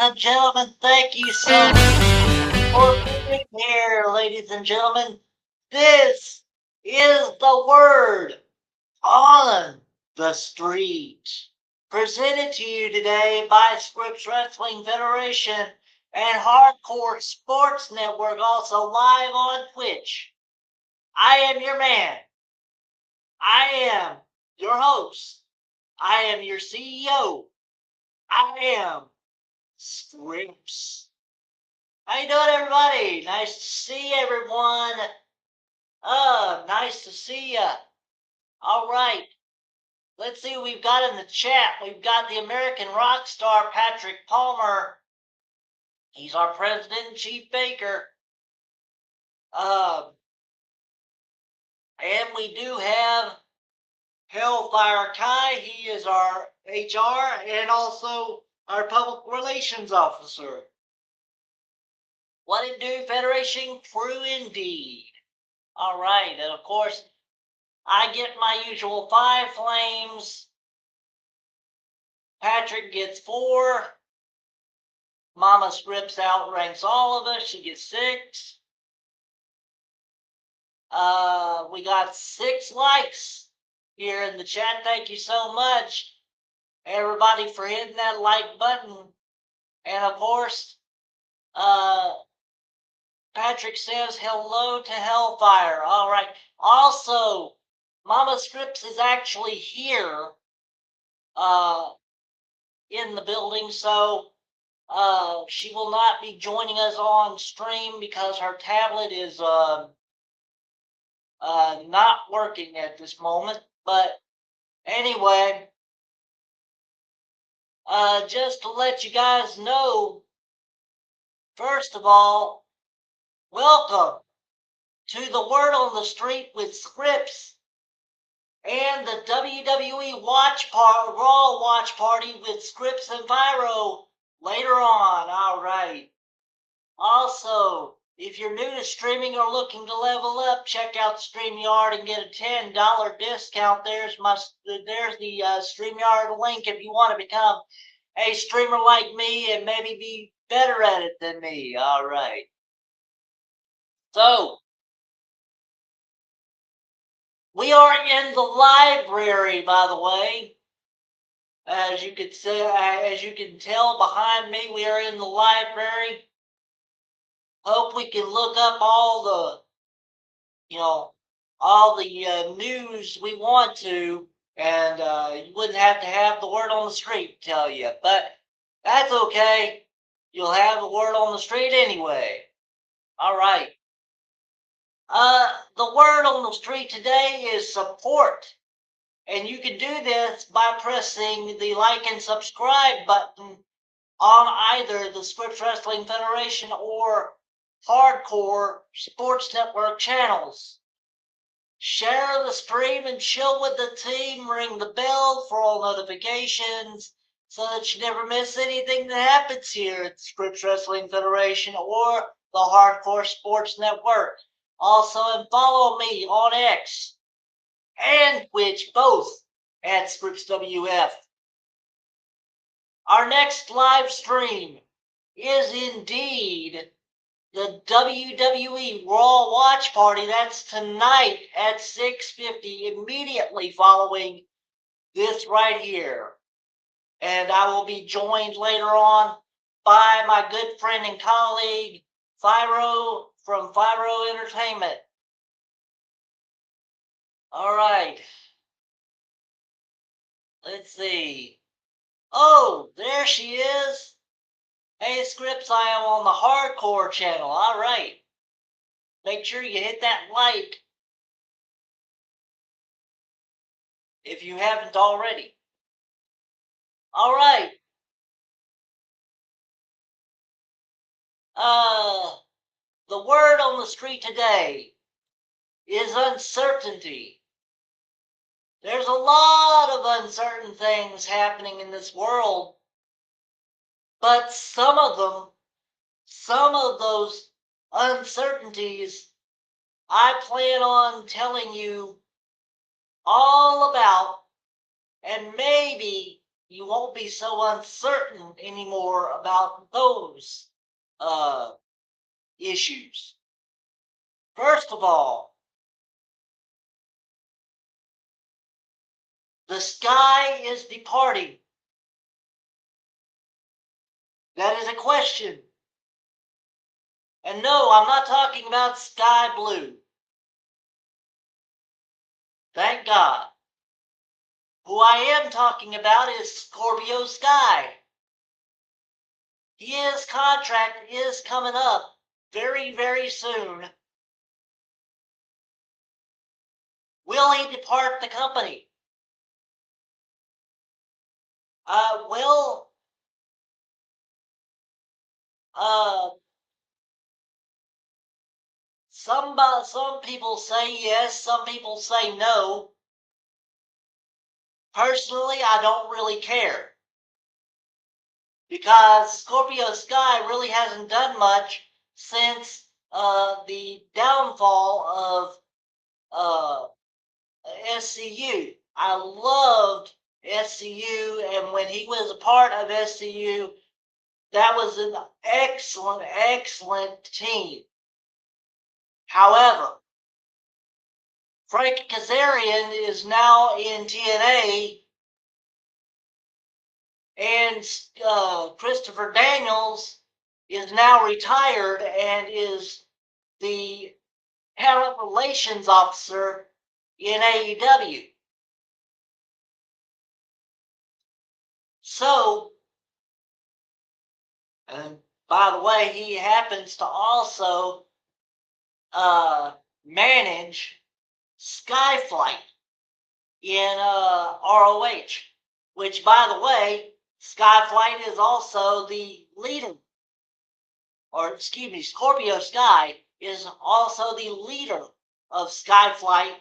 and gentlemen, thank you so much for being here, ladies and gentlemen. This is the word on the street. Presented to you today by Scripps Wrestling Federation and Hardcore Sports Network, also live on Twitch. I am your man. I am your host. I am your CEO. I am Scripps. How you doing, everybody? Nice to see everyone. Nice to see ya. All right. Let's see what we've got in the chat. We've got the American rock star Patrick Palmer. He's our president and chief baker. And we do have Hellfire Kai. He is our HR and also our public relations officer. What it do, Federation crew indeed. All right, and of course, I get my usual 5 flames. Patrick gets 4. Mama Scripps outranks all of us. She gets 6. We got 6 likes here in the chat. Thank you so much, everybody, for hitting that like button. And of course, Patrick says hello to Hellfire. All right. Also, Mama Scripps is actually here in the building, so she will not be joining us on stream because her tablet is not working at this moment. But anyway, just to let you guys know, first of all, welcome to the Word on the Street with Scripps and the WWE Raw Watch Party with Scripps and Phyro later on. All right. Also, if you're new to streaming or looking to level up, check out StreamYard and get a $10 discount. There's the StreamYard link if you want to become a streamer like me and maybe be better at it than me. All right. So, we are in the library, by the way. As you can tell behind me, we are in the library. Hope we can look up all the news we want to, and you wouldn't have to have the word on the street to tell you. But that's okay. You'll have the word on the street anyway. All right. The word on the street today is support. And you can do this by pressing the like and subscribe button on either the Scripps Wrestling Federation or Hardcore Sports Network channels. Share the stream and chill with the team. Ring the bell for all notifications so that you never miss anything that happens here at the Scripps Wrestling Federation or the Hardcore Sports Network. Also, and follow me on X and Twitch, both at Scripps WF. Our next live stream is indeed the WWE Raw Watch Party. That's tonight at 6:50, immediately following this right here. And I will be joined later on by my good friend and colleague, Phyro from Phyro Entertaiment. All right. Let's see. Oh, there she is. Hey, Scripps, I am on the Hardcore channel. All right. Make sure you hit that like if you haven't already. All right. The word on the street today is uncertainty. There's a lot of uncertain things happening in this world, but some of those uncertainties, I plan on telling you all about, and maybe you won't be so uncertain anymore about those issues. First of all, the sky is departing. That is a question. And no, I'm not talking about sky blue. Thank God. Who I am talking about is Scorpio Sky. His contract is coming up very, very soon. Will he depart the company? Well, some people say yes, some people say no. Personally, I don't really care because Scorpio Sky really hasn't done much since the downfall of SCU. I loved SCU, and when he was a part of SCU, that was an excellent, excellent team. However, Frank Kazarian is now in TNA, and Christopher Daniels is now retired and is the talent relations officer in AEW. So, and by the way, he happens to also manage Skyflight in ROH, which, by the way, Skyflight is also the leader, or excuse me, Scorpio Sky is also the leader of Skyflight,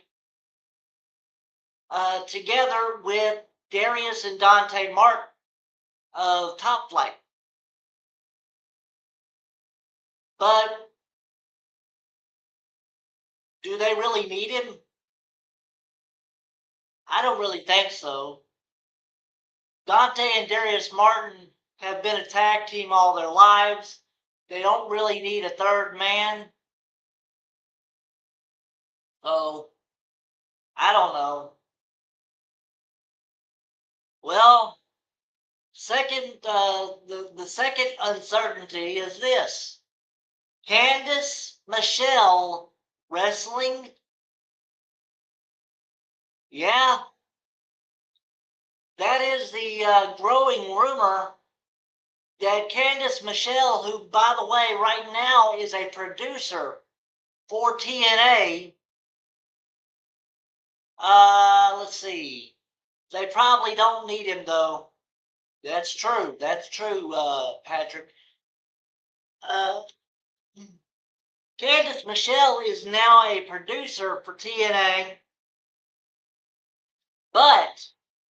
together with Darius and Dante Martin of Top Flight. But do they really need him? I don't really think so. Dante and Darius Martin have been a tag team all their lives. They don't really need a third man. So, I don't know. Well, the second uncertainty is this. Candice Michelle wrestling? Yeah, that is the growing rumor that Candice Michelle, who, by the way, right now is a producer for TNA, let's see. They probably don't need him, though. That's true. That's true, Patrick. Candice Michelle is now a producer for TNA, but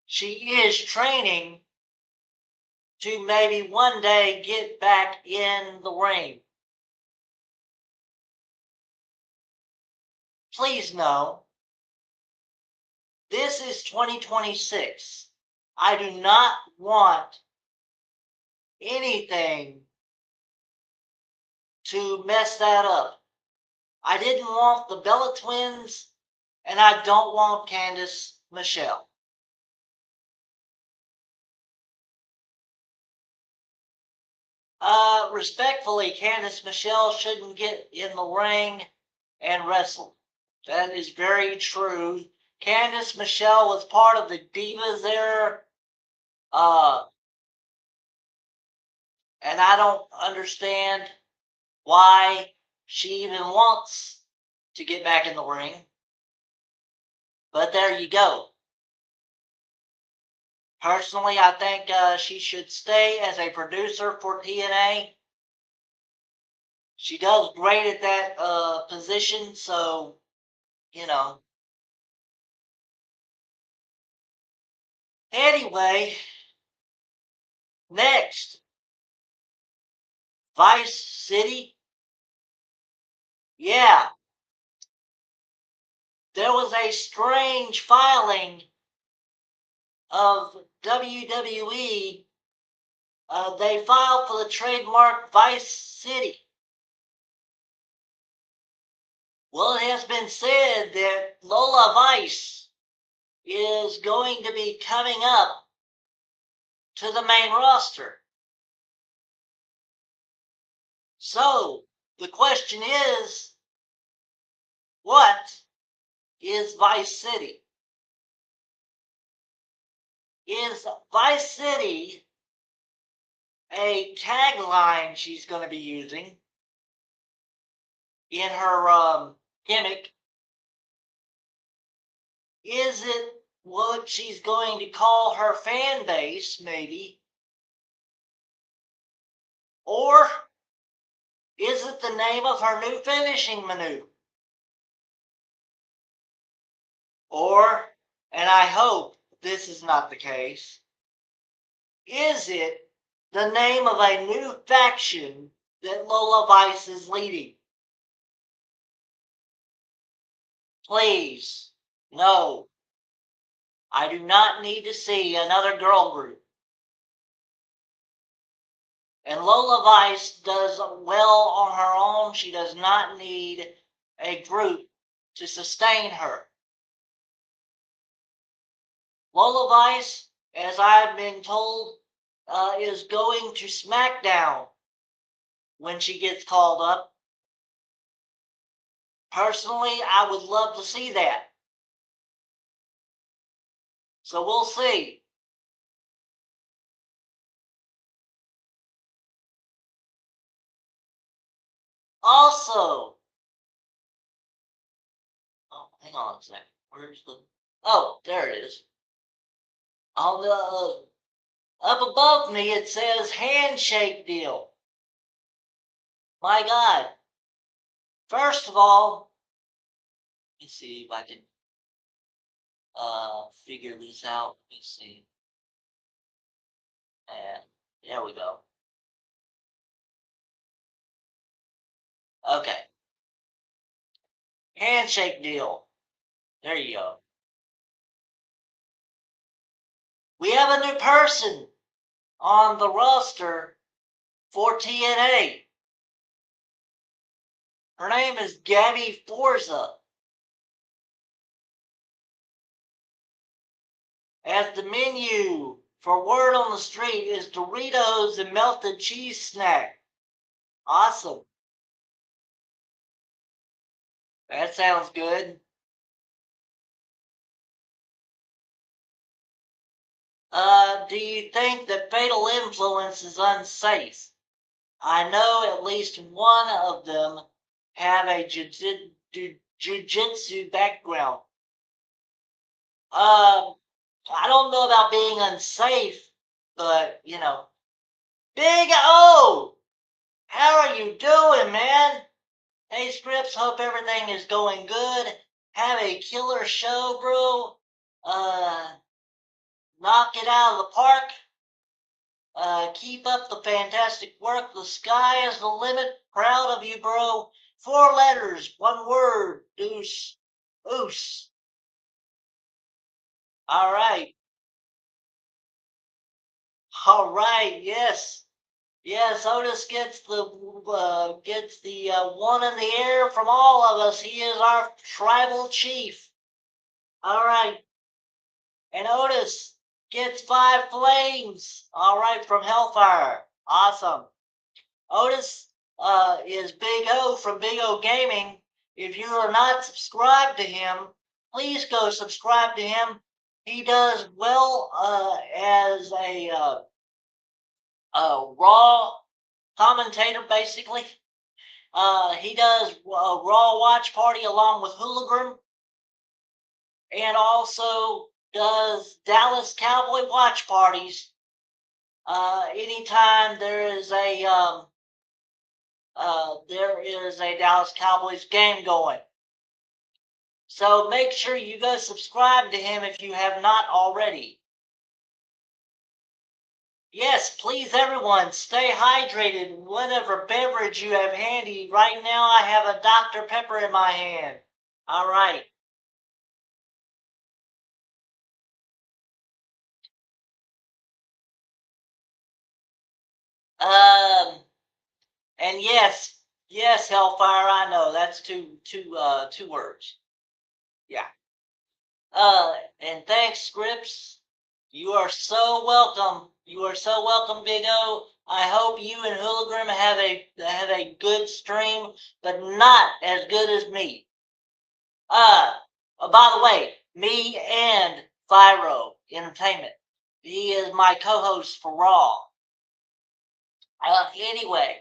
she is training to maybe one day get back in the ring. Please know, this is 2026. I do not want anything to mess that up. I didn't want the Bella Twins, and I don't want Candice Michelle. Respectfully, Candice Michelle shouldn't get in the ring and wrestle. That is very true. Candice Michelle was part of the Divas era, and I don't understand why she even wants to get back in the ring. But there you go. Personally, I think she should stay as a producer for TNA. She does great at that position, so, you know. Anyway, next, Vice City. Yeah, there was a strange filing of WWE, they filed for the trademark Vice City. Well, it has been said that Lola Vice is going to be coming up to the main roster. So, the question is, what is Vice City? Is Vice City a tagline she's going to be using in her gimmick? Is it what she's going to call her fan base, maybe? Or is it the name of her new finishing move? Or, and I hope this is not the case, is it the name of a new faction that Lola Vice is leading? Please, no. I do not need to see another girl group. And Lola Vice does well on her own. She does not need a group to sustain her. Lola Vice, as I've been told, is going to SmackDown when she gets called up. Personally, I would love to see that. So we'll see. Also, oh, hang on a second. Where's the? Oh, there it is. On the up above me, it says handshake deal. My God. First of all, let's see if I can figure this out. Let me see. And there we go. Okay. Handshake deal. There you go. We have a new person on the roster for TNA. Her name is Gabby Forza. As the menu for word on the street is Doritos and melted cheese snack. Awesome. That sounds good. Do you think that Fatal Influence is unsafe? I know at least one of them have a jiu-jitsu background. I don't know about being unsafe, but, you know. Big O! How are you doing, man? Hey, Scripps, hope everything is going good. Have a killer show, bro. Knock it out of the park. Keep up the fantastic work. The sky is the limit. Proud of you, bro. 4 letters, 1 word. Deuce. Oos. All right. All right. Yes. Yes. Otis gets the one in the air from all of us. He is our tribal chief. All right. And Otis gets 5 flames. All right, from Hellfire. Awesome. Otis is Big O from Big O Gaming. If you are not subscribed to him, please go subscribe to him. He does well as a Raw commentator, basically. He does a Raw Watch Party along with Hooligan, and also does Dallas Cowboy watch parties anytime there is a Dallas Cowboys game going. So make sure you go subscribe to him if you have not already. Yes, please everyone, stay hydrated. Whatever beverage you have handy. Right now I have a Dr. Pepper in my hand. All right. And yes, Hellfire, I know that's two words. Yeah. And thanks, Scripps. You are so welcome. You are so welcome, Big O. I hope you and Hooligrim have a good stream, but not as good as me. By the way, me and Phyro Entertainment. He is my co-host for Raw. Anyway,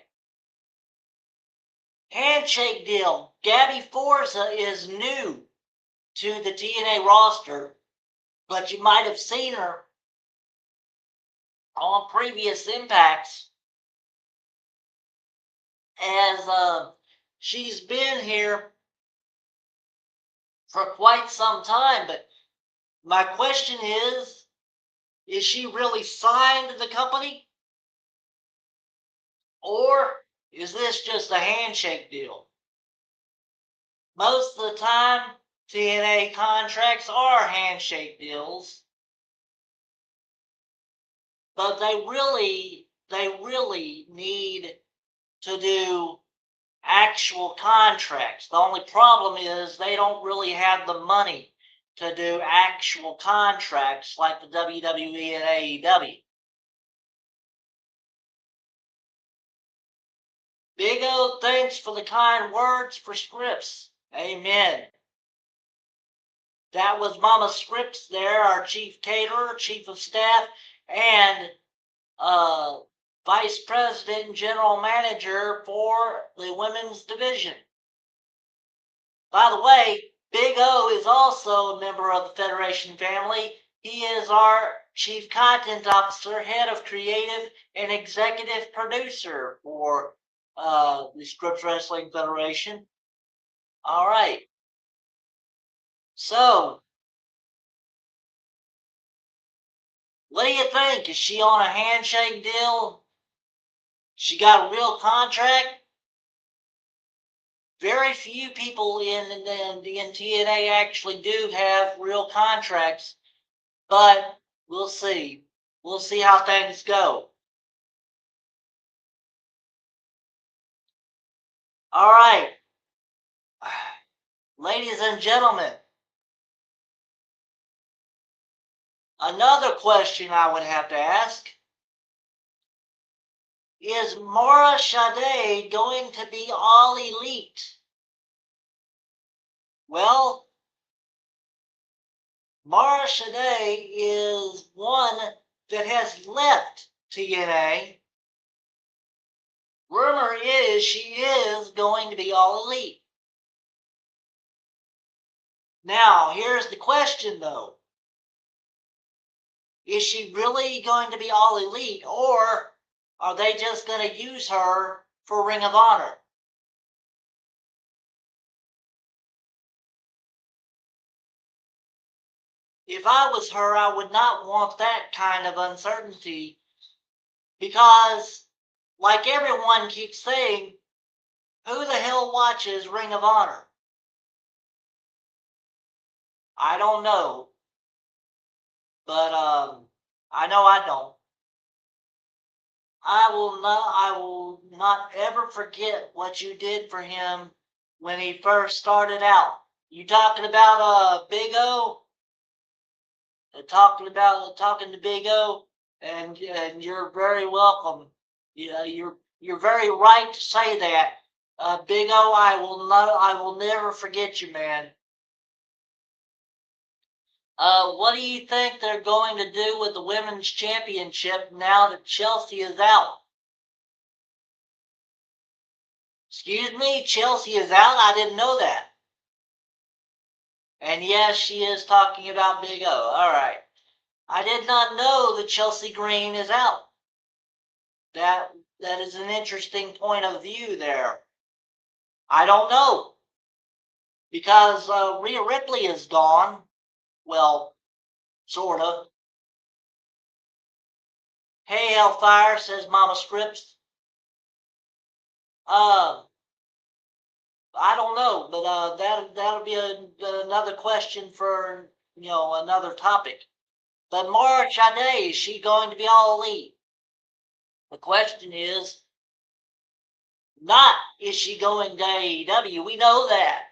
handshake deal. Gabby Forza is new to the TNA roster, but you might have seen her on previous impacts as she's been here for quite some time. But my question is she really signed to the company? Or is this just a handshake deal? Most of the time, TNA contracts are handshake deals, but they really need to do actual contracts. The only problem is they don't really have the money to do actual contracts like the WWE and AEW. Big O, thanks for the kind words for Scripps. Amen. That was Mama Scripps there, our chief caterer, chief of staff, and vice president and general manager for the women's division. By the way, Big O is also a member of the Federation family. He is our chief content officer, head of creative, and executive producer for the Scripps Wrestling Federation. All right. So, what do you think? Is she on a handshake deal? She got a real contract? Very few people in TNA actually do have real contracts, but we'll see. We'll see how things go. All right. Ladies and gentlemen, another question I would have to ask. Is Mara Shade going to be all elite? Well, Mara Shade is one that has left TNA. Rumor is she is going to be all elite. Now, here's the question though. Is she really going to be all elite, or are they just going to use her for Ring of Honor? If I was her, I would not want that kind of uncertainty because, like everyone keeps saying, who the hell watches Ring of Honor? I don't know, but I know I don't. I will not ever forget what you did for him when he first started out. You talking about Big O? Talking to Big O, and you're very welcome. You're very right to say that. Big O, I will never forget you, man. What do you think they're going to do with the women's championship now that Chelsea is out? Excuse me, Chelsea is out? I didn't know that. And yes, she is talking about Big O. All right. I did not know that Chelsea Green is out. That is an interesting point of view there. I don't know. Because Rhea Ripley is gone. Well, sort of. Hey, Hellfire, says Mama Scripps. I don't know, but that'll be another question for another topic. But Mara Shade, is she going to be all elite? The question is not, is she going to AEW? We know that.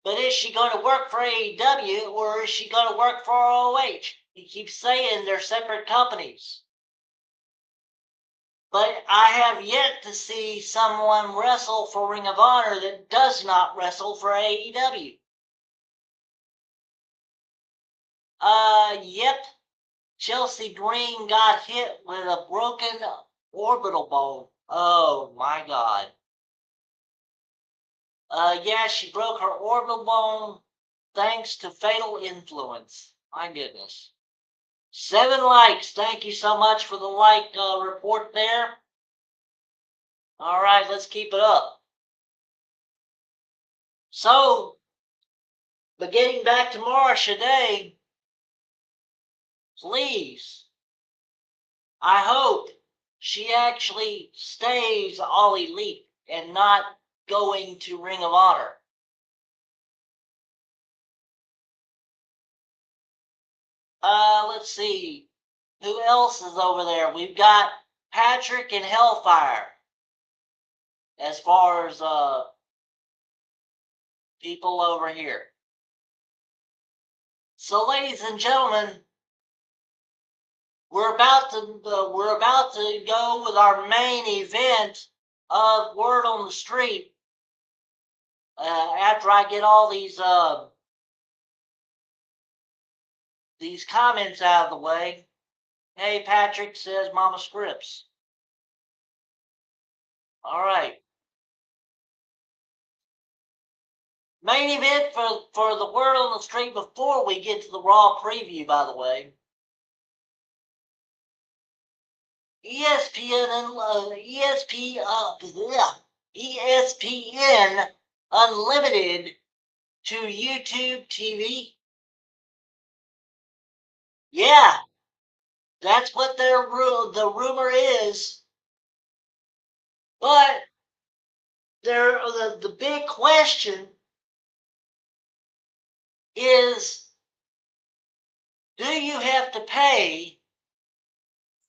But is she going to work for AEW or is she going to work for ROH? He keeps saying they're separate companies. But I have yet to see someone wrestle for Ring of Honor that does not wrestle for AEW. Yep. Chelsea Green got hit with a broken orbital bone. Oh my God. Yeah, she broke her orbital bone thanks to fatal influence. My goodness. 7 likes. Thank you so much for the like report there. All right, let's keep it up. So, but getting back to Marsha Day, please, I hope she actually stays All Elite and not going to Ring of Honor. Let's see. Who else is over there? We've got Patrick and Hellfire. As far as people over here. So, ladies and gentlemen, we're about to go with our main event of Word on the Street. After I get all these comments out of the way. Hey, Patrick, says Mama Scripps. All right. Main event for the Word on the Street before we get to the Raw preview, by the way. ESPN Unlimited to YouTube TV. Yeah, that's what the rumor is. But the big question is, do you have to pay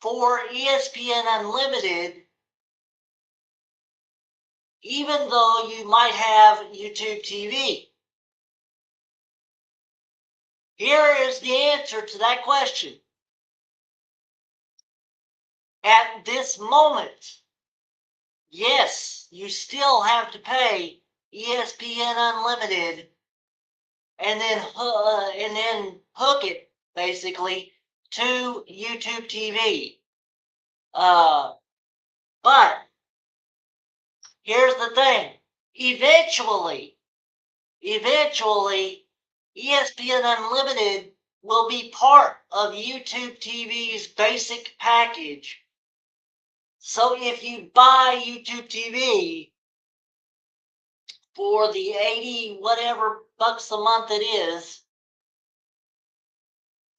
for ESPN Unlimited even though you might have YouTube TV? Here is the answer to that question. At this moment, yes, you still have to pay ESPN Unlimited and then hook it basically to YouTube TV. But here's the thing. Eventually, ESPN Unlimited will be part of YouTube TV's basic package. So if you buy YouTube TV for the 80 whatever bucks a month it is,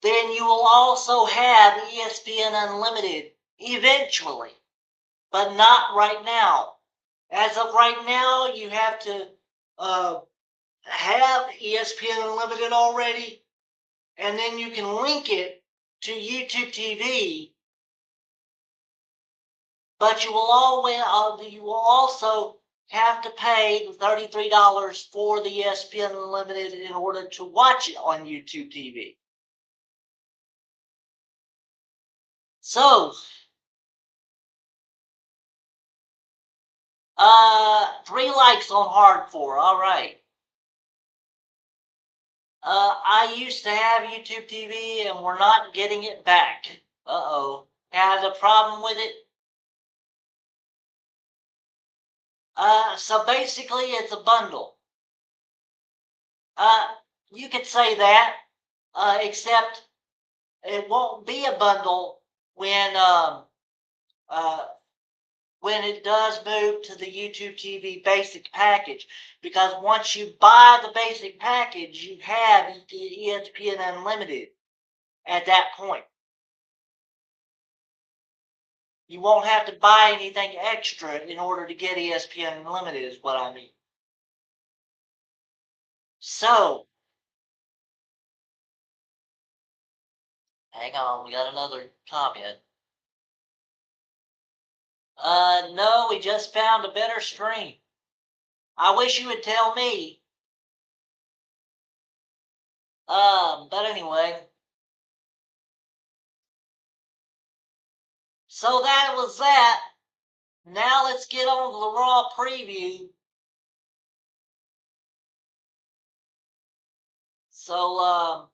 then you will also have ESPN Unlimited eventually, but not right now. As of right now, you have to have ESPN Unlimited already, and then you can link it to YouTube TV. But you will also have to pay the $33 for the ESPN Unlimited in order to watch it on YouTube TV. So, 3 likes on Hardcore. All right. I used to have YouTube TV and we're not getting it back. Uh-oh. Have a problem with it? So basically it's a bundle. You could say that, except it won't be a bundle when it does move to the YouTube TV basic package, because once you buy the basic package, you have ESPN Unlimited at that point. You won't have to buy anything extra in order to get ESPN Unlimited, is what I mean. So, hang on, we got another comment. No, we just found a better stream. I wish you would tell me. But anyway. So that was that. Now let's get on to the Raw preview. So,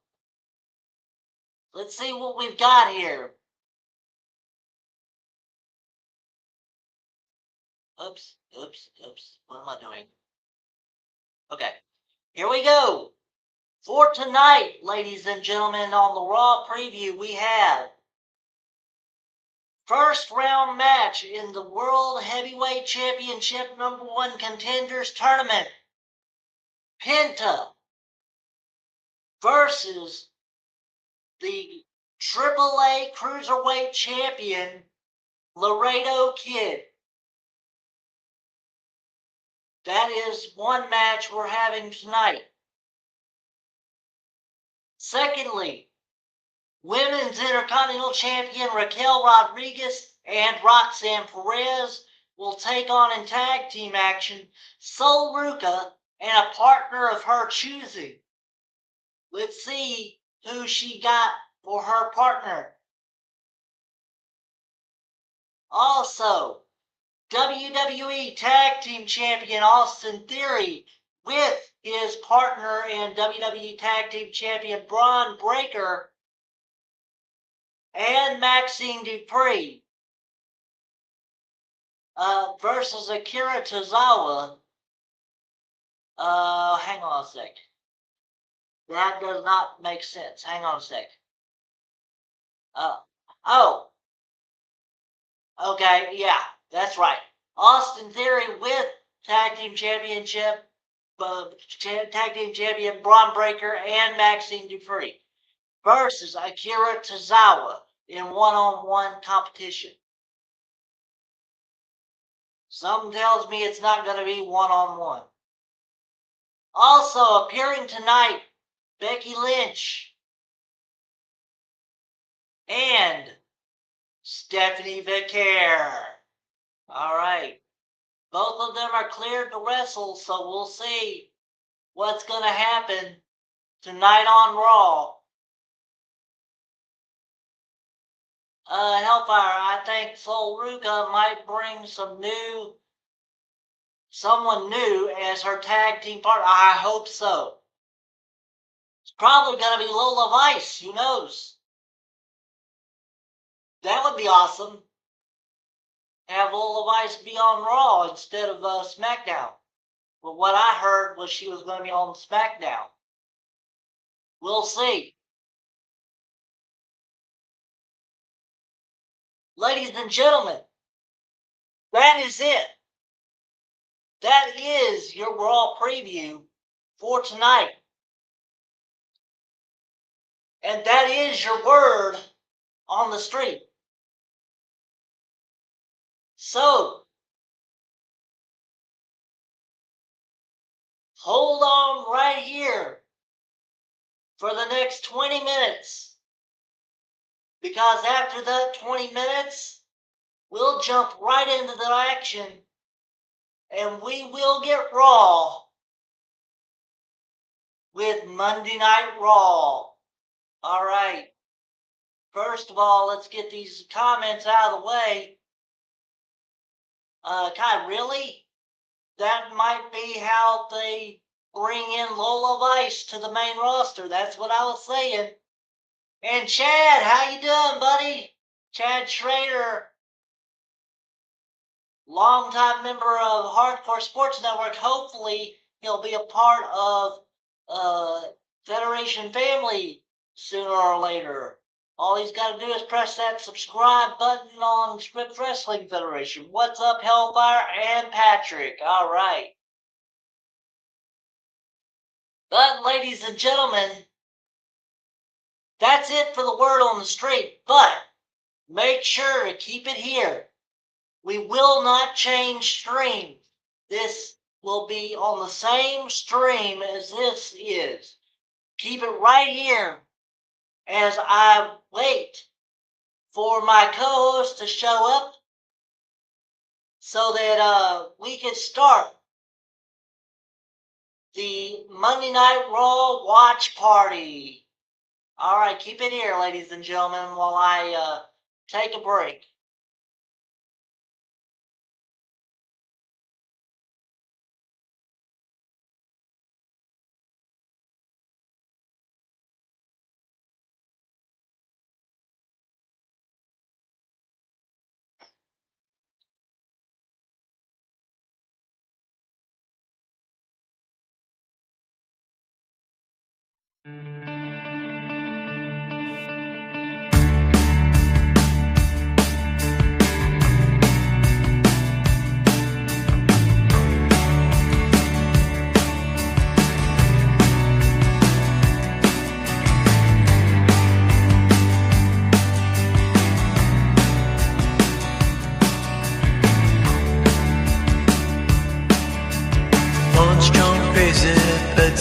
let's see what we've got here. Oops. What am I doing? Okay, here we go. For tonight, ladies and gentlemen, on the Raw preview, we have first round match in the World Heavyweight Championship #1 Contenders Tournament. Penta versus the AAA Cruiserweight Champion, Laredo Kid. That is one match we're having tonight. Secondly, Women's Intercontinental Champion Raquel Rodriguez and Roxanne Perez will take on in tag team action Sol Ruca and a partner of her choosing. Let's see who she got for her partner. Also, WWE Tag Team Champion Austin Theory with his partner and WWE Tag Team Champion Braun Breaker and Maxine Dupree versus Akira Tozawa. Hang on a sec. That does not make sense. Hang on a sec. Oh. Okay, yeah, that's right. Austin Theory with Tag Team Championship, Tag Team Champion Braun Breaker and Maxine Dupree versus Akira Tozawa in one-on-one competition. Something tells me it's not going to be one-on-one. Also appearing tonight, Becky Lynch and Stephanie Vicaire. All right. Both of them are cleared to wrestle, so we'll see what's going to happen tonight on Raw. Hellfire, I think Sol Ruca might bring someone new as her tag team partner. I hope so. It's probably going to be Lola Vice. Who knows? That would be awesome. Have Lola Vice be on Raw instead of SmackDown. But what I heard was she was going to be on SmackDown. We'll see. Ladies and gentlemen, that is it. That is your Raw preview for tonight. And that is your word on the street. So, hold on right here for the next 20 minutes. Because after that 20 minutes, we'll jump right into the action and we will get Raw with Monday Night Raw. All right. First of all, let's get these comments out of the way. God, really? That might be how they bring in Lola Vice to the main roster. That's what I was saying. And Chad, how you doing, buddy? Chad Schrader, longtime member of Hardcore Sports Network. Hopefully, he'll be a part of Federation family sooner or later. All he's got to do is press that subscribe button on Script Wrestling Federation. What's up, Hellfire and Patrick? All right. But, ladies and gentlemen, that's it for the word on the street. But make sure to keep it here. We will not change stream. This will be on the same stream as this is. Keep it right here as I wait for my co-host to show up so that we can start the Monday Night Raw watch party. All right, keep it here, ladies and gentlemen, while I take a break.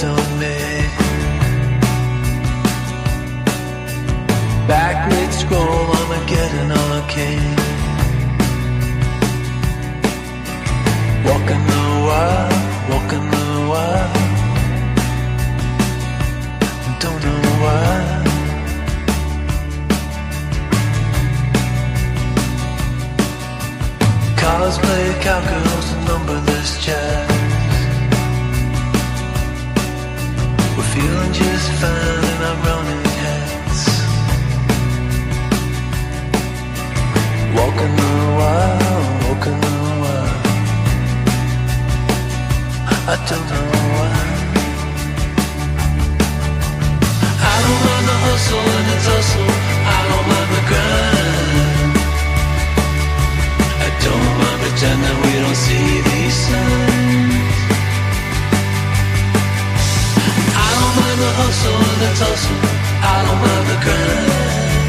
On me. Back mid-scroll, Armageddon arcane. Walking the wild, walking the wild. Don't know why. Cosplay cowgirls and numberless chats. Feeling just fine in ironic hats. Walking the wild, walking the wild. I don't know why. I don't mind the hustle and the tussle. I don't mind the grind. I don't mind pretending we don't see these signs. The hustle and the tussle, I don't mind the grind.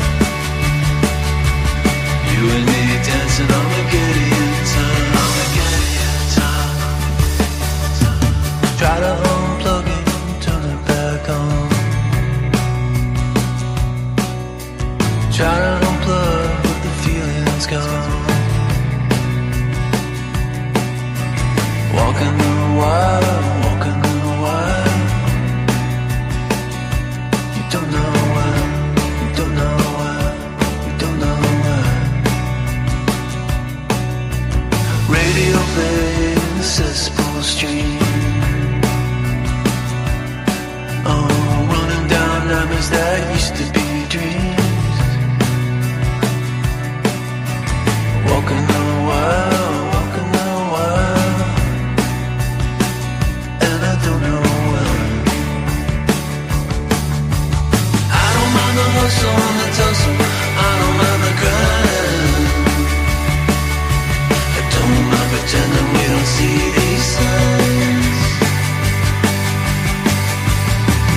You and me dancing on the Gideon time, on the Gideon time. Try to unplug it, turn it back on. Try to unplug, but the feeling's gone. Walking the wild, walking the wild. Don't know why, you don't know why, you don't know why. Radio play in the cesspool stream. Oh, running down nightmares that used to be dreams. Walking the wild, walking the wild. And I don't know why. The hustle and the tussle, I don't mind the grind. I don't mind pretending we don't see these signs.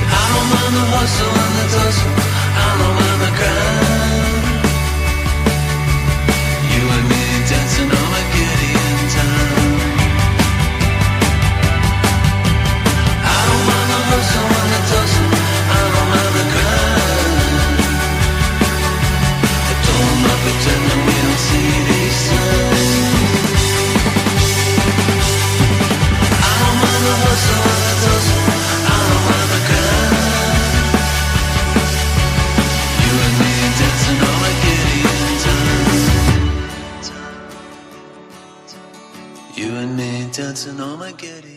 I don't mind the hustle and the tussle, I don't mind the grind. You and me dancing on a Gideon time. I don't mind the hustle and the tussle, I don't mind the grind. Pretending we don't see these signs. I don't mind the hustle and the tussle, I don't mind the grind. You and me dancing on a Gideon time. You and me dancing on my Gideon.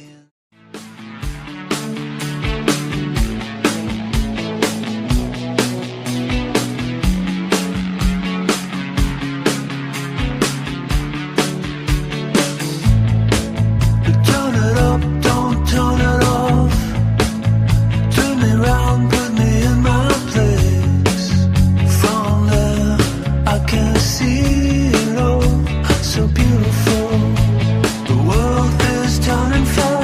So beautiful, the world is turning fast.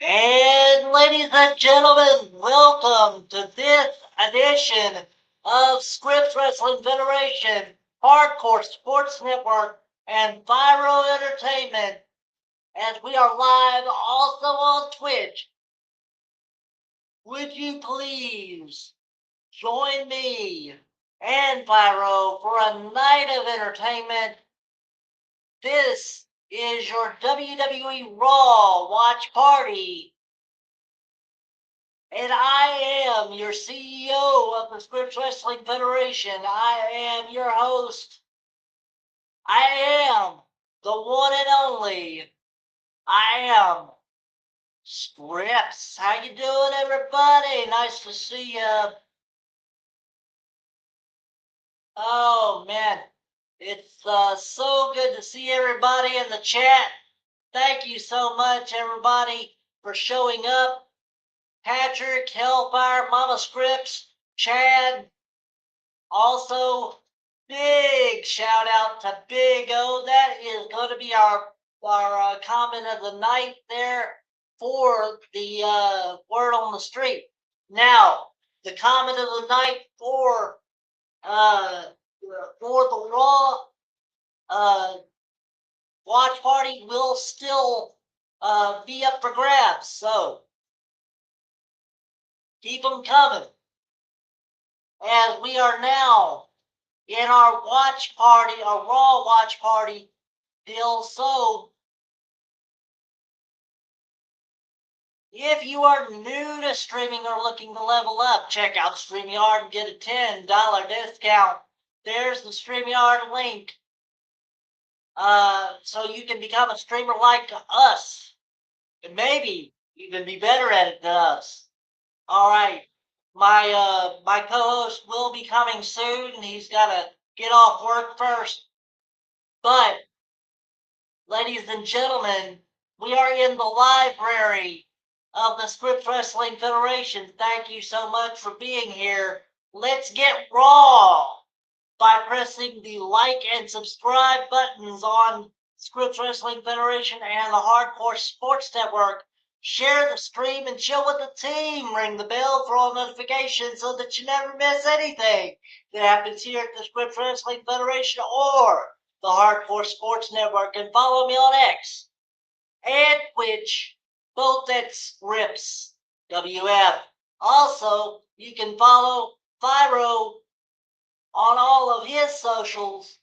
And ladies and gentlemen, welcome to this edition of Scripps Wrestling Federation, Hardcore Sports Network, and Phyro Entertainment, as we are live also on Twitch. Would you please join me and Phyro for a night of entertainment? This is your WWE Raw Watch Party. And I am your CEO of the Scripps Wrestling Federation. I am your host. I am the one and only. I am Scripps. How you doing, everybody? Nice to see you. Oh, man. It's so good to see everybody in the chat. Thank you so much, everybody, for showing up. Patrick, Hellfire, Mama Scripps, Chad. Also, big shout out to Big O. That is going to be our comment of the night there for the word on the street. Now, the comment of the night for the Raw watch party will still be up for grabs. So keep them coming, as we are now in our watch party, our Raw watch party deal. So if you are new to streaming or looking to level up, check out StreamYard and get a $10 discount. There's the StreamYard link. So you can become a streamer like us, and maybe even be better at it than us. All right. My co-host will be coming soon. He's got to get off work first. But, ladies and gentlemen, we are in the library of the Scripps Wrestling Federation. Thank you so much for being here. Let's get raw by pressing the like and subscribe buttons on Scripps Wrestling Federation and the Hardcore Sports Network. Share the stream and chill with the team. Ring the bell for all notifications so that you never miss anything that happens here at the Scripps Wrestling Federation or the Hardcore Sports Network. And follow me on X and Twitch, both at Scripps WF. Also, you can follow Phyro on all of his socials,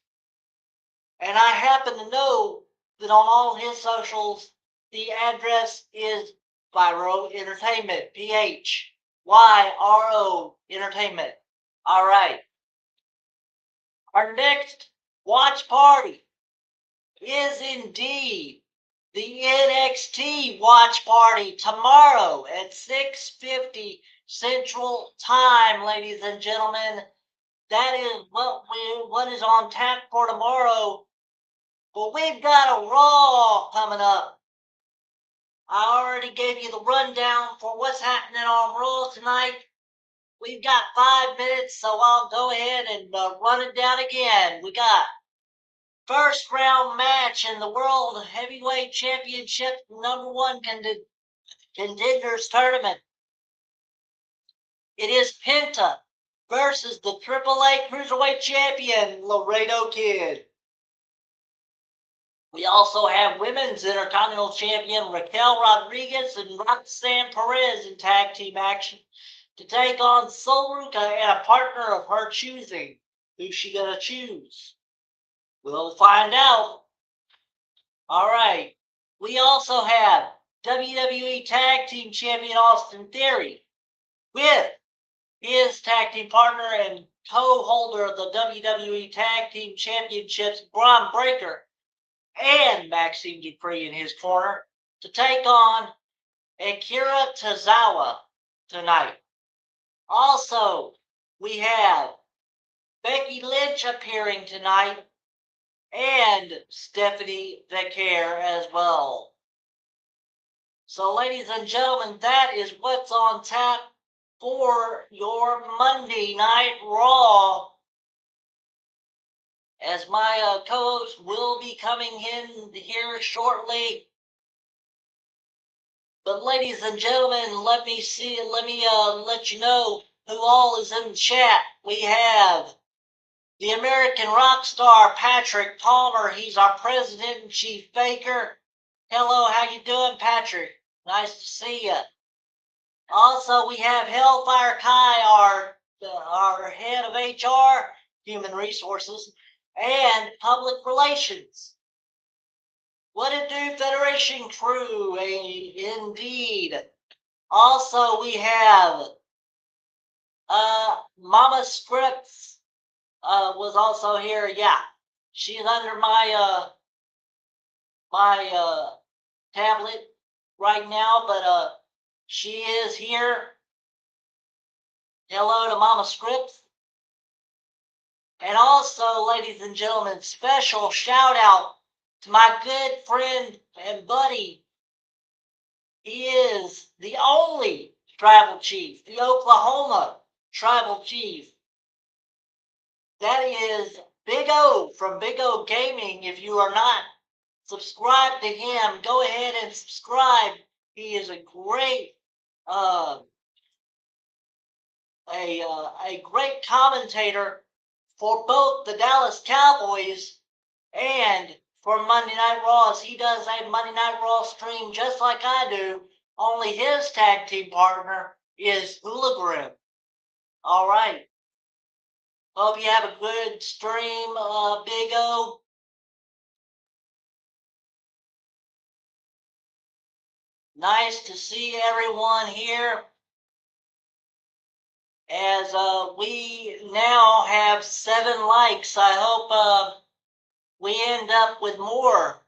and I happen to know that on all his socials, the address is Phyro Entertainment, Phyro Entertainment. All right. Our next watch party is indeed the NXT watch party tomorrow at 6:50 Central Time, ladies and gentlemen. That is what is on tap for tomorrow. But we've got a Raw coming up. I already gave you the rundown for what's happening on Raw tonight. We've got 5 minutes, so I'll go ahead and run it down again. We got first round match in the World Heavyweight Championship #1 contenders tournament. It is Penta versus the AAA Cruiserweight Champion, Laredo Kid. We also have Women's Intercontinental Champion Raquel Rodriguez and Roxanne Perez in tag team action to take on Sol Ruca and a partner of her choosing. Who's she going to choose? We'll find out. All right. We also have WWE Tag Team Champion Austin Theory with his tag team partner and co-holder of the WWE Tag Team Championships, Braun Breaker, and Maxime Dupree in his corner to take on Akira Tozawa tonight. Also, we have Becky Lynch appearing tonight and Stephanie Becker as well. So, ladies and gentlemen, that is what's on tap for your Monday Night Raw, as my co-host will be coming in here shortly. But ladies and gentlemen, let me let you know who all is in the chat. We have the American rock star Patrick Palmer. He's our president and chief baker. Hello, how you doing, Patrick? Nice to see you. Also, we have Hellfire Kai, our head of HR, Human Resources, and Public Relations. What it do, Federation crew? Indeed. Also, we have Mama Scripts was also here. Yeah, she's under my tablet right now, but she is here. Hello to Mama Scripts. And also, ladies and gentlemen, special shout out to my good friend and buddy. He is the only tribal chief, the Oklahoma tribal chief. That is Big O from Big O Gaming. If you are not subscribed to him, go ahead and subscribe. He is a great a great commentator for both the Dallas Cowboys and for Monday Night Raws. He does a Monday Night Raw stream just like I do, only his tag team partner is Hula. All right. Hope you have a good stream, Big O. Nice to see everyone here. As we now have 7 likes, I hope we end up with more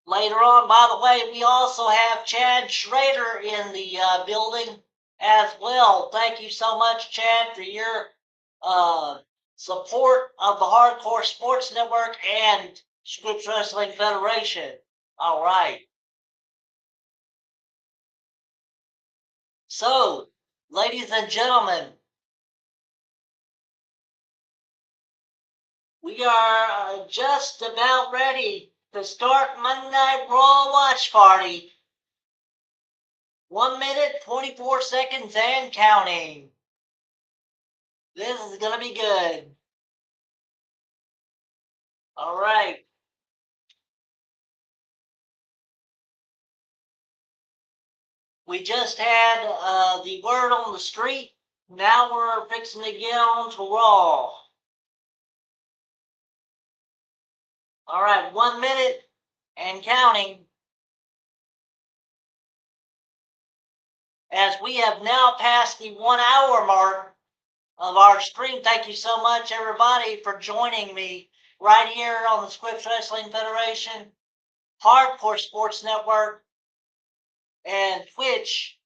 later on. By the way, we also have Chad Schrader in the building as well. Thank you so much, Chad, for your support of the Hardcore Sports Network and Scripps Wrestling Federation. All right. So, ladies and gentlemen, we are just about ready to start Monday Night Raw Watch Party. 1 minute, 24 seconds and counting. This is going to be good. All right. We just had the word on the street. Now we're fixing to get on to Raw. All right, 1 minute and counting. As we have now passed the 1 hour mark of our stream. Thank you so much, everybody, for joining me right here on the Scripps Wrestling Federation, Hardcore Sports Network, and Twitch.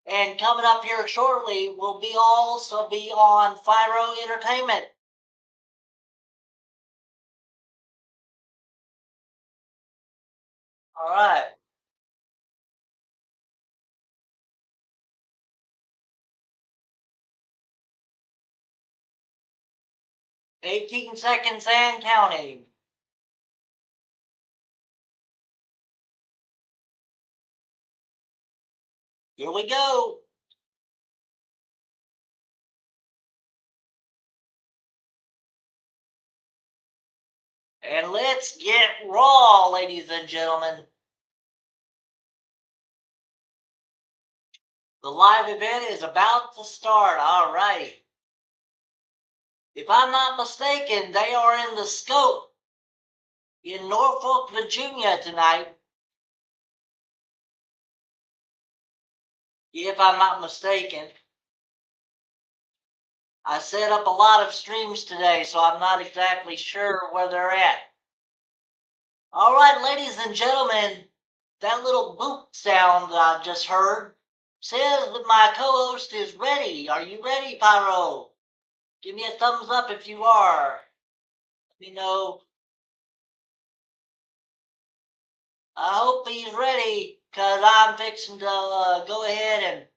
And coming up here shortly will also be on Phyro Entertainment. All right. "18 seconds and counting. Here we go. And let's get raw, ladies and gentlemen. The live event is about to start. All right. If I'm not mistaken, they are in the Scope in Norfolk, Virginia tonight. If I'm not mistaken. I set up a lot of streams today, so I'm not exactly sure where they're at. All right, ladies and gentlemen, that little boop sound that I just heard says that my co-host is ready. Are you ready, Phyro? Give me a thumbs up if you are. Let me know. I hope he's ready, because I'm fixing to go ahead and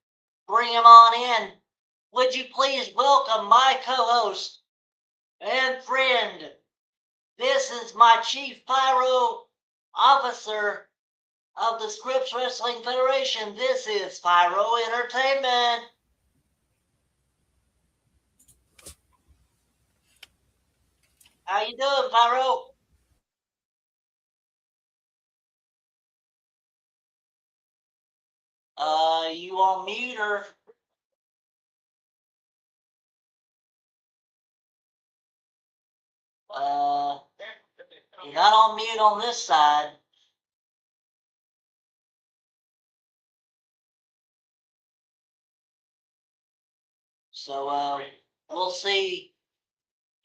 bring him on in. Would you please welcome my co-host and friend? This is my Chief Phyro Officer, of the Scripps Wrestling Federation. This is Phyro Entertainment. How you doing, Phyro? You on mute or? You're not on mute on this side. So, we'll see.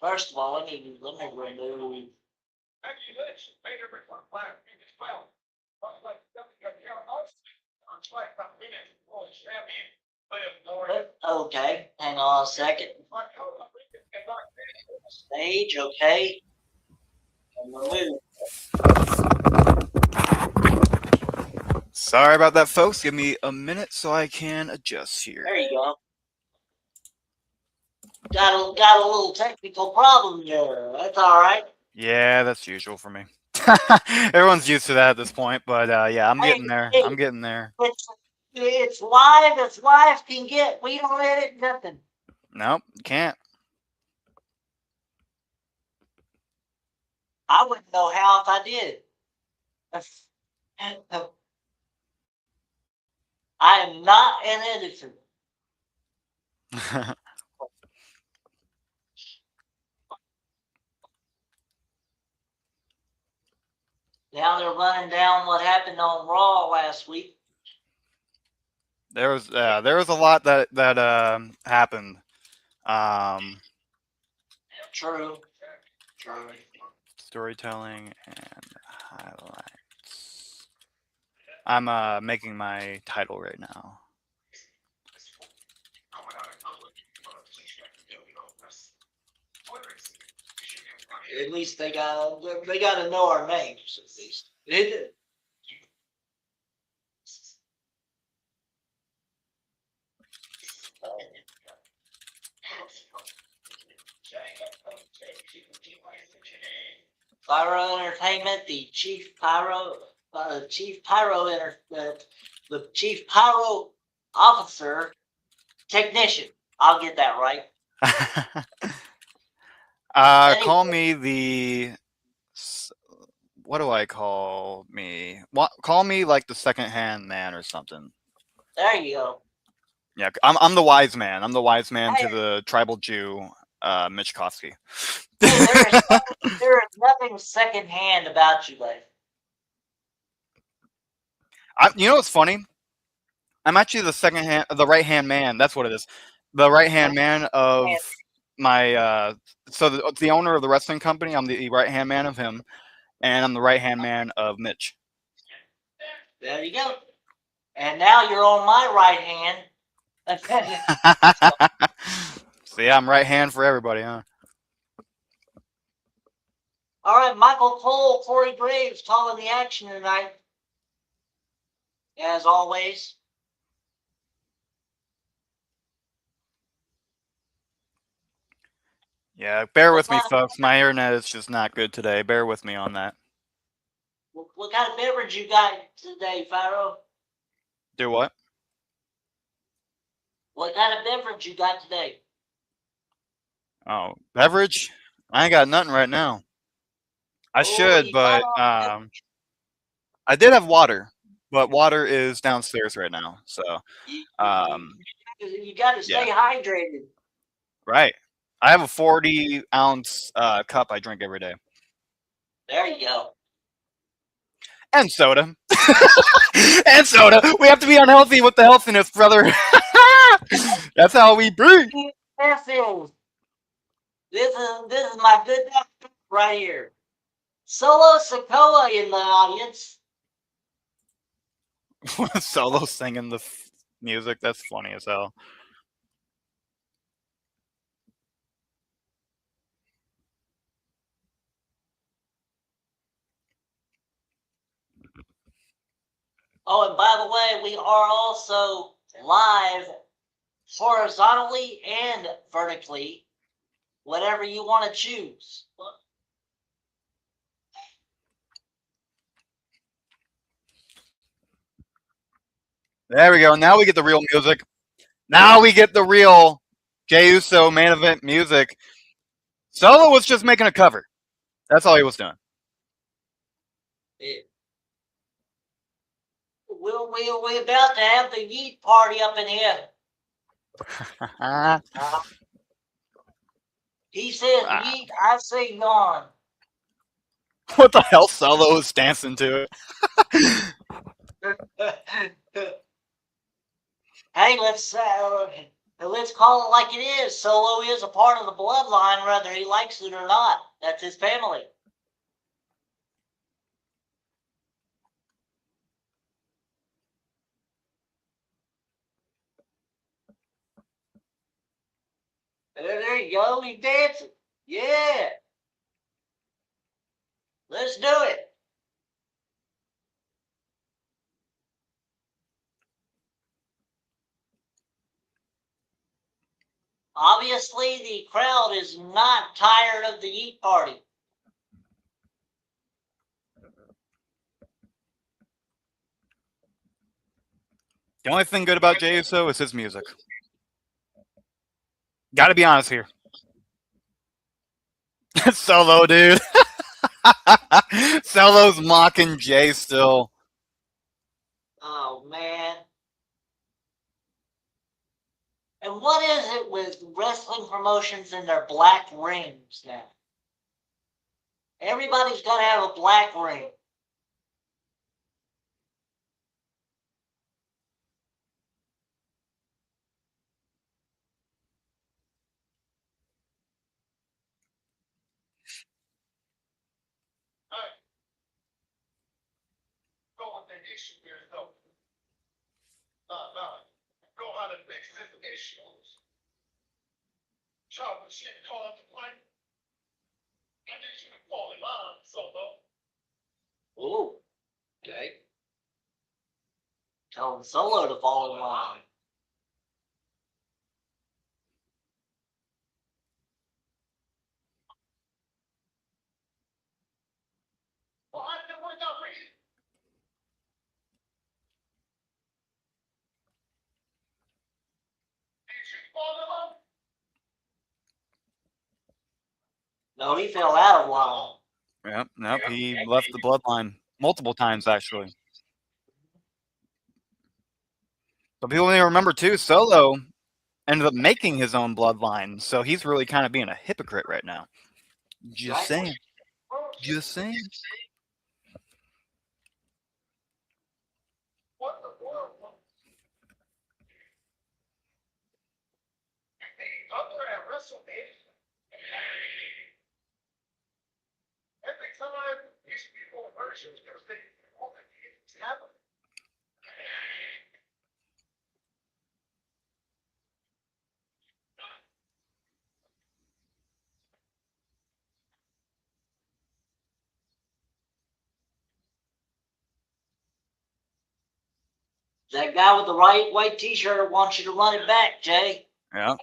First of all, let me remove. Okay, hang on a second. Stage, okay. And remove. Sorry about that, folks. Give me a minute so I can adjust here. There you go. Got a little technical problem there. That's all right. Yeah, that's usual for me. Everyone's used to that at this point, but yeah, I'm getting there. I'm getting there. It's live as live can get. We don't edit nothing. Nope, can't. I wouldn't know how if I did. I am not an editor. Now they're running down what happened on Raw last week. There was a lot that happened. True. Storytelling and highlights. I'm making my title right now. At least they got to know our names. At least. Phyro Entertainment, the chief pyro officer technician. I'll get that right. Anyway. Call me the. What do I call me? Call me like the second-hand man or something. There you go. Yeah, I'm the wise man. I'm the wise man to the tribal Jew, Mitch Kosky. Hey, there is nothing second-hand about you, buddy. You know what's funny? I'm actually the right-hand man. That's what it is. The right-hand man of my. So the owner of the wrestling company. I'm the right-hand man of him, and I'm the right-hand man of Mitch. There you go. And now you're on my right hand. So yeah, I'm right hand for everybody, huh? All right, Michael Cole, Corey Graves calling the action tonight. As always. Yeah, bear with me, folks. My internet is just not good today. Bear with me on that. What kind of beverage you got today, Phyro? Do what? What kind of beverage you got today? Oh, beverage? I ain't got nothing right now. I should, but I did have water, but water is downstairs right now. So you got to stay hydrated. Right. I have a 40-ounce cup I drink every day. There you go. And soda. And soda. We have to be unhealthy with the healthiness, brother. That's how we breathe. This is my good doctor right here. Solo Sokoa in the audience. Solo singing the music. That's funny as hell. Oh, and by the way, we are also live horizontally and vertically, whatever you want to choose. There we go. Now we get the real music. Now we get the real Jey Uso main event music. Solo was just making a cover. That's all he was doing. We're about to have the Yeet party up in here. He says Yeet, I say yawn. What the hell? Solo is dancing to it. Hey, let's call it like it is. Solo is a part of the bloodline, whether he likes it or not. That's his family. There you go. He's dancing. Yeah. Let's do it. Obviously, the crowd is not tired of the Yeet party. The only thing good about Jey Uso is his music. Gotta be honest here. Solo, dude. Solo's mocking Jay still. Oh, man. And what is it with wrestling promotions and their black rings now? Everybody's got to have a black ring. Ooh, okay. Telling Solo to fall in line. No, he fell out of line. Yep, nope. He left the bloodline multiple times, actually. But people need to remember, too, Solo ended up making his own bloodline, so he's really kind of being a hypocrite right now. Just saying. Just saying. That guy with the white T-shirt wants you to run it back, Jay. Yeah.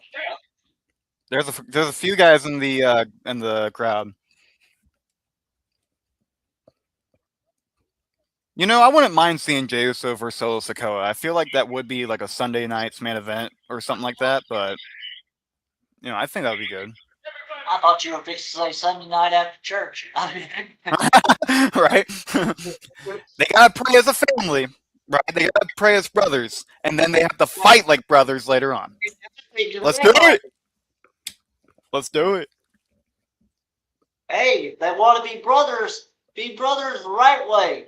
There's a few guys in the crowd. You know, I wouldn't mind seeing Jey Uso versus Solo Sikoa. I feel like that would be like a Sunday night's main event or something like that, but you know, I think that would be good. I thought you were fixing to say Sunday night after church. Right? They gotta pray as a family, right? They gotta pray as brothers, and then they have to fight like brothers later on. Let's do it. Let's do it. Hey, if they want to be brothers the right way.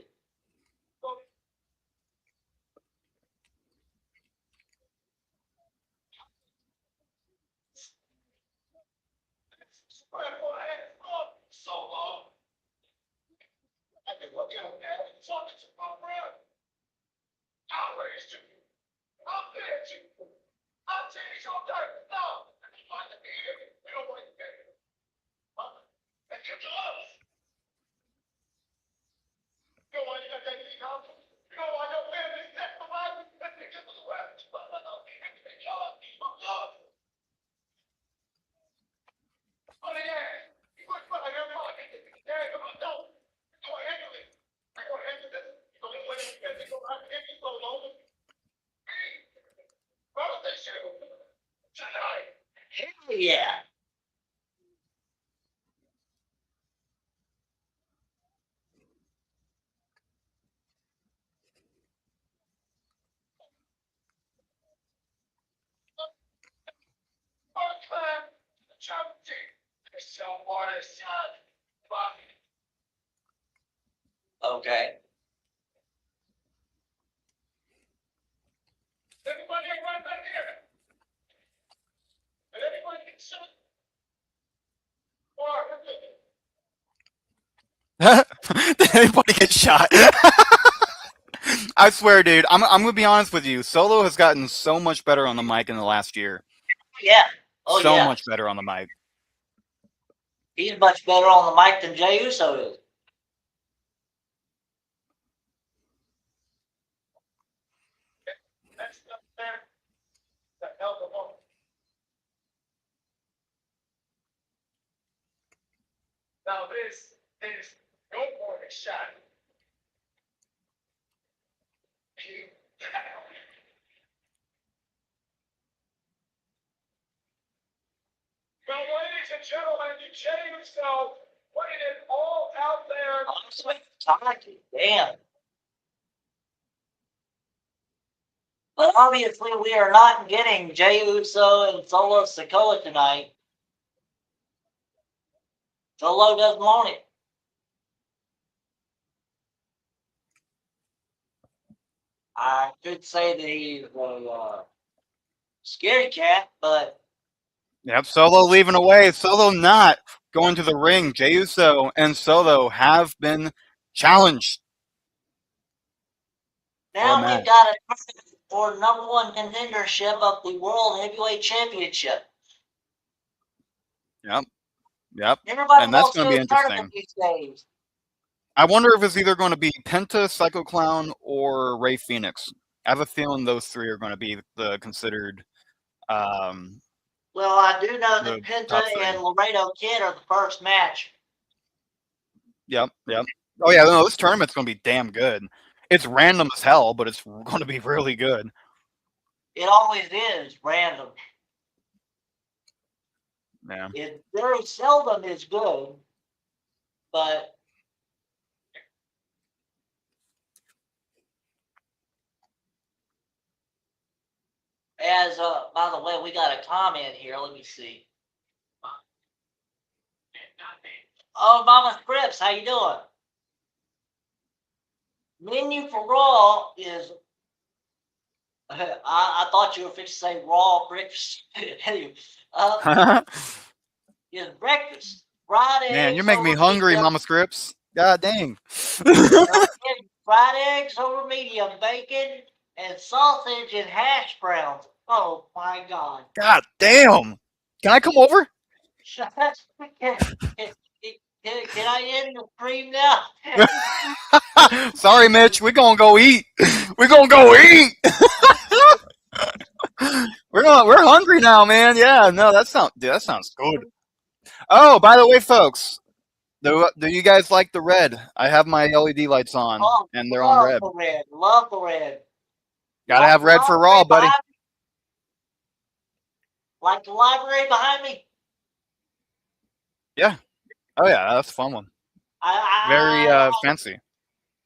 Yeah. Okay. Did anybody get shot? I swear, dude. I'm gonna be honest with you. Solo has gotten so much better on the mic in the last year. Yeah. Oh So yeah. much better on the mic. He's much better on the mic than Jey Uso is. Now this is no more a shot. Well, ladies and gentlemen, Jey Uso putting it all out there. I'm sweet talking. Damn. But obviously, we are not getting Jey Uso and Solo Sikoa tonight. Solo doesn't want it. I could say that he's a scaredy cat, but Yep, Solo leaving away. Solo not going to the ring. Jey Uso and Solo have been challenged. now match. we've got a tournament for #1 contendership of the World Heavyweight Championship. Yep. Everybody And that's wants to going to do be a tournament interesting. these days. I wonder if it's either going to be Penta, Psycho Clown, or Ray Phoenix. I have a feeling those three are going to be the considered. Well, I do know The that Penta top three. and Laredo Kid are the first match. Yep. Oh yeah, no, this tournament's going to be damn good. It's random as hell, but it's going to be really good. It always is random. Yeah. It very seldom is good, but as by the way, we got a comment here. Let me see. Oh, Mama Scripps, how you doing? Menu for Raw is. I thought you were fixing to say raw breakfast. Anyway, is breakfast. Fried eggs. Man, you make me over hungry, medium. Mama Scripps. God dang. Fried eggs over medium, bacon and sausage and hash browns. Oh my God. God damn. Can I come over? Can I end the stream now? Sorry, Mitch. We're gonna go eat. We're gonna go eat. We're hungry now, man. Yeah, no, that sounds good. Oh, by the way, folks, do you guys like the red? I have my LED lights on, Oh, and they're on red. The red. Love the red. Gotta have red for Raw, buddy. Like the library behind me. Yeah. Oh yeah, that's a fun one. Very fancy.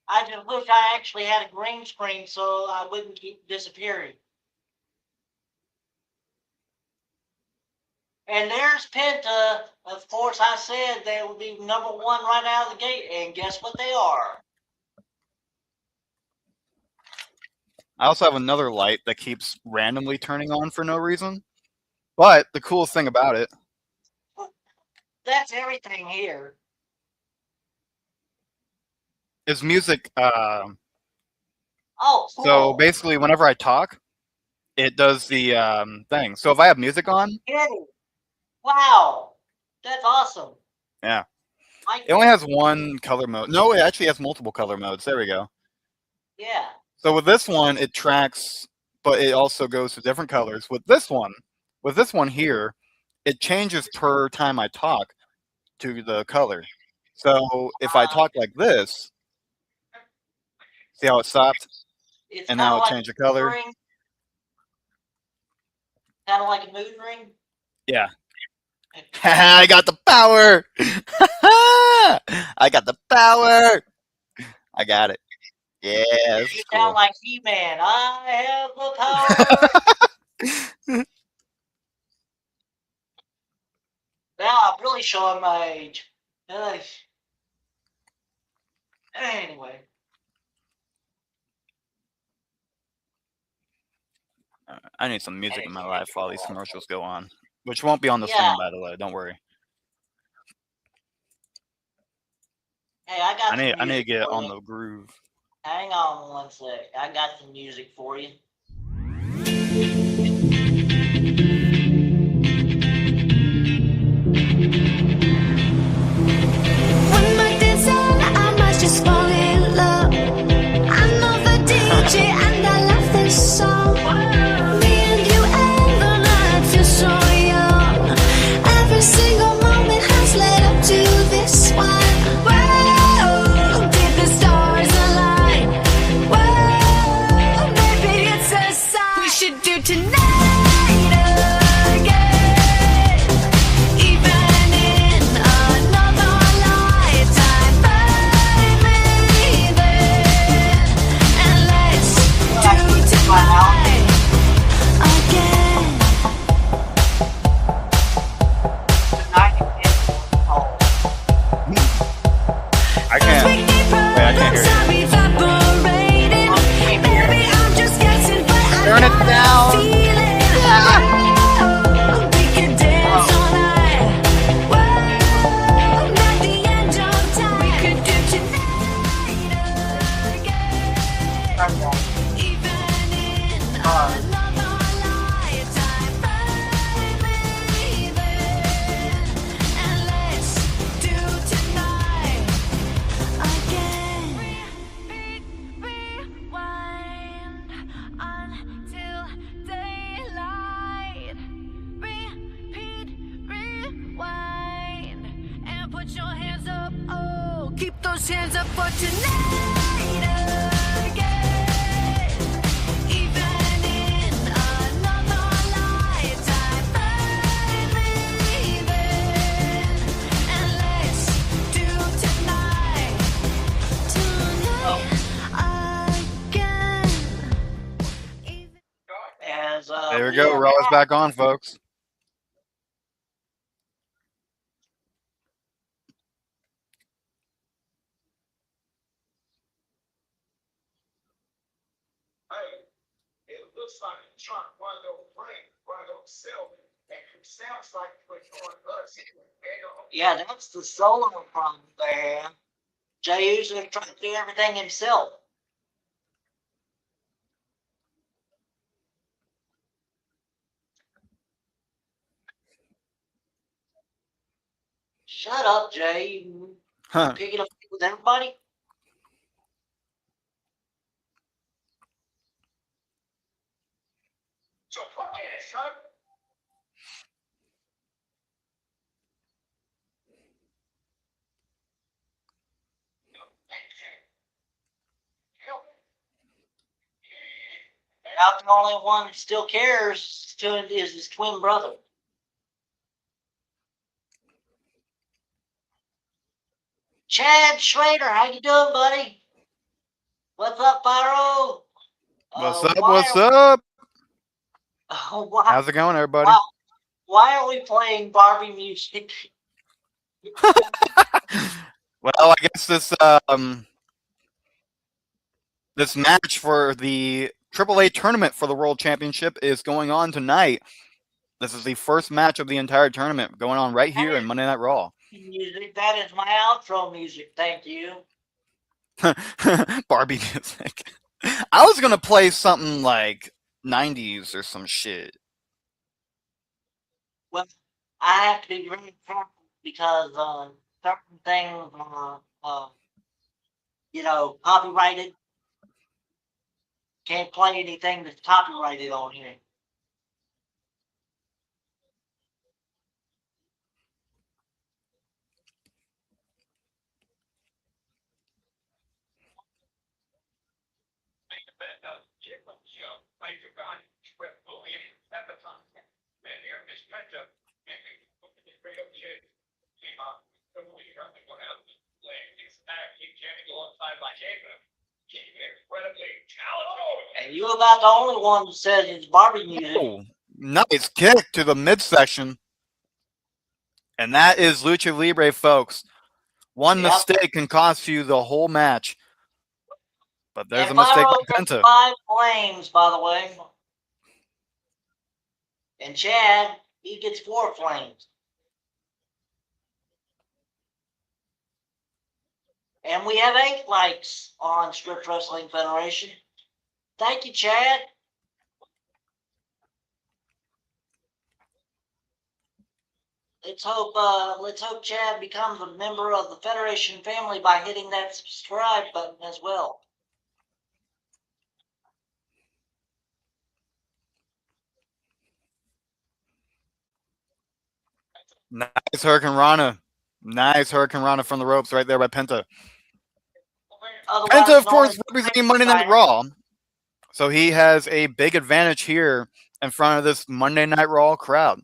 I just wish I actually had a green screen so I wouldn't keep disappearing. And there's Penta. Of course, I said they would be #1 right out of the gate, and guess what they are? I also have another light that keeps randomly turning on for no reason. But the coolest thing about it, that's everything here, is music. Oh, cool. So basically, whenever I talk, it does the thing. So if I have music on, wow, that's awesome. Yeah. It only has one color mode. No, it actually has multiple color modes. There we go. Yeah. So with this one, it tracks, but it also goes to different colors. With this one here, it changes per time I talk to the color. So if I talk like this, see how it stopped? And now it changed the color. Kind of like a mood ring. Yeah. I got the power. I got the power. I got it. Yeah, this You is sound cool. like He-Man. I have the power. Now I'm really showing my age. Anyway, I need some music in my life while these commercials go on, which won't be on the yeah. stream, by the way. Don't worry. Hey, I got some I need to music get for on you. the groove. Hang on one sec. I got some music for you. One more dance and I might just fall in love. I know the DJ and I love this song. Me and you and the night feel so young. Every single moment has led up to this one. Whoa, did the stars align? Whoa, baby, it's a sign. We should do tonight again. Even in another lifetime, find me there. And let's do tonight again. I can't. Wait, I can't hear you. Turn it down. Put your hands up, oh, keep those hands up for tonight again. Even in another lifetime, find me there. And let's do tonight again. As There we we go. are Raw's back. back on, folks. Yeah, that's the solo problem they have. Jay usually tries to do everything himself. Shut up, Jay. You Huh. picking up with everybody? Now the only one that still cares is his twin brother. Chad Schrader, how you doing, buddy? What's up, Phyro? What's up? Why What's up? why How's it going, everybody? why why are we playing Barbie music? Well, I guess this match for the AAA tournament for the World Championship is going on tonight. This is the first match of the entire tournament going on right here in Monday Night Raw. Music. That is my outro music. Thank you. Barbie music. I was gonna play something like 90s or some shit. Well, I have to be very careful because certain things are, copyrighted. Can't play anything that's copyrighted on here. not the only one that says it's Barbie music. Oh, nice kick to the midsection. And that is Lucha Libre, folks. One Yep. mistake can cost you the whole match. But there's And a mistake Phyro by gets Penta. 5 flames, by the way. And Chad, he gets 4 flames. And we have 8 likes on Script Wrestling Federation. Thank you, Chad. Let's hope Chad becomes a member of the Federation family by hitting that subscribe button as well. Nice Hurricane Rana. Nice Hurricane Rana from the ropes right there by Penta. Otherwise Penta, of known course, as representing Monday Night Raw. So he has a big advantage here in front of this Monday Night Raw crowd.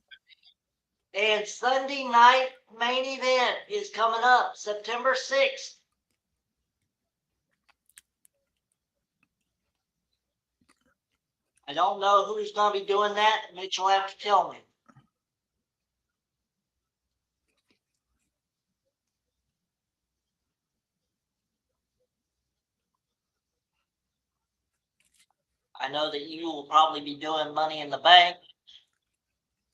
And Sunday night main event is coming up, September 6th. I don't know who's going to be doing that. Mitch will have to tell me. I know that you will probably be doing Money in the Bank.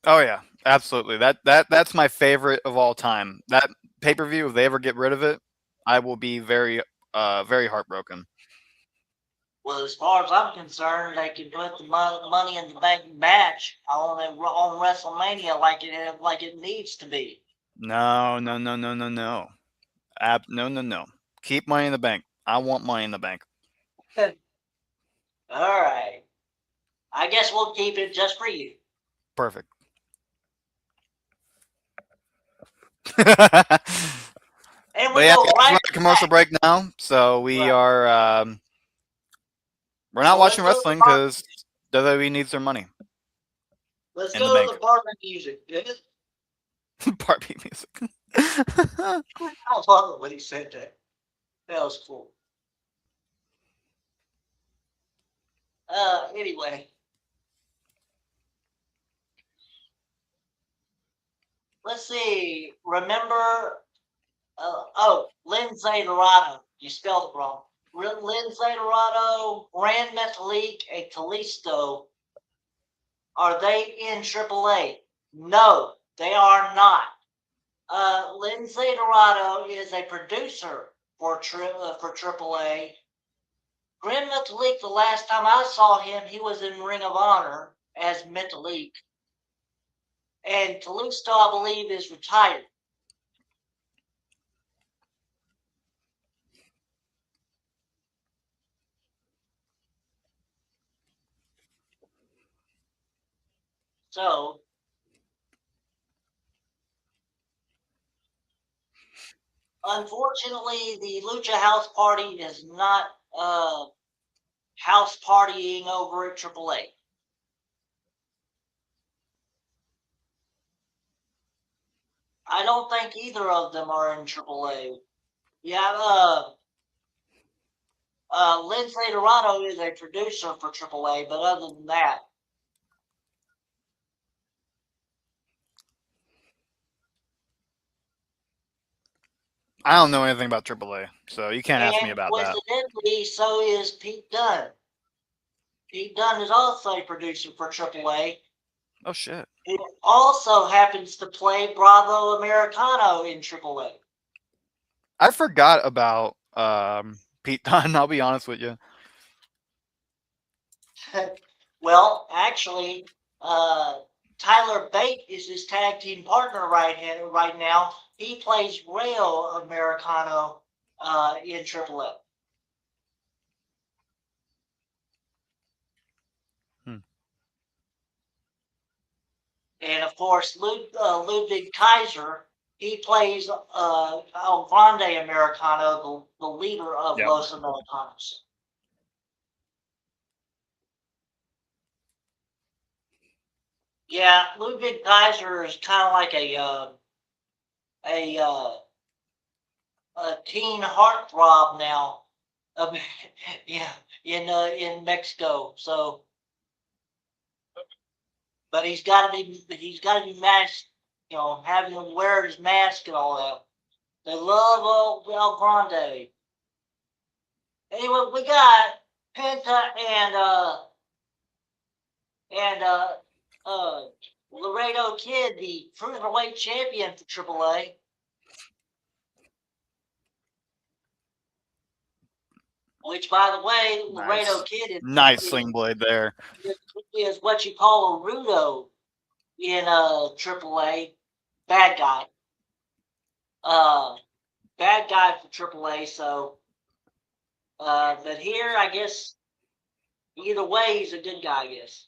Oh yeah, absolutely. That's my favorite of all time. That pay-per-view, if they ever get rid of it, I will be very heartbroken. Well, as far as I'm concerned, they can put the Money in the Bank match on WrestleMania like it needs to be. No. No. Keep Money in the Bank. I want Money in the Bank. All right. I guess we'll keep it just for you. Perfect. And But we yeah, go we're right on a commercial break now, so we are we're not watching wrestling because WWE needs their money. Let's in the go bank. to the Barbie music. Barbie music. I love it when he said that. That was cool. Anyway. Let's see. Remember, Lindsay Dorado. You spelled it wrong. Lindsay Dorado, Grand Metalik, and Kalisto. Are they in AAA? No, they are not. Lindsay Dorado is a producer for AAA. Grand Metalik, the last time I saw him, he was in Ring of Honor as Metalik. And Kalisto, I believe, is retired. So, unfortunately, the Lucha House Party is not house partying over at AAA. I don't think either of them are in AAA. Yeah, Lindsay Dorado is a producer for AAA, but other than that, I don't know anything about AAA, so you can't ask me about that. Coincidentally, so is Pete Dunne. Pete Dunne is also a producer for AAA. Oh shit! He also happens to play Bravo Americano in AAA. I forgot about Pete Dunne. I'll be honest with you. Well, actually, Tyler Bate is his tag team partner right now. He plays Rayo Americano in AAA. And of course, Ludwig Kaiser, he plays El Grande Americano, the leader of Los Americanos. Yeah, Ludwig Kaiser is kind of like a teen heartthrob now. Yeah, in Mexico. So but he's got to be masked. Having him wear his mask and all that. They love El Grande. Anyway, we got Penta and uh Laredo Kid, the cruiserweight champion for AAA. Which, by the way, Laredo Nice. Kid Nice sling blade there. is what you call a Rudo in AAA. Bad guy. Bad guy for AAA. So, but here, I guess, either way, he's a good guy. I guess.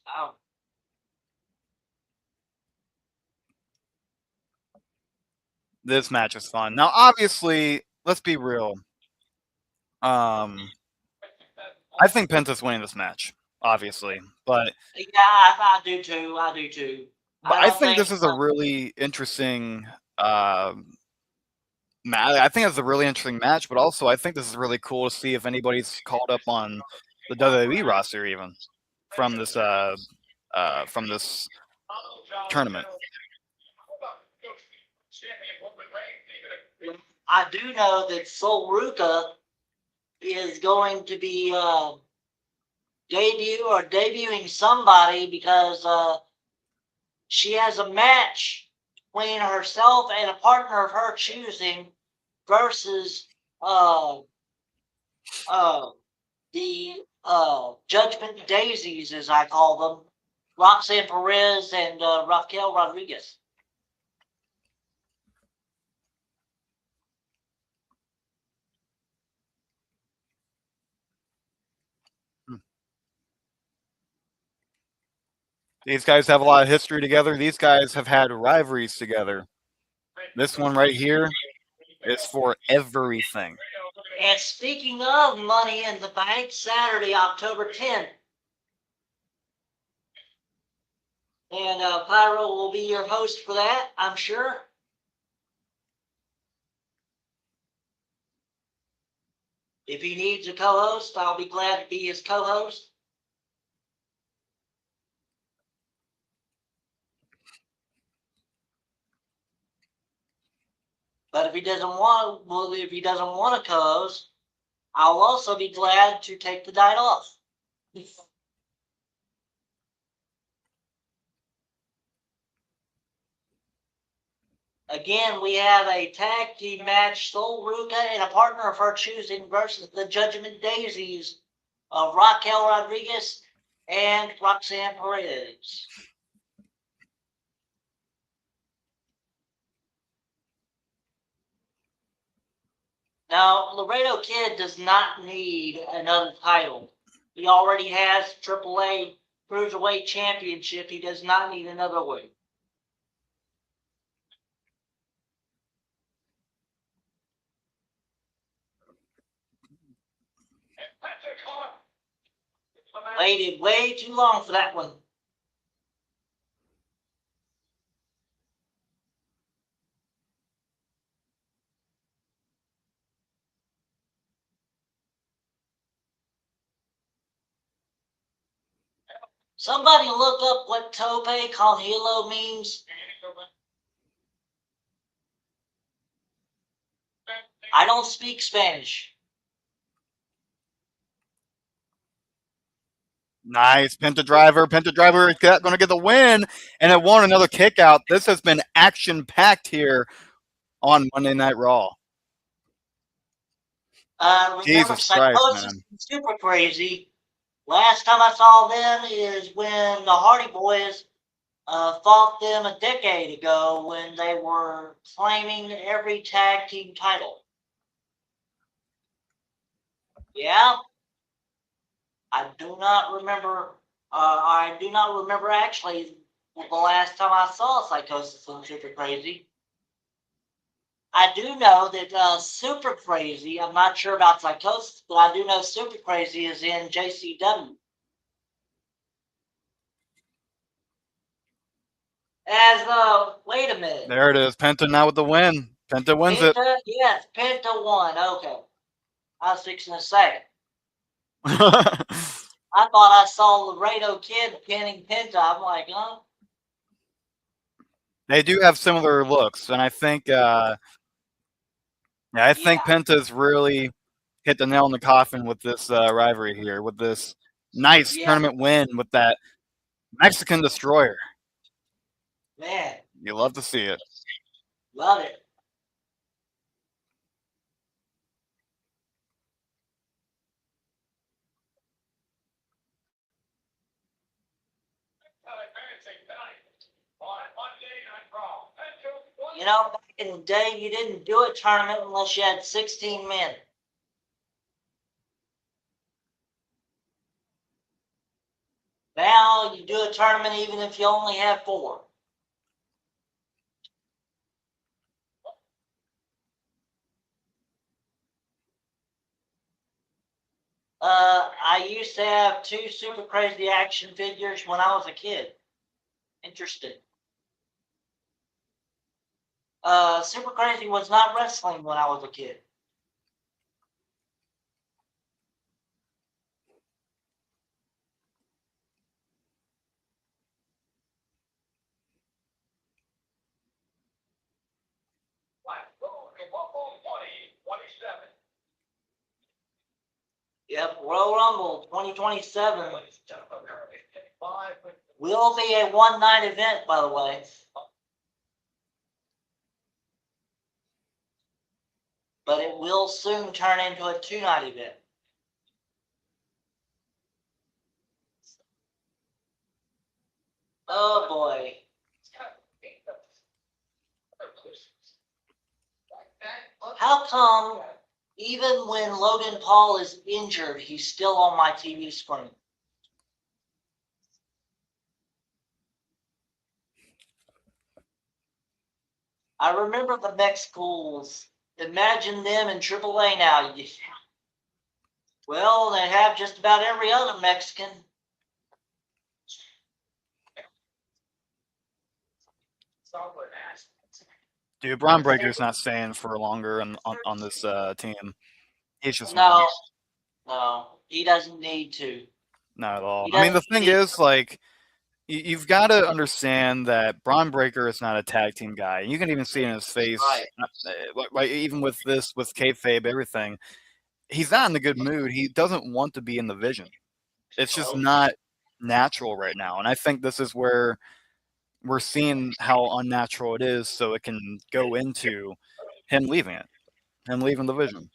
This match is fun. Now, obviously, let's be real. I think Penta's winning this match, obviously, but Yeah, I do too. I do too. I think this is a really interesting match. I think it's a really interesting match, but also I think this is really cool to see if anybody's called up on the WWE roster even from this tournament. I do know that Sol Ruka is going to be debuting somebody because she has a match between herself and a partner of her choosing versus the Judgment Daisies, as I call them, Roxanne Perez and Raquel Rodriguez. These guys have a lot of history together. These guys have had rivalries together. This one right here is for everything. And speaking of Money in the Bank, Saturday, October 10th. And Phyro will be your host for that, I'm sure. If he needs a co-host, I'll be glad to be his co-host. But if he doesn't want a co-host, I'll also be glad to take the night off. Again, we have a tag team match: Sol Ruka and a partner of her choosing versus the Judgment Daisies of Raquel Rodriguez and Roxanne Perez. Now, Laredo Kid does not need another title. He already has AAA Cruiserweight Championship. He does not need another one. Waited way too long for that one. Somebody look up what Tope con Hilo means. I don't speak Spanish. Nice Penta Driver. Penta Driver is going to get the win, and it won another kick out. This has been action packed here on Monday Night Raw. Remember Jesus Christ, Psychosis man. and Super Crazy. Last time I saw them is when the Hardy Boys fought them a decade ago when they were claiming every tag team title. Yeah, I do not remember. I do not remember actually the last time I saw Psychosis and Super Crazy. I do know that Super Crazy, I'm not sure about Psychosis, but I do know Super Crazy is in JCW. Wait a minute. There it is. Penta now with the win. Penta wins it. Yes, Penta won. Okay. I was fixing to say. I thought I saw Laredo Kid pinning Penta. I'm like, huh? They do have similar looks, and I think yeah, I think Yeah, Penta's really hit the nail in the coffin with this rivalry here, with this nice yeah, tournament win with that Mexican destroyer. man, You love to see it. love it. Back in the day, you didn't do a tournament unless you had 16 men. Now you do a tournament even if you only have 4. I used to have 2 Super Crazy action figures when I was a kid. Interesting. Super Crazy was not wrestling when I was a kid. Yep, Royal Rumble 2027 will be a one-night event, by the way. But it will soon turn into a 2-night event. Oh boy. How come even when Logan Paul is injured, he's still on my TV screen? I remember the Mexicals. Imagine them in AAA now. Well, they have just about every other Mexican. Dude, Braun Breaker's not staying for longer on this team. He's just not. No, he doesn't need to. Not at all. He I mean, the doesn't thing need is, like, you've got to understand that Braun Breaker is not a tag team guy. You can even see it in his face, like even with this, with kayfabe, everything. He's not in a good mood. He doesn't want to be in the Vision. It's just not natural right now. And I think this is where we're seeing how unnatural it is, so it can go into him leaving it, him leaving the Vision.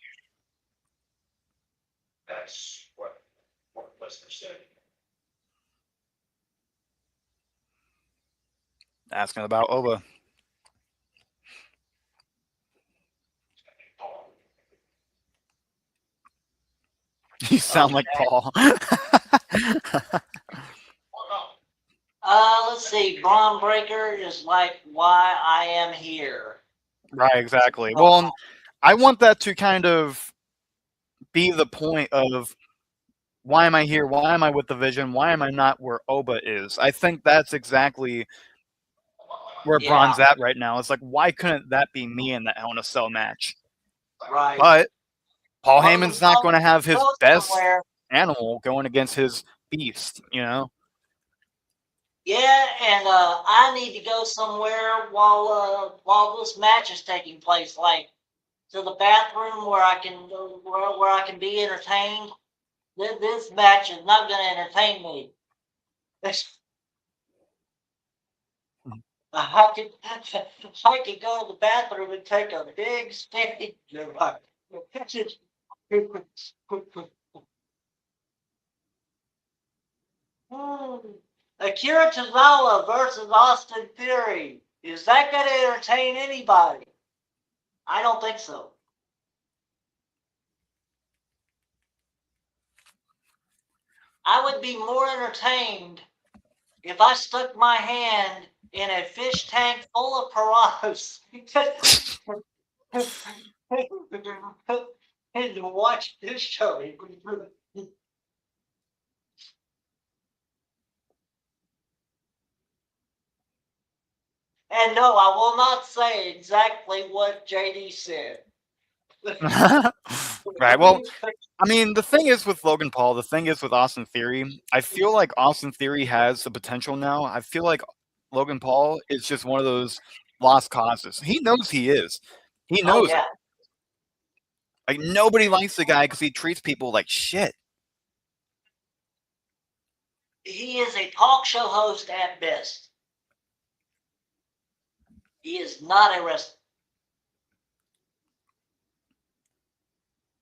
That's what Lesnar said. Asking about Oba. You sound like Paul. Let's see. Braun Breaker is like why I am here. Right, exactly. Well, and I want that to kind of be the point of why am I here? Why am I with the Vision? Why am I not where Oba is? I think that's exactly where Braun's at right now. It's like, why couldn't that be me in that Hell in a Cell match? Right. But Paul Heyman's not going to have his best somewhere. animal going against his beast, you know? Yeah, and I need to go somewhere while this match is taking place, like to the bathroom where I can where I can be entertained. This match is not going to entertain me. I could go to the bathroom and take a big stick. Akira Tozawa versus Austin Theory. Is that going to entertain anybody? I don't think so. I would be more entertained if I stuck my hand in a fish tank full of piranhas and watch this show. And no, I will not say exactly what JD said. Right. Well, I mean, the thing is with Logan Paul, the thing is with Austin Theory, I feel like Austin Theory has the potential now. I feel like Logan Paul is just one of those lost causes. He knows he is. He Oh knows it. yeah, Like nobody likes the guy because he treats people like shit. he is a talk show host at best. He is not a wrestler.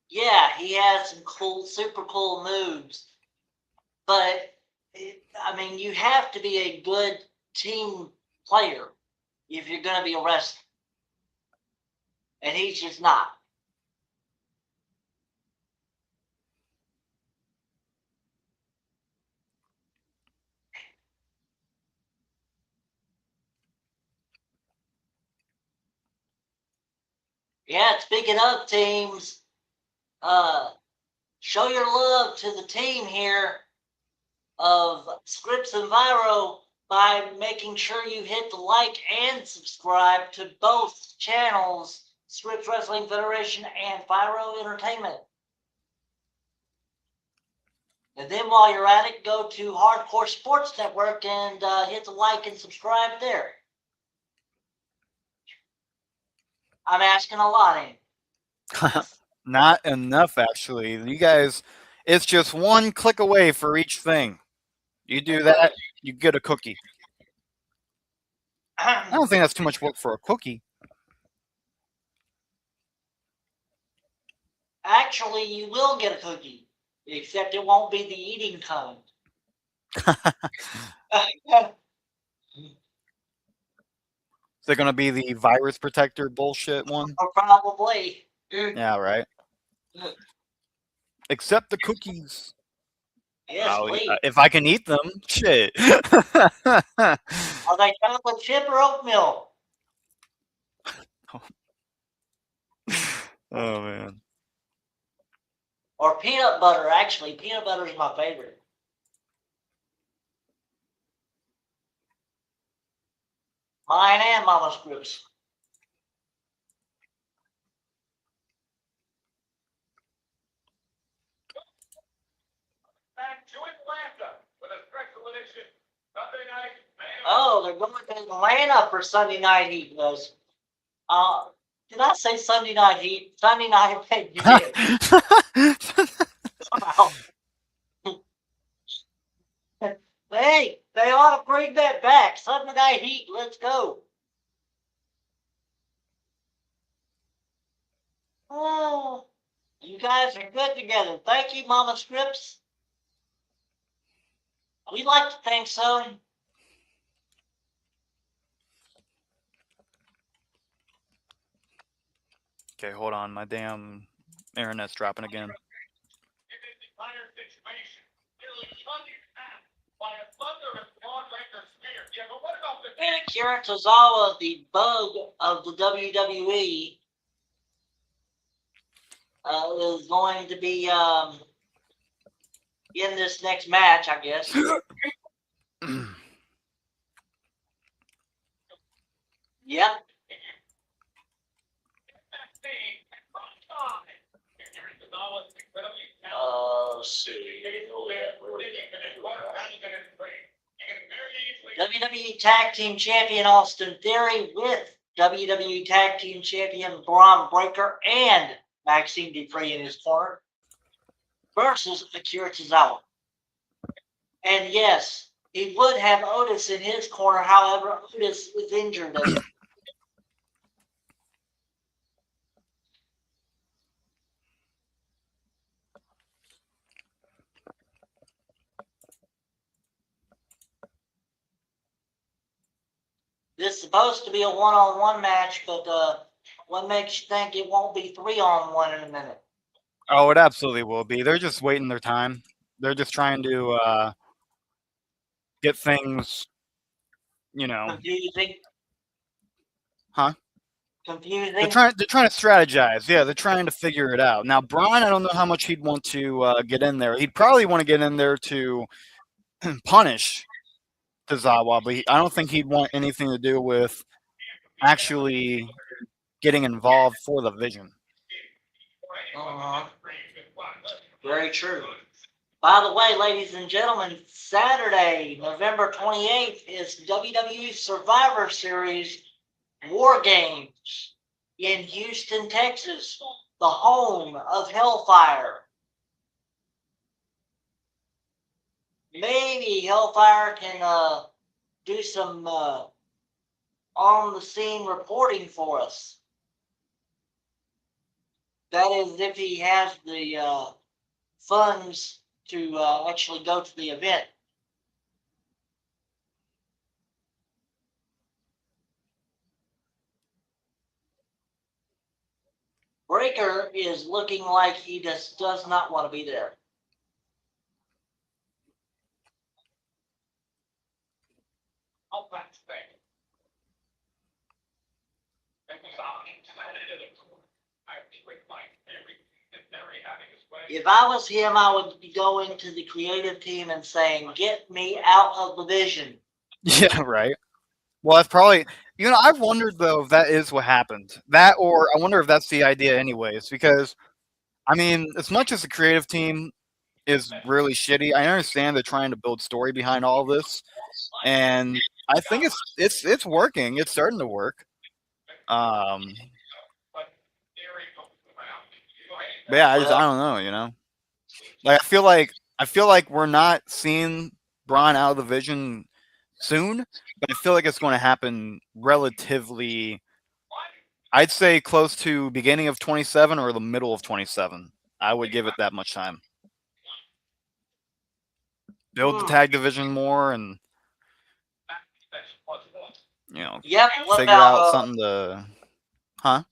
Yeah, he has some cool, super cool moves, but I mean, you have to be a good team player if you're going to be a wrestler, and he's just not. Yeah, speaking of teams, show your love to the team here of Scripps and Phyro by making sure you hit the like and subscribe to both channels, Scripps Wrestling Federation and Phyro Entertainment. And then while you're at it, go to Hardcore Sports Network and hit the like and subscribe there. I'm asking a lot, ain't I? Not enough, actually. You guys, it's just one click away for each thing. You do that, you get a cookie. I don't think that's too much work for a cookie. Actually, you will get a cookie, except it won't be the eating kind. Is it going to be the virus protector bullshit one? Or probably. Yeah, right. Except the cookies. Yes, please. If I can eat them, shit. Are they chocolate chip or oatmeal? Oh man. Or peanut butter? Actually, peanut butter is my favorite. Mine and Mama Scripps. Back to Atlanta with a special edition Sunday night. Oh, they're going to Atlanta for Sunday Night Heat. Was did I say Sunday Night Heat? Sunday Night Heat. You did. Wow. Hey, they ought to bring that back. Sunday Night Heat. Let's go. Oh, you guys are good together. Thank you, Mama Scripps. We'd like to think so. Okay, hold on. My damn internet's dropping again. In a declared situation, nearly cut in half by a thunder and Lawbreaker spear. Yeah, but what about the And Akira Tozawa, the bug of the WWE, is going to be in this next match, I guess. Yep. See. WWE Tag Team Champion Austin Theory with WWE Tag Team Champion Braun Breaker and Maxime Dupree in his corner versus Akira Tozawa. And yes, he would have Otis in his corner, however, Otis is injured. This is supposed to be a one-on-one match, but what makes you think it won't be three-on-one in a minute? Oh, it absolutely will be. They're just waiting their time. They're just trying to get things, Confusing. Huh? Confusing. They're trying to strategize. Yeah, they're trying to figure it out. Now, Braun, I don't know how much he'd want to get in there. He'd probably want to get in there to punish Tozawa, but I don't think he'd want anything to do with actually getting involved for the vision. Very true. By the way, ladies and gentlemen, Saturday, November 28th is WWE Survivor Series War Games in Houston, Texas, the home of Hellfire. Maybe Hellfire can do some on the scene reporting for us. That is, if he has the funds to actually go to the event. Breaker is looking like he just does not want to be there. I'll back thing. I quit my very having his way. If I was him, I would be going to the creative team and saying, "Get me out of the vision." Yeah, right. Well, that's probably, I've wondered though if that is what happened. That, or I wonder if that's the idea, anyways. Because I mean, as much as the creative team is really shitty, I understand they're trying to build story behind all of this, and I think it's working. It's starting to work. But yeah, I don't know. Like I feel like we're not seeing Braun out of the vision soon, but I feel like it's going to happen relatively. I'd say close to beginning of 27 or the middle of 27. I would give it that much time. Build the tag division more, and Yep. What figure about out something to, huh?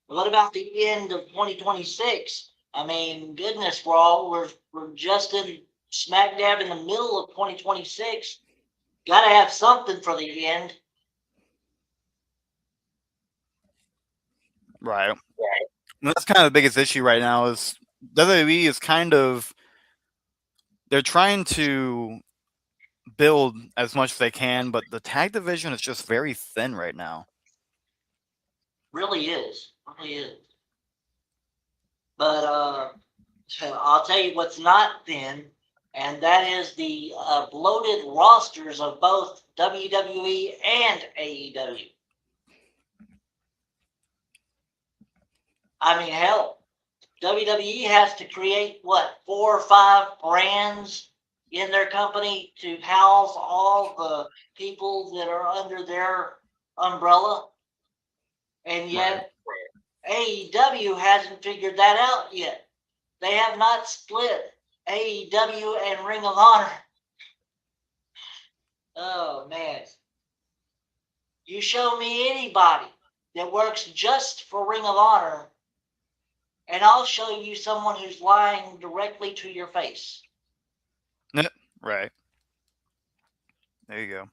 what about the end of 2026? I mean, goodness, we're just in smack dab in the middle of 2026. Got to have something for the end. Right. And that's kind of the biggest issue right now is WWE is kind of, they're trying to build as much as they can, but the tag division is just very thin right now. Really is. But I'll tell you what's not thin, and that is the bloated rosters of both WWE and AEW. I mean, hell, WWE has to create, 4 or 5 brands in their company to house all the people that are under their umbrella. And yet, AEW hasn't figured that out yet. They have not split AEW and Ring of Honor. Oh, man. You show me anybody that works just for Ring of Honor, and I'll show you someone who's lying directly to your face. Right. There you go.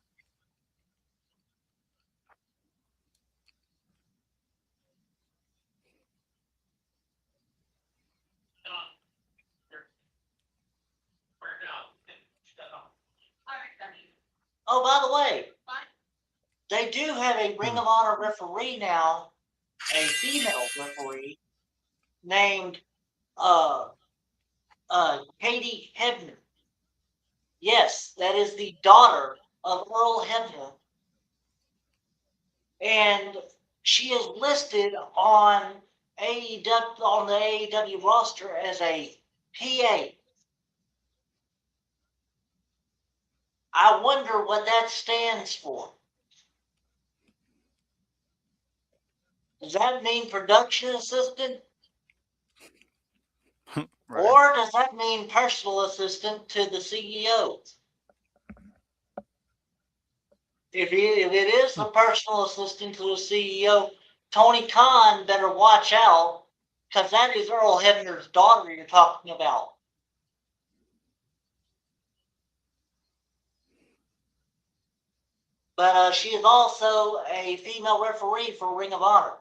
Oh, by the way, they do have a Ring of Honor referee now, a female referee named Katie Hebner. Yes, that is the daughter of Earl Hebner. And she is listed on AEW, on the AEW roster as a PA. I wonder what that stands for. Does that mean production assistant? Right. Or does that mean personal assistant to the CEO? If it is a personal assistant to the CEO, Tony Khan better watch out, because that is Earl Hebner's daughter you're talking about. But she is also a female referee for Ring of Honor.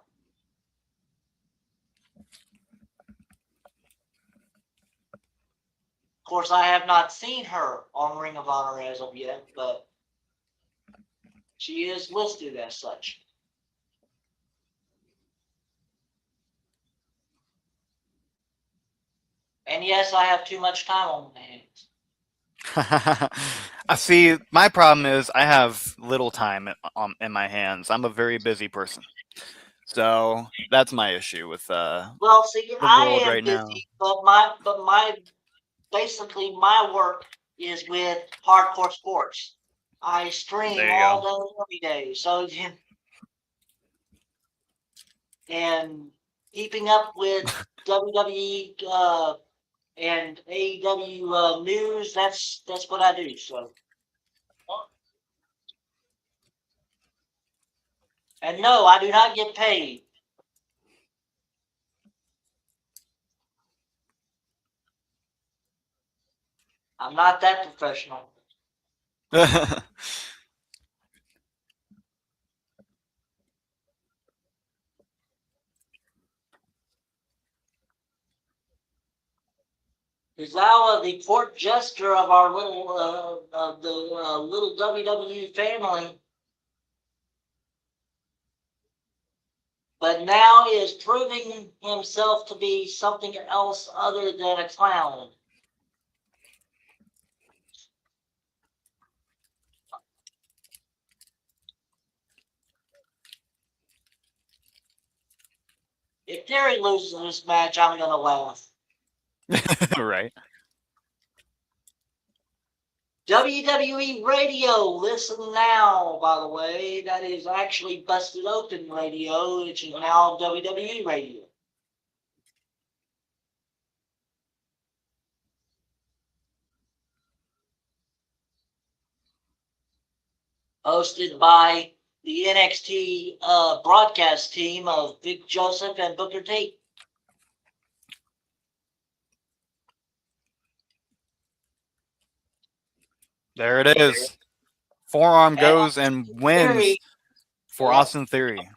Of course, I have not seen her on Ring of Honor as of yet, but she is listed as such. And yes, I have too much time on my hands. I see. My problem is I have little time in my hands. I'm a very busy person, so that's my issue with Well, see, the I world am right now. busy, but my basically my work is with hardcore sports. I stream There you all go. day, every day. So, and keeping up with WWE and AEW news, that's what I do. So, and no, I do not get paid. I'm not that professional. Is now the court jester of our little of the little WWE family, but now is proving himself to be something else other than a clown. If Theory loses this match, I'm gonna laugh. Right. WWE Radio, listen now, by the way. That is actually Busted Open Radio, which is now WWE Radio. Hosted by the NXT broadcast team of Vic Joseph and Booker T. There it is. Forearm And goes and wins Theory, for yeah. Austin Theory.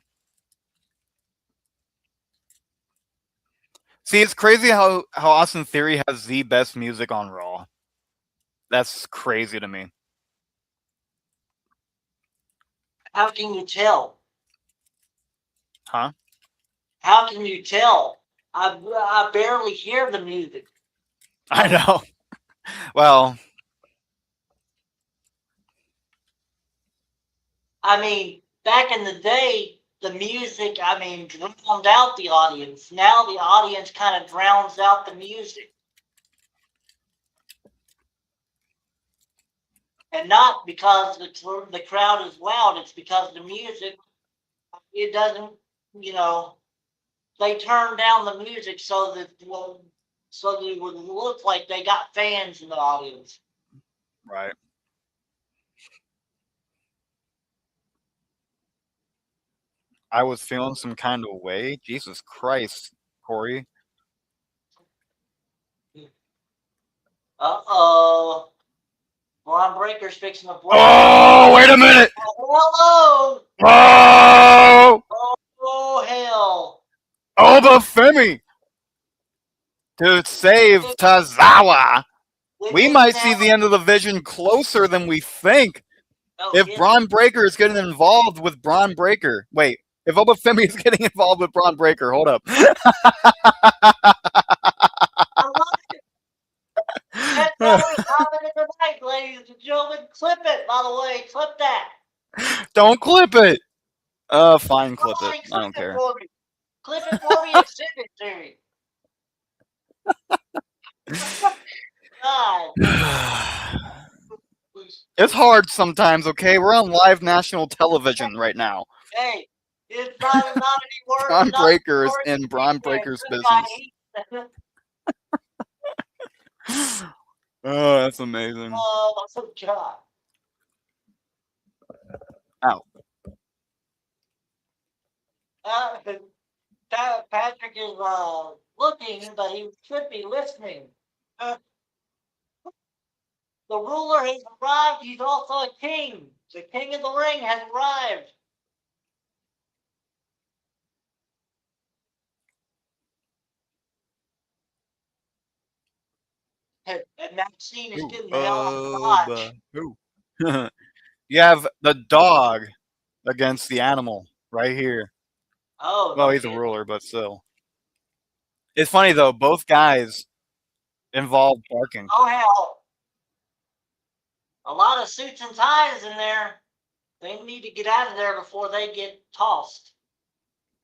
See, it's crazy how Austin Theory has the best music on Raw. That's crazy to me. How can you tell? Huh? How can you tell? I barely hear the music. I know. Well, I mean, back in the day, the music, I mean, drowned out the audience. Now the audience kind of drowns out the music. And not because the crowd is loud, it's because the music, it doesn't, you know, they turn down the music so that, well, so that it would look like they got fans in the audience. right. I was feeling some kind of way. Jesus Christ, Corey. Uh-oh. Braun Breaker's fixing to blow. Oh, wait a minute! Hello! Oh! Oh, hell. Obafemi to save Tazawa. We might see the end of the vision closer than we think. Oh, If yeah. Braun Breaker is getting involved with Braun Breaker. Wait, if Obafemi is getting involved with Braun Breaker, hold up. I love it. That's how we comment tonight, ladies and gentlemen. Clip it, by the way. Clip that. Don't clip it. Fine, clip it. Somebody I don't clip it care. for me. Clip it for me and send it to me. God. It's hard sometimes, okay? We're on live national television right now. Hey, it's not any worse. Braun not Breaker is worse in than Braun you Breaker's can. Good guy. Oh, that's amazing. Oh, God. Ow. Patrick is looking, but he should be listening. The ruler has arrived. He's also a king. The king of the ring has arrived. And that scene is giving hell on the watch. You have the dog against the animal right here. Oh, Well, no he's a kidding. ruler, but still. It's funny though. Both guys involve barking. Oh hell, a lot of suits and ties in there. They need to get out of there before they get tossed.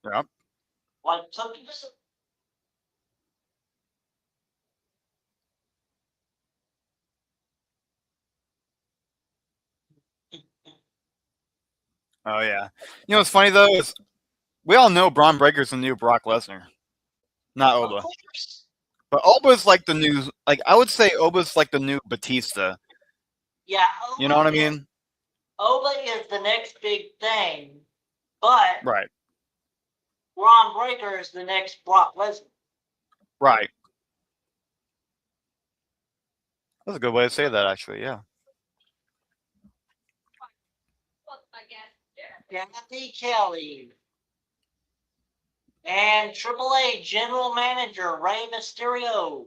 Yep. Like cookies. Oh yeah. You know what's funny though is we all know Braun Breaker's the new Brock Lesnar, not Of Oba. course. But Oba's like the new, like I would say Oba's like the new Batista. Yeah, You know what I mean? Oba is the next big thing, but Right. Braun Breaker is the next Brock Lesnar. Right. That's a good way to say that, actually. Yeah. Kathy Kelly. And AAA General Manager Rey Mysterio.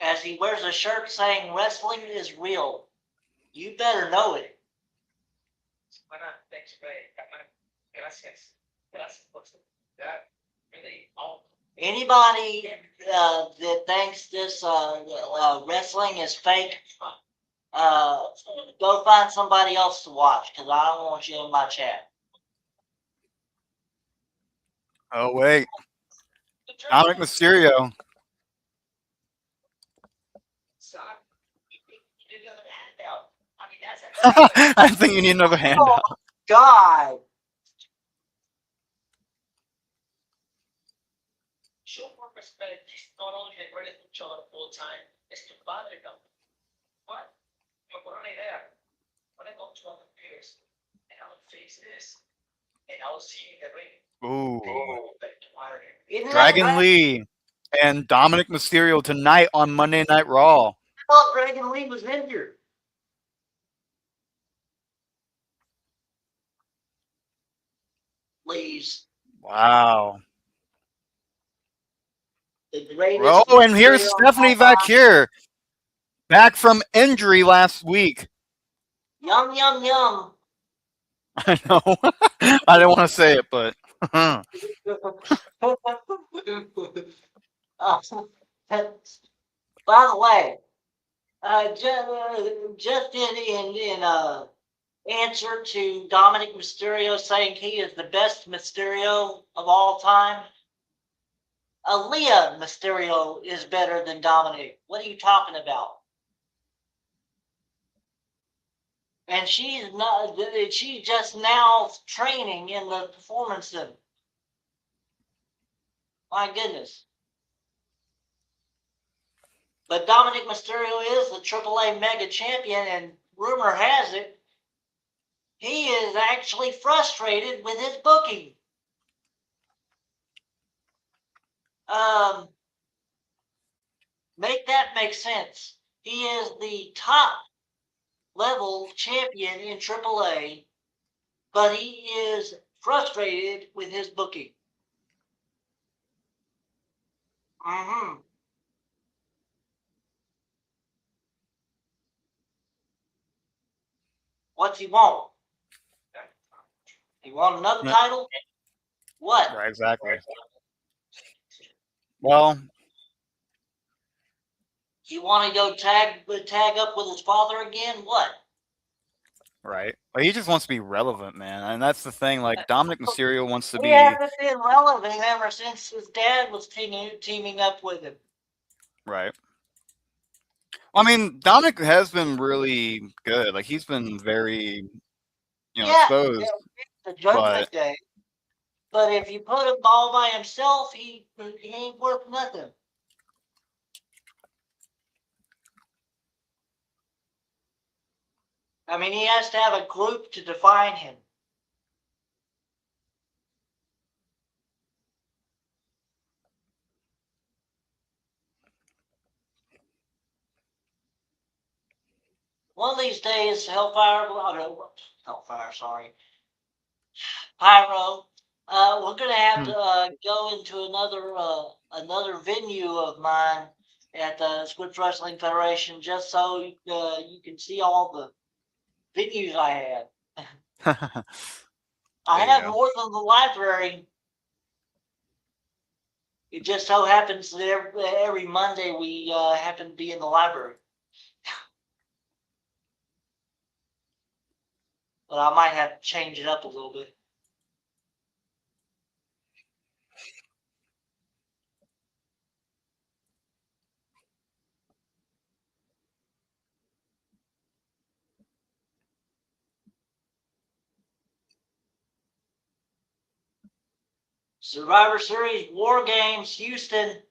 As he wears a shirt saying wrestling is real. You better know it. Anybody that thinks this wrestling is fake, go find somebody else to watch because I don't want you in my chat. Oh wait, Dominic Mysterio. I think you need another handout. Oh, God. Show more respect. Not only get ready for each other full time, es tu padre, cabrón. What? Yo, por una idea. When I go to other peers, and I will face this, and I will see you in the ring. Ooh. Isn't that Dragon right? Lee and Dominic Mysterio tonight on Monday Night Raw. I thought Dragon Lee was injured. Please. Wow. The greatest. Oh, and here's Mysterio of Stephanie all time. Vacure, back from injury last week. Yum, yum, yum. I know. I didn't want to say it, but By the way, just in answer to Dominic Mysterio saying he is the best Mysterio of all time, Aaliyah Mysterio is better than Dominic. What are you talking about? And she's not. She's just now training in the performance center. My goodness. But Dominic Mysterio is the AAA Mega Champion, and rumor has it he is actually frustrated with his booking. Make that make sense. He is the top level champion in AAA, but he is frustrated with his booking. Mm-hmm. What's he want? He want another title? What? right, exactly. Well, You want to go tag up with his father again? What? right. But he just wants to be relevant, man, and that's the thing. Like Dominic Mysterio wants to He be hasn't been relevant ever since his dad was teaming up with him. right. Well, I mean, Dominic has been really good. Like he's been very, exposed. The Judgment But Day. But if you put him all by himself, he ain't worth nothing. I mean, he has to have a group to define him. One of these days, sorry, Pyro, we're gonna have to go into another venue of mine at the Scripps Wrestling Federation, just so you can see all the venues I had. There I you have go. more than the library. It just so happens that every Monday we happen to be in the library. But I might have to change it up a little bit. Survivor Series War Games, Houston.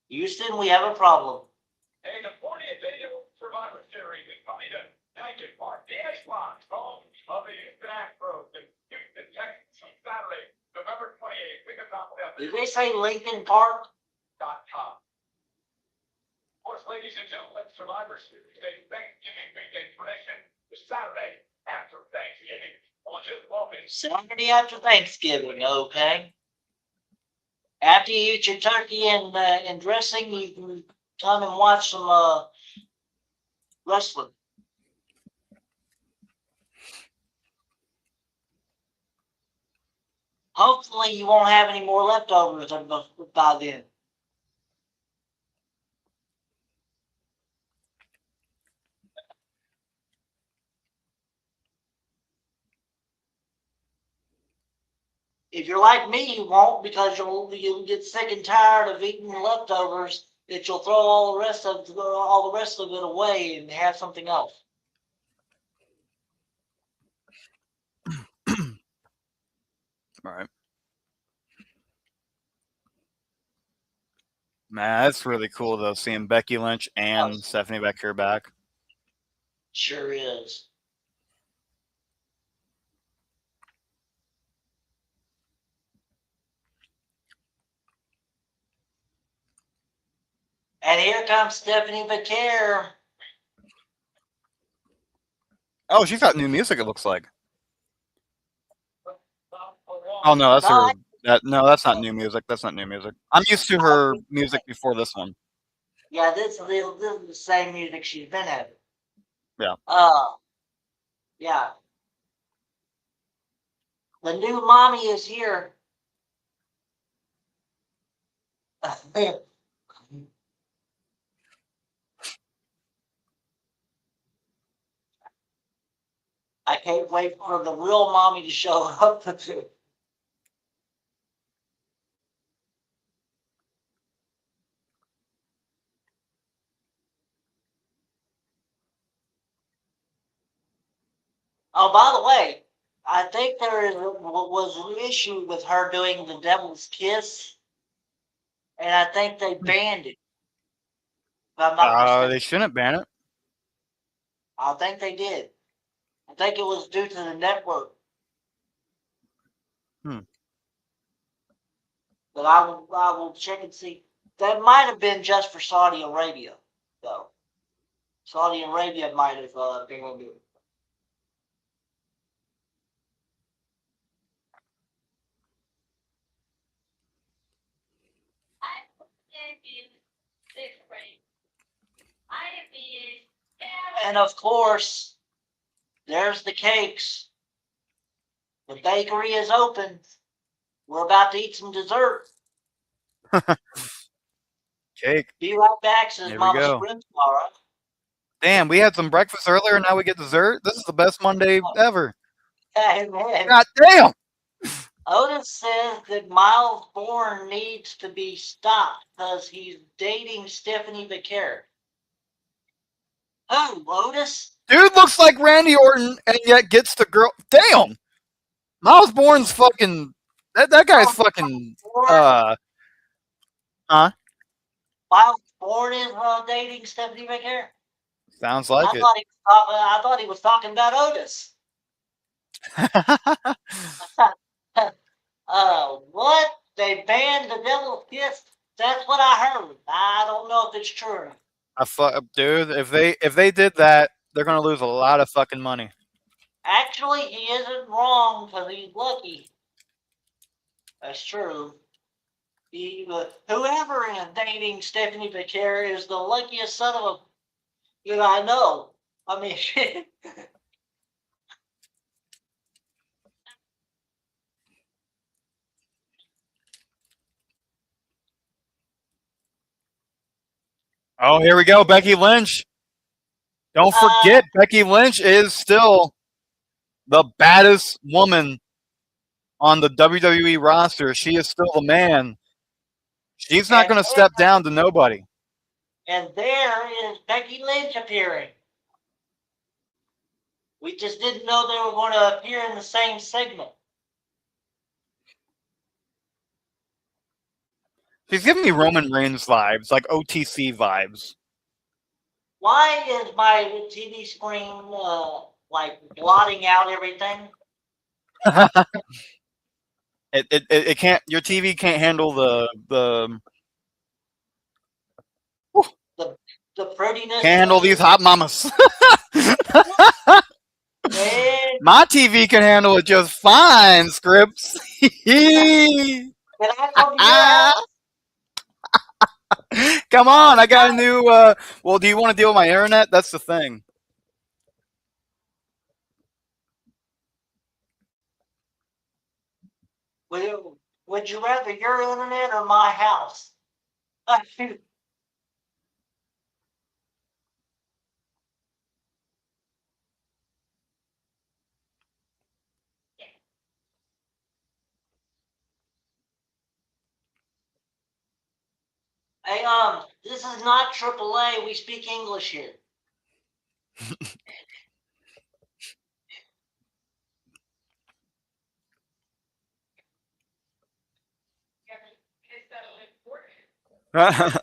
Houston, we have a problem. Hey, the 40th annual Survivor Series is coming to United Park, the Xbox, home of the Back Road, in Houston, Texas, on Saturday, November 28th. We can talk about Did they say Lincoln Park? .com. Of course, ladies and gentlemen, Survivor Series Day Thanksgiving weekend tradition is Saturday after Thanksgiving. On just welcome. Saturday after Thanksgiving, okay. After you eat your turkey and dressing, you can come and watch some wrestling. Hopefully, you won't have any more leftovers by then. If you're like me, you won't, because you'll get sick and tired of eating leftovers. That you'll throw all the rest of it away and have something else. All right. Man, that's really cool though, seeing Becky Lynch and Stephanie Becker back. Sure is. And here comes Stephanie Becker. Oh, she's got new music. It looks like. Oh no, that's No, her. No, that's not new music. That's not new music. I'm used to her music before this one. Yeah, this is the same music she's been having. Yeah. Yeah. The new mommy is here. I can't wait for the real mommy to show up. Oh, by the way, I think was an issue with her doing the devil's kiss, and I think they banned it. If I'm not mistaken, They shouldn't ban it. I think they did. I think it was due to the network. Hmm. But I will check and see. That might have been just for Saudi Arabia, though. Saudi Arabia might have been able to. And of course, there's the cakes. The bakery is open. We're about to eat some dessert. Cake. Be right back, says Here we Mama go. Scrimsara. Damn, we had some breakfast earlier, and now we get dessert. This is the best Monday ever. Amen. God damn. Otis says that Miles Bourne needs to be stopped because he's dating Stephanie Becker. Who, Otis? Dude looks like Randy Orton, and yet gets the girl. Damn. Miles Bourne's fucking. That guy's fucking. Huh? Miles Bourne is dating Stephanie Becker. Sounds like it. I thought he was talking about Otis. What? They banned the devil's kiss? That's what I heard. I don't know if it's true. Dude, if they did that, they're gonna lose a lot of fucking money. Actually, he isn't wrong because he's lucky. That's true. Whoever is dating Stephanie Becker is the luckiest son of a. I know. I mean, Oh, here we go. Becky Lynch. Don't forget, Becky Lynch is still the baddest woman on the WWE roster. She is still the man. She's not and going to step down to nobody. there is Becky Lynch appearing. We just didn't know they were going to appear in the same segment. She's giving me Roman Reigns vibes, like OTC vibes. Why is my TV screen like blotting out everything? It can't. Your TV can't handle the The prettiness. can't handle these hot mamas. And My TV can handle it just fine. Scripts. can I come to your house? Come on, I got a new. Well, do you want to deal with my internet? That's the thing. Would you rather your internet or my house? Hey, this is not AAA. We speak English here. Amen.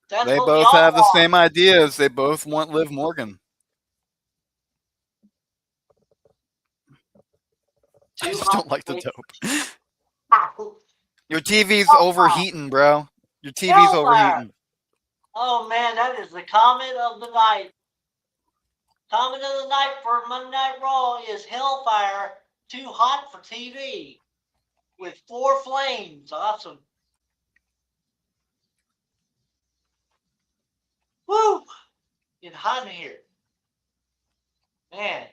That's They what both we all have the want. same ideas. They both want Liv Morgan. I just don't like the dope. Your TV's overheating, bro. Your TV's overheating. Oh man, that is the comment of the night. Comment of the night for Monday Night Raw is Hellfire too hot for TV with 4 flames. Awesome. Woo! It's hot in here. Man.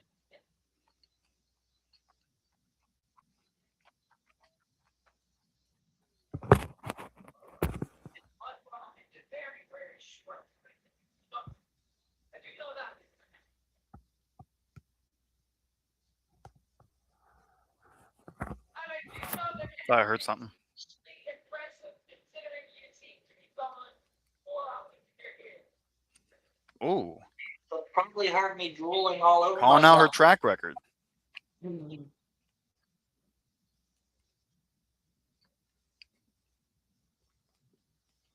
Thought I heard something. Ooh, So probably heard me drooling all over calling out her myself. track record.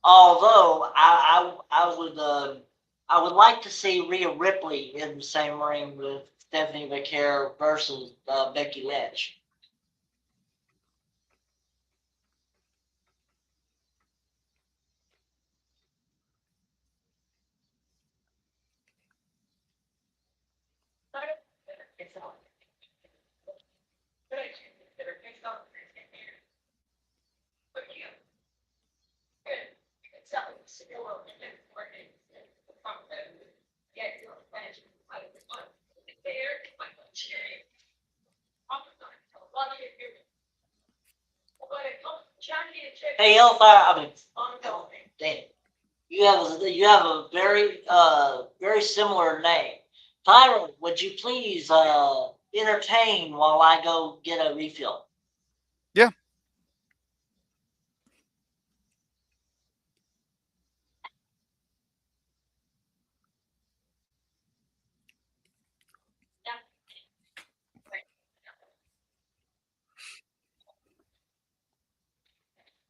Although I would like to see Rhea Ripley in the same ring with Stephanie McCare versus Becky Lynch. Hey, Hellfire! I mean, damn, you have a very similar name. Phyro, would you please entertain while I go get a refill? Yeah.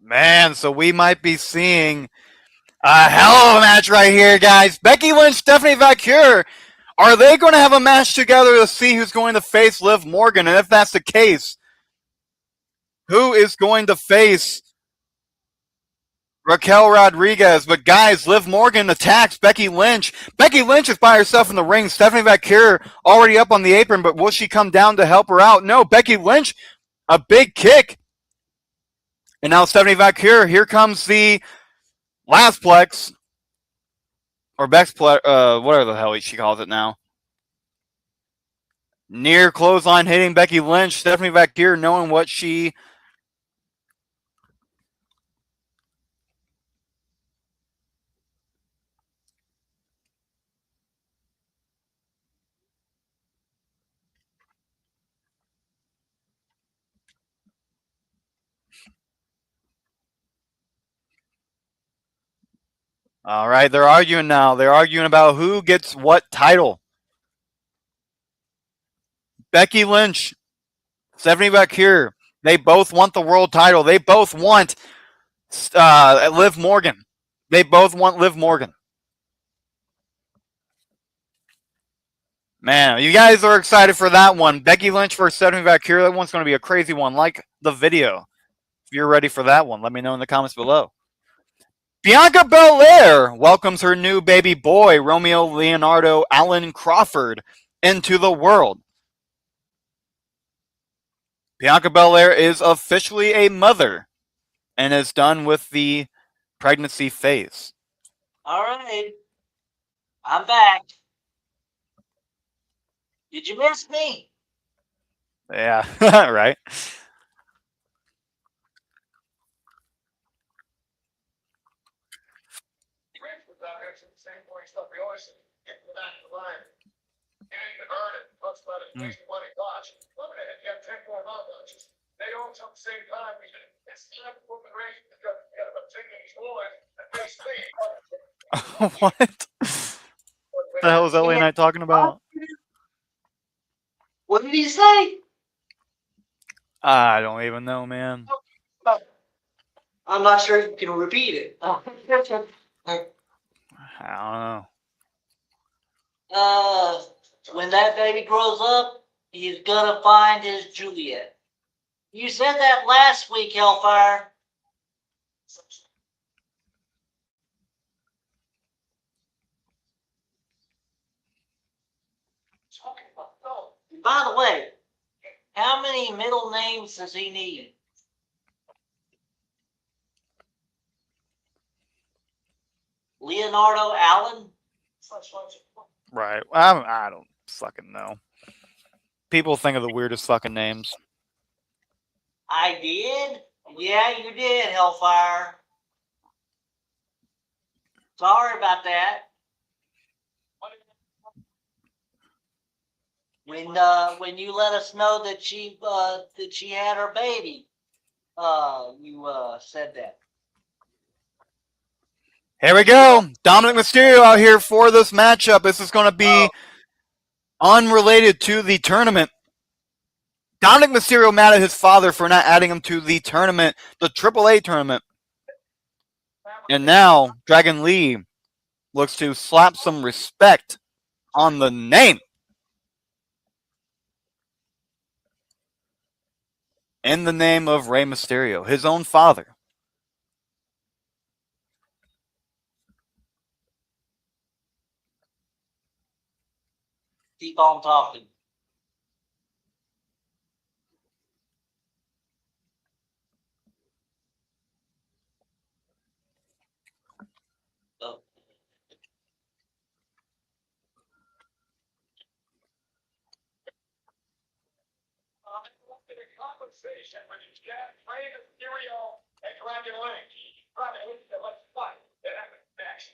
Man, so we might be seeing a hell of a match right here, guys. Becky Lynch, Stephanie McCare. Are they going to have a match together to see who's going to face Liv Morgan? And if that's the case, who is going to face Raquel Rodriguez? But guys, Liv Morgan attacks Becky Lynch. Becky Lynch is by herself in the ring. Stephanie McCare already up on the apron, but will she come down to help her out? No, Becky Lynch, a big kick. And now Stephanie McCare, here comes the last plex. or whatever the hell she calls it now. Near clothesline hitting Becky Lynch. Stephanie back here knowing what she. All right, they're arguing now. They're arguing about who gets what title. Becky Lynch, Stephanie back here. They both want the world title. They both want Liv Morgan. They both want Liv Morgan. Man, you guys are excited for that one. Becky Lynch versus Stephanie back here. That one's going to be a crazy one. Like the video. If you're ready for that one, let me know in the comments below. Bianca Belair welcomes her new baby boy, Romeo Leonardo Allen Crawford, into the world. Bianca Belair is officially a mother and is done with the pregnancy phase. All right. I'm back. Did you miss me? Yeah, right. Rich was out here saying the same boring stuff we always say. Get to the back of the line. You ain't even heard it. Talks about it. Makes you want to watch. Look at it. You have 10 more hot dogs. They all come at the same time. It's not a moving race. You got about 10 minutes more. And they stay. What? What the hell is Ellie and I talking about? What did he say? I don't even know, man. I'm not sure if you can repeat it. I don't know. When that baby grows up, he's gonna find his Juliet. You said that last week, Hellfire. By the way, how many middle names does he need? Leonardo Allen? Right. I don't fucking know. People think of the weirdest fucking names. I did? Yeah, you did, Hellfire. Sorry about that. When you let us know that she had her baby, you said that. Here we go. Dominic Mysterio out here for this matchup. This is going to be unrelated to the tournament. Dominic Mysterio mad at his father for not adding him to the tournament, the AAA tournament. And now Dragon Lee looks to slap some respect on the name. In the name of Rey Mysterio, his own father. Keep on talking. Oh. Compensation when you get Rey Mysterio and Dragon Lee. Probably hit the left spot. Then have it next.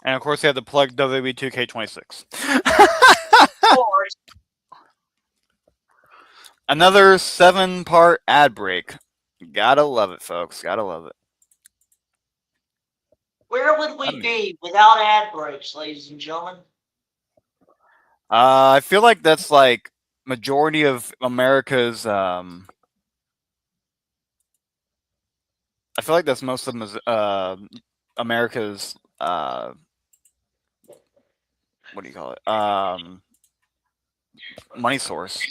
And of course, they had to plug WWE 2K26. Another 7-part ad break. Gotta love it, folks. Gotta love it. Where would we be without ad breaks, ladies and gentlemen? I feel like that's like majority of America's. I feel like that's most of America's. What do you call it? Money source.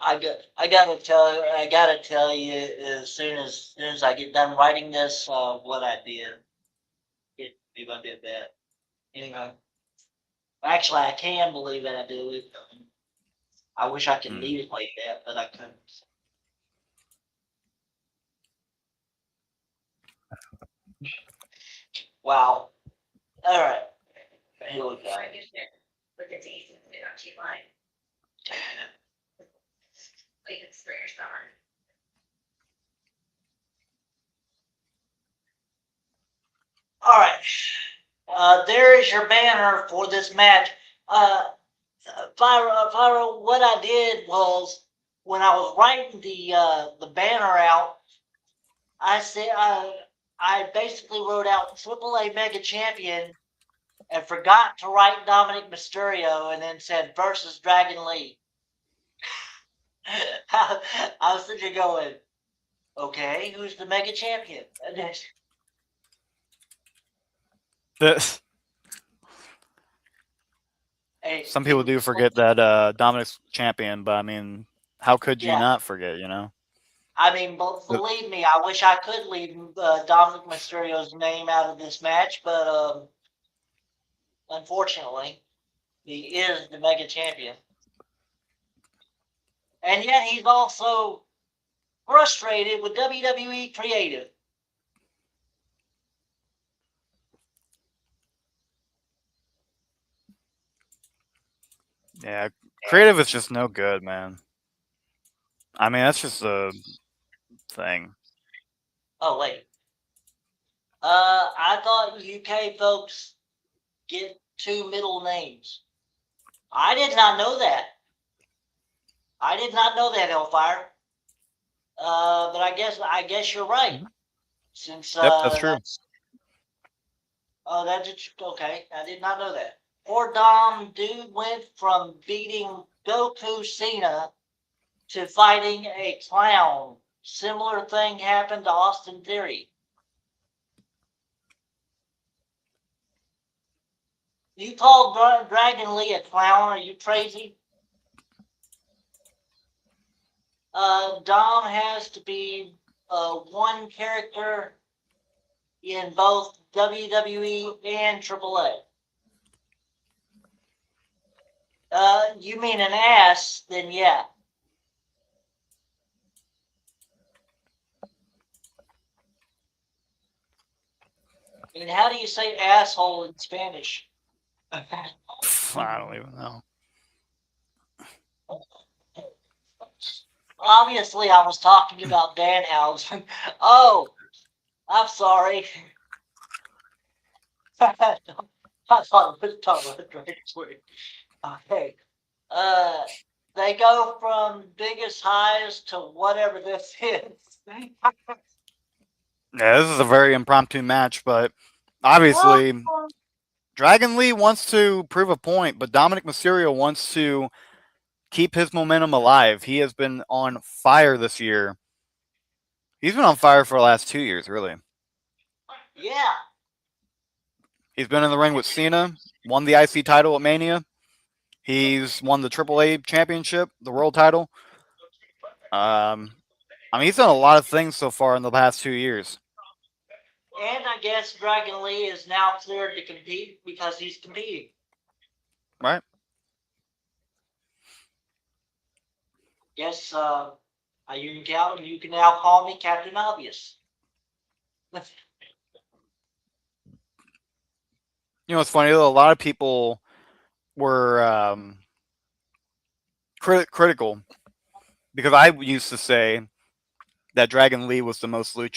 I gotta tell you, as soon as I get done writing this, what I did. believe I did that. Anyway, actually, I can believe that I do it. I wish I could leave it like that, but I couldn't. Wow. All right. Here we go. Look at these, they're not cheap line. Like it's spring or summer. All right. There is your banner for this match. Phyro, what I did was when I was writing the banner out, I said I basically wrote out AAA Mega Champion and forgot to write Dominic Mysterio and then said versus Dragon Lee. I was sitting going, okay, who's the Mega Champion? And then, hey, Some people do forget that Dominic's champion, but I mean, how could you Yeah. not forget? You know. I mean, believe me, I wish I could leave Dominic Mysterio's name out of this match, but unfortunately, he is the Mega Champion. And yet he's also frustrated with WWE Creative. Yeah, creative is just no good, man. I mean, that's just a thing. Oh, wait. I thought UK folks get two middle names. I did not know that. I did not know that, Hellfire. But I guess you're right. Since Yep, that's true. that's okay. I did not know that. Poor Dom dude went from beating Goku Cena to fighting a clown. Similar thing happened to Austin Theory. You call Dragon Lee a clown? Are you crazy? Dom has to be one character in both WWE and AAA. You mean an ass? Then yeah. I mean, how do you say asshole in Spanish? I don't even know. Obviously, I was talking about Danhausen. Oh, I'm sorry. I thought it was talking about Drake Sweet. Okay. They go from biggest highs to whatever this is. Yeah, this is a very impromptu match, but obviously Dragon Lee wants to prove a point, but Dominic Mysterio wants to keep his momentum alive. He has been on fire this year. He's been on fire for the last 2 years, really. Yeah. He's been in the ring with Cena, won the IC title at Mania. He's won the AAA championship, the world title. I mean, he's done a lot of things so far in the past 2 years. And I guess Dragon Lee is now cleared to compete because he's competing. Right. Yes, you can now call me Captain Obvious. You know, it's funny though. A lot of people were critical because I used to say that Dragon Lee was the most over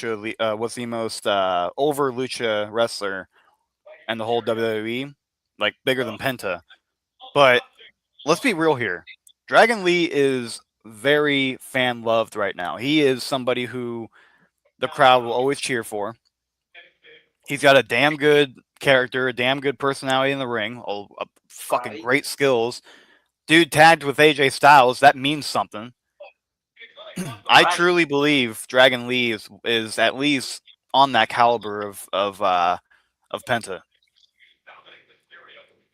lucha wrestler in the whole WWE, like bigger than Penta. But let's be real here. Dragon Lee is very fan loved right now. He is somebody who the crowd will always cheer for. He's got a damn good character, a damn good personality in the ring, fucking great skills. Dude tagged with AJ Styles, that means something. I truly believe Dragon Lee is at least on that caliber of Penta.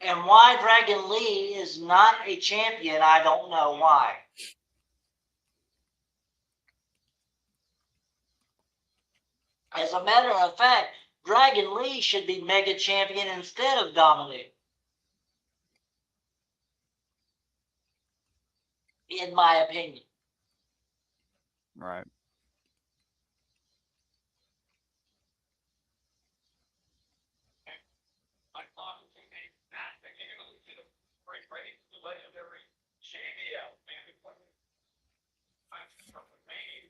And why Dragon Lee is not a champion, I don't know why. As a matter of fact, Dragon Lee should be Mega Champion instead of Dominic. In my opinion. Right. I thought it was a bad thing. You know, to the right, the legendary JBL, man. I'm from the main,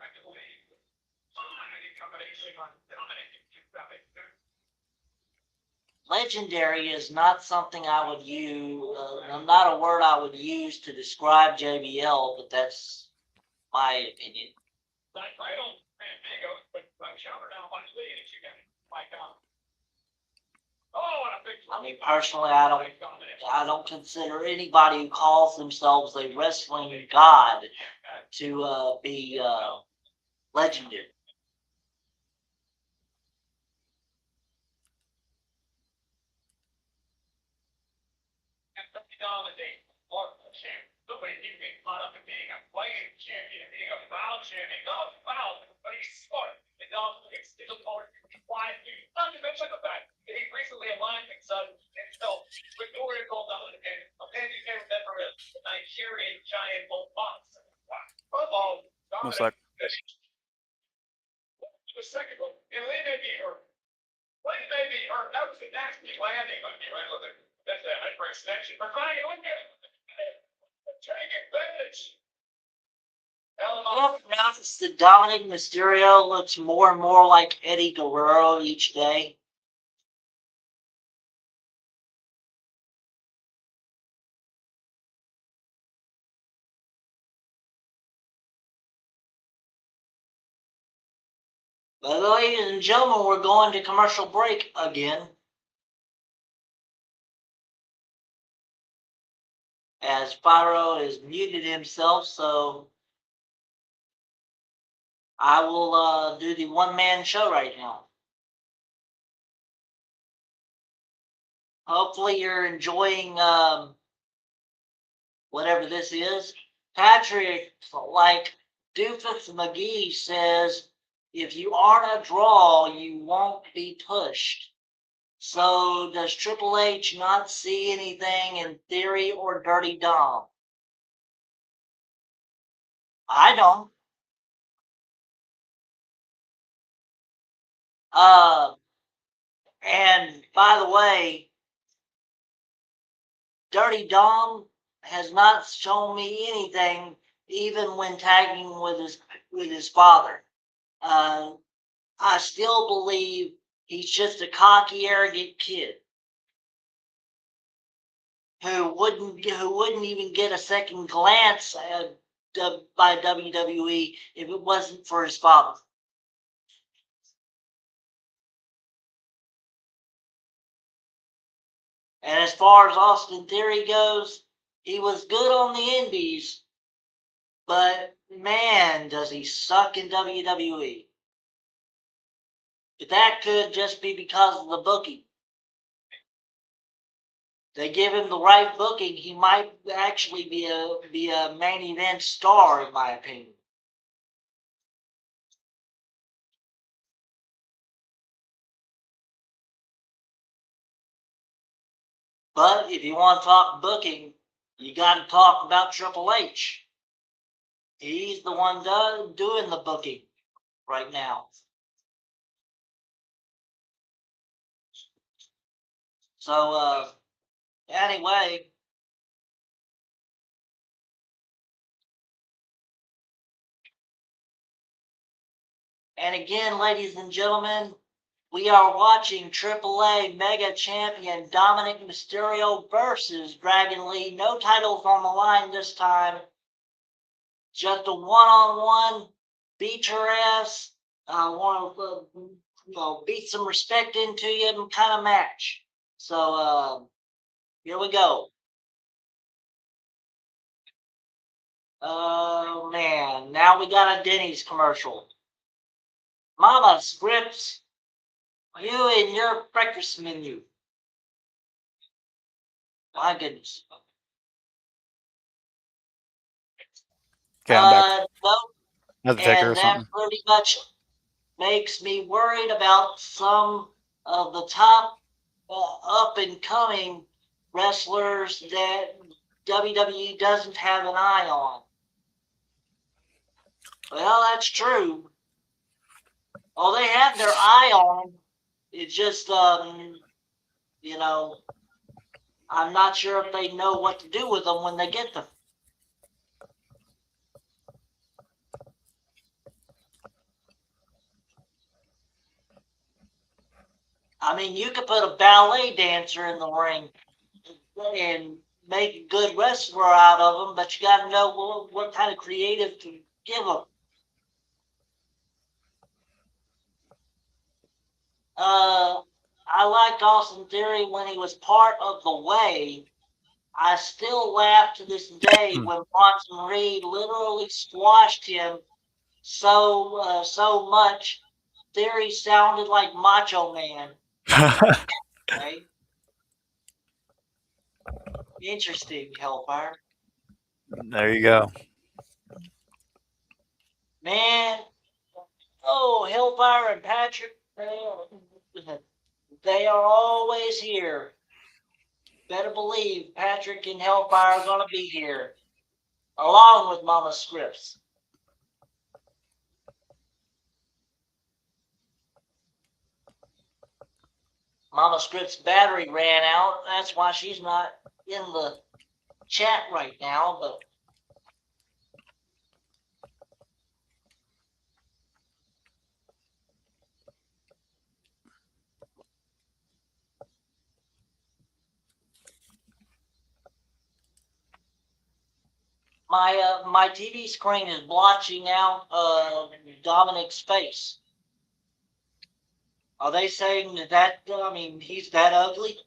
regularly, combination on Dominic. Legendary is not something I would use, not a word I would use to describe JBL, but that's my opinion. I don't, but I'm shouting out my lead if you get it. Like, oh, and a big. I mean, personally, I don't consider anybody who calls themselves a wrestling god to be legendary. Dominate or champ. Nobody can get caught up in being a playing champion, being a proud champion. No, wow, but he's smart. And also, it's difficult to fly. Not to mention the fact that he recently aligned himself with Victoria Gold and a penny came member of the Nigerian giant bull box. First of all, One sec. the second one, and they may be hurt. They may be hurt. That was a nasty landing on me, right? That's a hyper extension. But crying, look at it. Take advantage. I've noticed that Dominic Mysterio looks more and more like Eddie Guerrero each day. But ladies and gentlemen, we're going to commercial break again. As Phyro has muted himself, so I will do the one-man show right now. Hopefully you're enjoying whatever this is. Patrick, like Doofus McGee says, if you aren't a draw, you won't be pushed. So does Triple H not see anything in Theory or Dirty Dom? I don't. And by the way, Dirty Dom has not shown me anything, even when tagging with his father. I still believe he's just a cocky, arrogant kid who wouldn't even get a second glance by WWE if it wasn't for his father. And as far as Austin Theory goes, he was good on the indies, but man, does he suck in WWE. But that could just be because of the booking. They give him the right booking, he might actually be a main event star, in my opinion. But if you want to talk booking, you got to talk about Triple H. He's the one doing the booking right now. So, anyway. And again, ladies and gentlemen, we are watching AAA Mega Champion Dominic Mysterio versus Dragon Lee. No titles on the line this time. Just a one-on-one, beat your ass, want to beat some respect into you kind of match. So here we go. Oh man, now we got a Denny's commercial. Mama Scripts, you and your breakfast menu. My goodness. Okay, I'm back. No, I have to take her or and that something. pretty much makes me worried about some of the top up and coming wrestlers that WWE doesn't have an eye on. Well, that's true. Oh, they have their eye on 'em. It's just, you know, I'm not sure if they know what to do with them when they get them. I mean, you could put a ballet dancer in the ring and make a good wrestler out of them, but you got to know what kind of creative to give them. I liked Austin Theory when he was part of the Way. I still laugh to this day when Bronson Reed literally squashed him so much. Theory sounded like Macho Man. Okay? Interesting, Hellfire. There you go. Man, oh, Hellfire and Patrick, they are always here. Better believe Patrick and Hellfire are going to be here, along with Mama Scripps. Mama Scripps' battery ran out. That's why she's not in the chat right now, but my TV screen is blotching out Dominic's face. Are they saying that I mean, he's that ugly?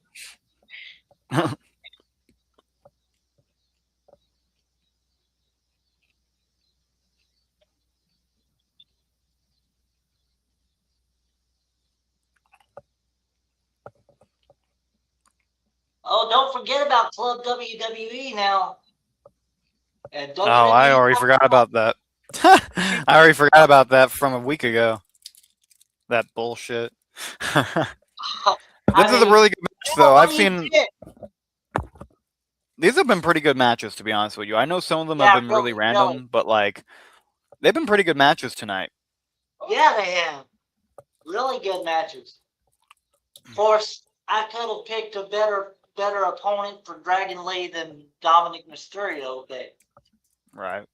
Oh, don't forget about Club WWE now. And Oh, I already forgot about that. I already forgot about that from a week ago. That bullshit. This is a really good match, though. I've seen these have been pretty good matches, to be honest with you. I know some of them have been really random, but like they've been pretty good matches tonight. Yeah, they have. Really good matches. Of course, I could have picked a better opponent for Dragon Lee than Dominic Mysterio, but Right.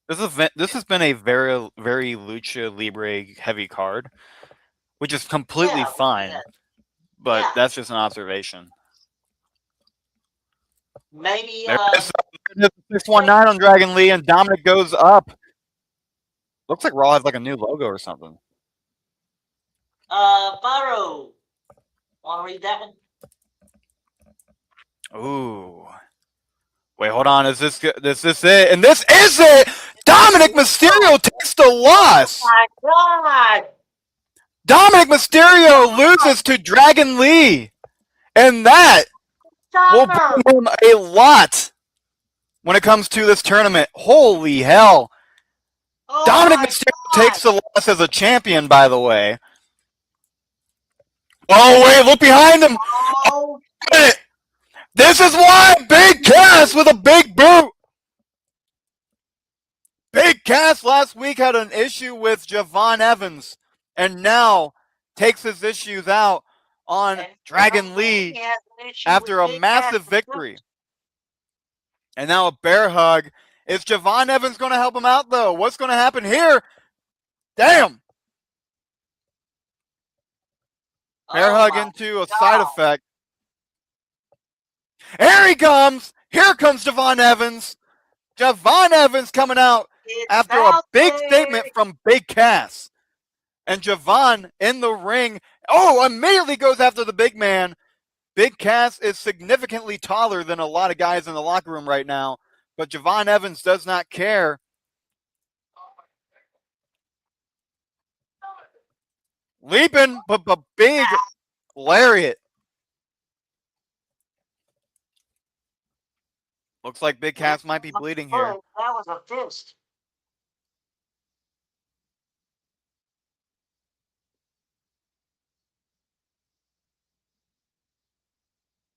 This has been a very Lucha Libre heavy card, which is completely fine. But that's just an observation. Maybe there's 619 on Dragon Lee, and Dominic goes up. Looks like Raw has like a new logo or something. Phyro. Want to read that one? Ooh. Wait, hold on. Is this it? And this is it! Dominic Mysterio takes the loss! Oh my God! Dominic Mysterio loses to Dragon Lee! And that will bring him a lot when it comes to this tournament. Holy hell! Oh Dominic Mysterio takes the loss as a champion, by the way. Oh, wait, look behind him! Oh, this is why Big Cass with a big boot! Big Cass last week had an issue with Javon Evans, and now takes his issues out on Dragon Lee after a massive victory. And now a bear hug. Is Javon Evans going to help him out, though? What's going to happen here? Damn! Bear hug into a side effect. Here he comes! Here comes Javon Evans! Javon Evans coming out after a big statement from Big Cass. And Javon in the ring, immediately goes after the big man. Big Cass is significantly taller than a lot of guys in the locker room right now, but Javon Evans does not care. Leaping, but big lariat. Looks like Big Cass might be bleeding here. That was a fist.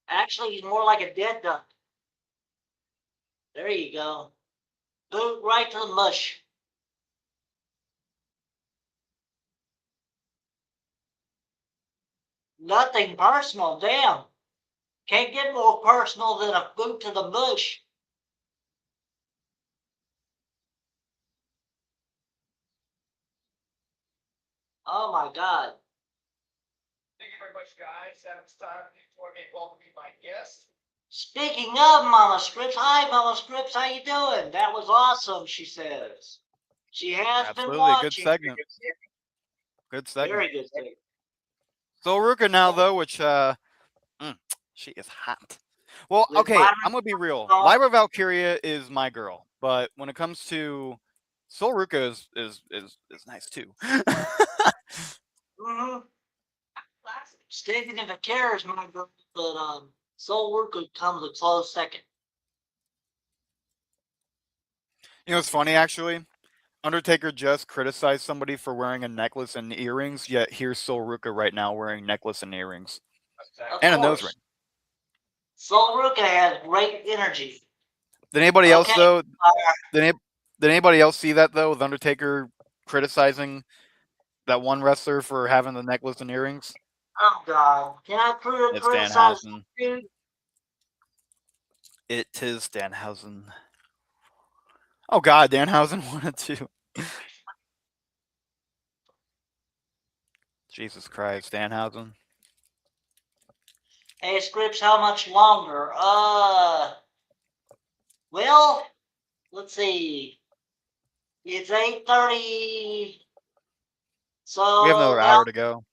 Actually, he's more like a dead duck. There you go. Boot right to the mush. Nothing personal, damn. Can't get more personal than a boot to the mush. Oh my god. Thank you very much, guys. It's time for me to welcome my guest. Speaking of Mama Scripps, hi Mama Scripps, how you doing? That was awesome, she says. She has been Absolutely, good watching. segment. Good segment. Very good thing. So Ruka now though, which she is hot. Well, With okay, Byron I'm gonna be real. Song. Lyra Valkyria is my girl, but when it comes to Soul Ruka is nice too. Mm-hmm. Stephen if it cares, my girl, but Soul Worker comes a close second. You know, it's funny actually. Undertaker just criticized somebody for wearing a necklace and earrings, yet here's Soul Ruka right now wearing necklace and earrings Of and a nose ring. course. Soul Ruka has great energy. Did anybody else Okay. though? Did anybody else see that though? With Undertaker criticizing that one wrestler for having the necklace and earrings? Oh god. Can I It's criticize Danhausen. dude? It is Danhausen. Oh God, Danhausen wanted to. Jesus Christ, Danhausen. Hey Scripps, how much longer? Well, let's see. It's 8:30. We have another So hour to go.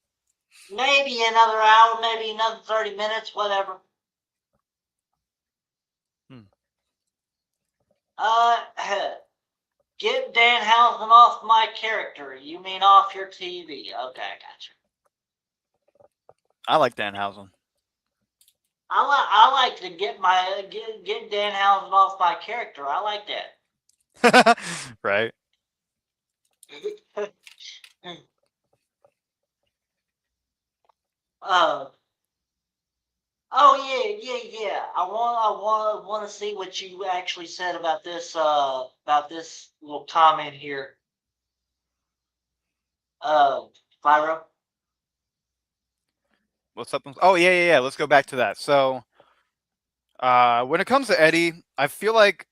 maybe another hour, maybe another 30 minutes, whatever. Hmm. Uh, get Danhausen off my character. You mean off your TV? Okay, I got you. I like Danhausen. I like to get Danhausen off my character. I like Right? that. uh, oh yeah. I want to see what you actually said about this little comment here. Phyro. What's up? Oh yeah. Let's go back to that. So, when it comes to Eddie, I feel like,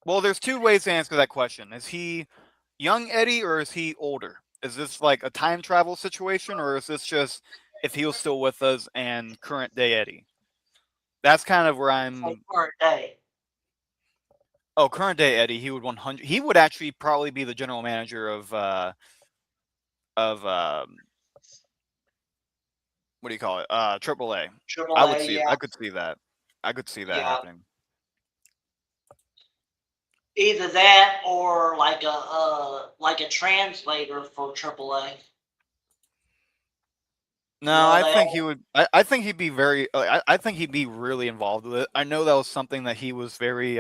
well, there's two ways to answer that question. Is he young Eddie or is he older? Is this like a time travel situation or is this just if he was still with us and current day Eddie? That's kind of where Like I'm. current day. Oh, current day Eddie, he would 100. He would actually probably be the general manager of what do you call it? AAA. Triple I would A, see. yeah, I could see that. I could see that yeah. happening. Either that or like a translator for Triple A. No, I think he would. I think he'd be very. I think he'd be really involved with it. I know that was something that he was very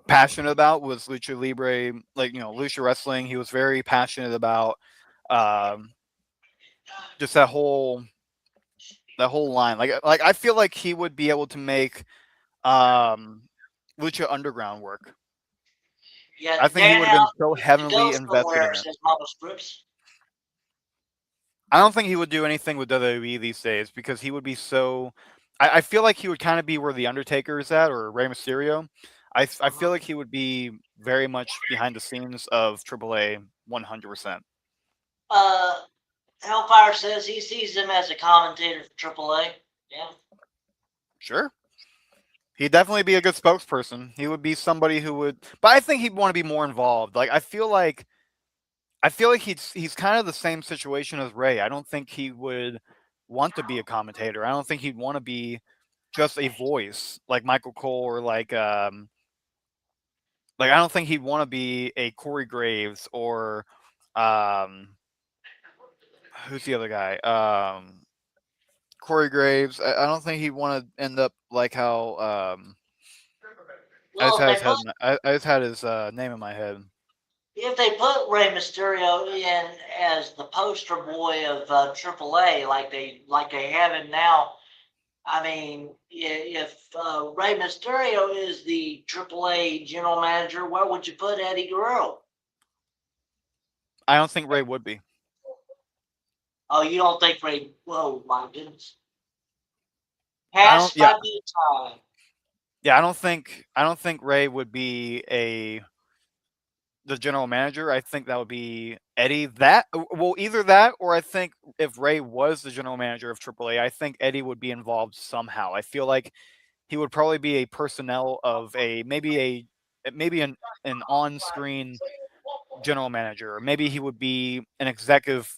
passionate about was lucha libre, like lucha wrestling. He was very passionate about um, just that whole line. Like I feel like he would be able to make um, lucha underground work. Yeah, I think he would have been Danhausen so needs to go heavily invested somewhere, in it. says Mama Scripps. I don't think he would do anything with WWE these days because he would be so. I feel like he would kind of be where the Undertaker is at or Rey Mysterio. I feel like he would be very much behind the scenes of AAA 100%. Uh, Hellfire says he sees him as a commentator for Triple A. Yeah. Sure. He'd definitely be a good spokesperson. He would be somebody who would, but I think he'd want to be more involved. Like I feel like he's kind of the same situation as Ray. I don't think he would want to be a commentator. I don't think he'd want to be just a voice like Michael Cole or like I don't think he'd want to be a Corey Graves or um who's the other guy? Corey Graves. I don't think he'd want to end up like how I just Well, had they his head. both I just had his name in my head. if they put Rey Mysterio in as the poster boy of AAA, like they have him now, I mean, if Rey Mysterio is the AAA general manager, where would you put Eddie Guerrero? I don't think Ray would be. Oh, you don't think Ray? Whoa, my goodness! I don't. Past Yeah, my bedtime. yeah. I don't think Ray would be the general manager. I think that would be Eddie. Well, either that or I think if Ray was the general manager of AAA, I think Eddie would be involved somehow. I feel like he would probably be a personnel of maybe an on-screen general manager, or maybe he would be an executive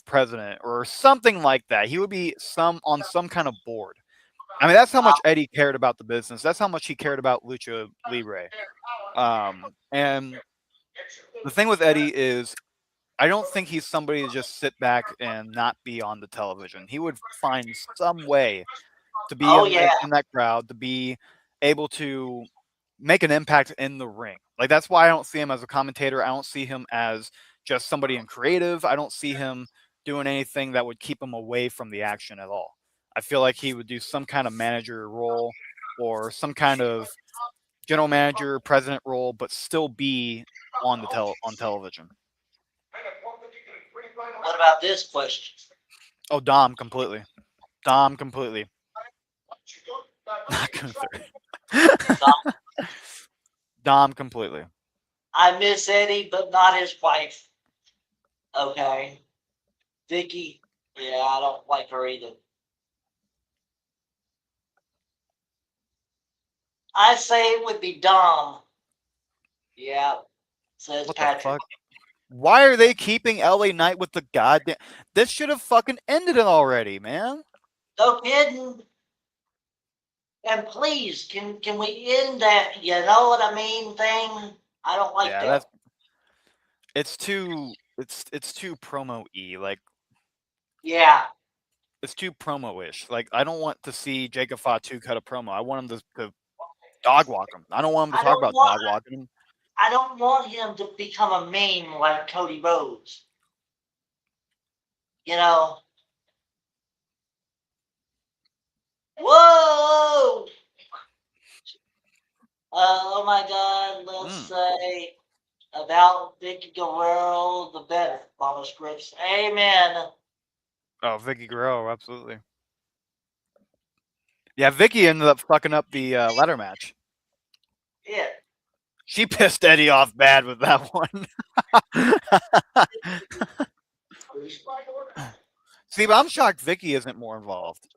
president or something like that. He would be on some kind of board. I mean, that's how much Eddie cared about the business. That's how much he cared about Lucha Libre. And the thing with Eddie is, I don't think he's somebody to just sit back and not be on the television. He would find some way to be Oh yeah. in that crowd, to be able to make an impact in the ring. Like, that's why I don't see him as a commentator. I don't see him as just somebody in creative. I don't see him doing anything that would keep him away from the action at all. I feel like he would do some kind of manager role or some kind of general manager, president role, but still be on television. What about this question? Oh, Dom completely. Dom completely. Not Gunther. Dom completely. I miss Eddie, but not his wife. Okay. Vicky, yeah, I don't like her either. I say it would be Dom. Yeah, says What the Patrick. fuck? Why are they keeping LA Knight with the goddamn? This should have fucking ended it already, man. No kidding. And please, can we end that? You know what I mean? Thing. I don't like Yeah, that. it's too promo-y. Like, Yeah. it's too promo-ish. Like, I don't want to see Jacob Fatu cut a promo. I want him to dog walk him. I don't want him to I talk don't about want. dog walking him. I don't want him to become a meme like Cody Rhodes. You know. Whoa! Oh my God! Let's say about Vicky Guerrero, the better. Mama Scripts. Amen. Oh, Vicky Guerrero, absolutely. Yeah, Vicky ended up fucking up the ladder match. Yeah. She pissed Eddie off bad with that one. See, but I'm shocked Vicky isn't more involved.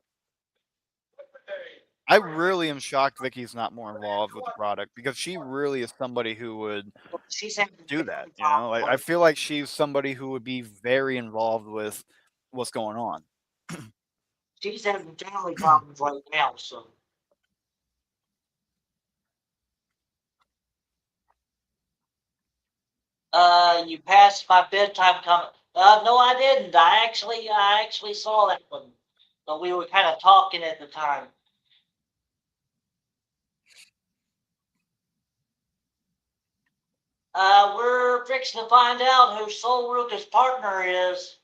I really am shocked Vicky's not more involved with the product, because she really is somebody who would She's do that. You know, like, I feel like she's somebody who would be very involved with what's going on. She's having family problems right now, so. You passed my bedtime comment. No, I didn't. I actually saw that one, but we were kind of talking at the time. We're fixing to find out who Sol Ruka's partner is.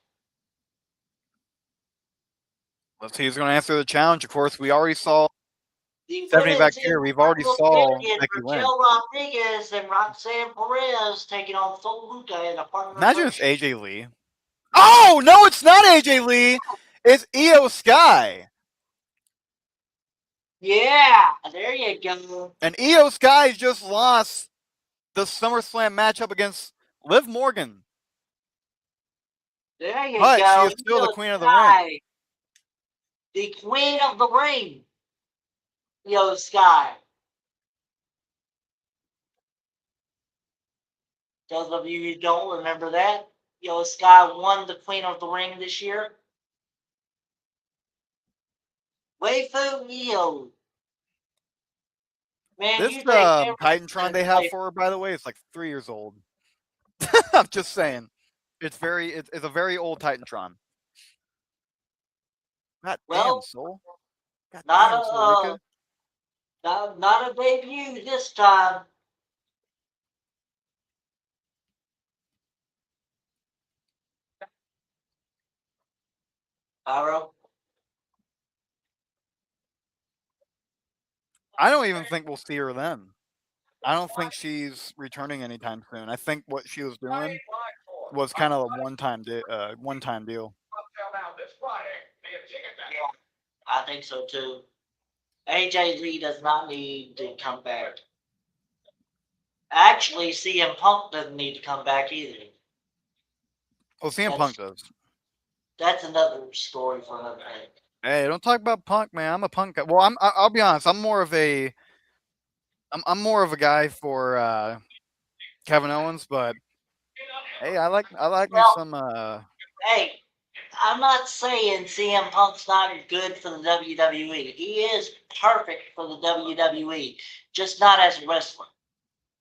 Let's see who's going to answer the challenge. Of course, we already saw The Stephanie back women's here. We've already saw Becky win. Raquel Rodriguez and Roxanne Perez taking on Sol Ruka in a partner. Imagine it's AJ Lee. Oh no, it's not AJ Lee. It's Io Sky. Yeah, there you go. And Io Sky just lost the SummerSlam matchup against Liv Morgan. There you But go. she is still the queen of the ring. The queen of the ring. Io Sky. Those of you who don't remember that, Io Sky won the Queen of the Ring this year. Waifu Io. Man, This you take Titantron they have for her, by the way, is like 3 years old. I'm just saying. It's a very old Titantron. God damn, Soul. God damn, Soul Rika. Not a debut this time. Pyro? I don't even think we'll see her then. I don't think she's returning anytime soon. I think what she was doing was kind of a one-time deal. Yeah, I think so too. AJ Lee does not need to come back. Actually, CM Punk doesn't need to come back either. Well, CM Punk does. That's another story for another day. Hey, don't talk about Punk, man. I'm a Punk guy. Well, I'll be honest. I'm more of a guy for Kevin Owens, but hey, I like me Well, some. hey, I'm not saying CM Punk's not good for the WWE. He is perfect for the WWE, just not as a wrestler.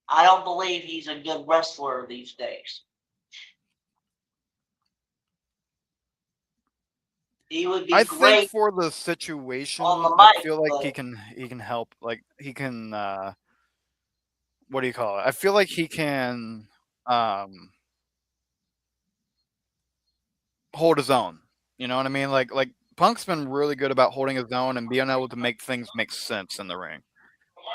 I don't believe he's a good wrestler these days. He would be I think great for the on situation, the I mic, feel like but he can help. Like he can. What do you call it? I feel like he can hold his own. You know what I mean? Like Punk's been really good about holding his own and being able to make things make sense in the ring.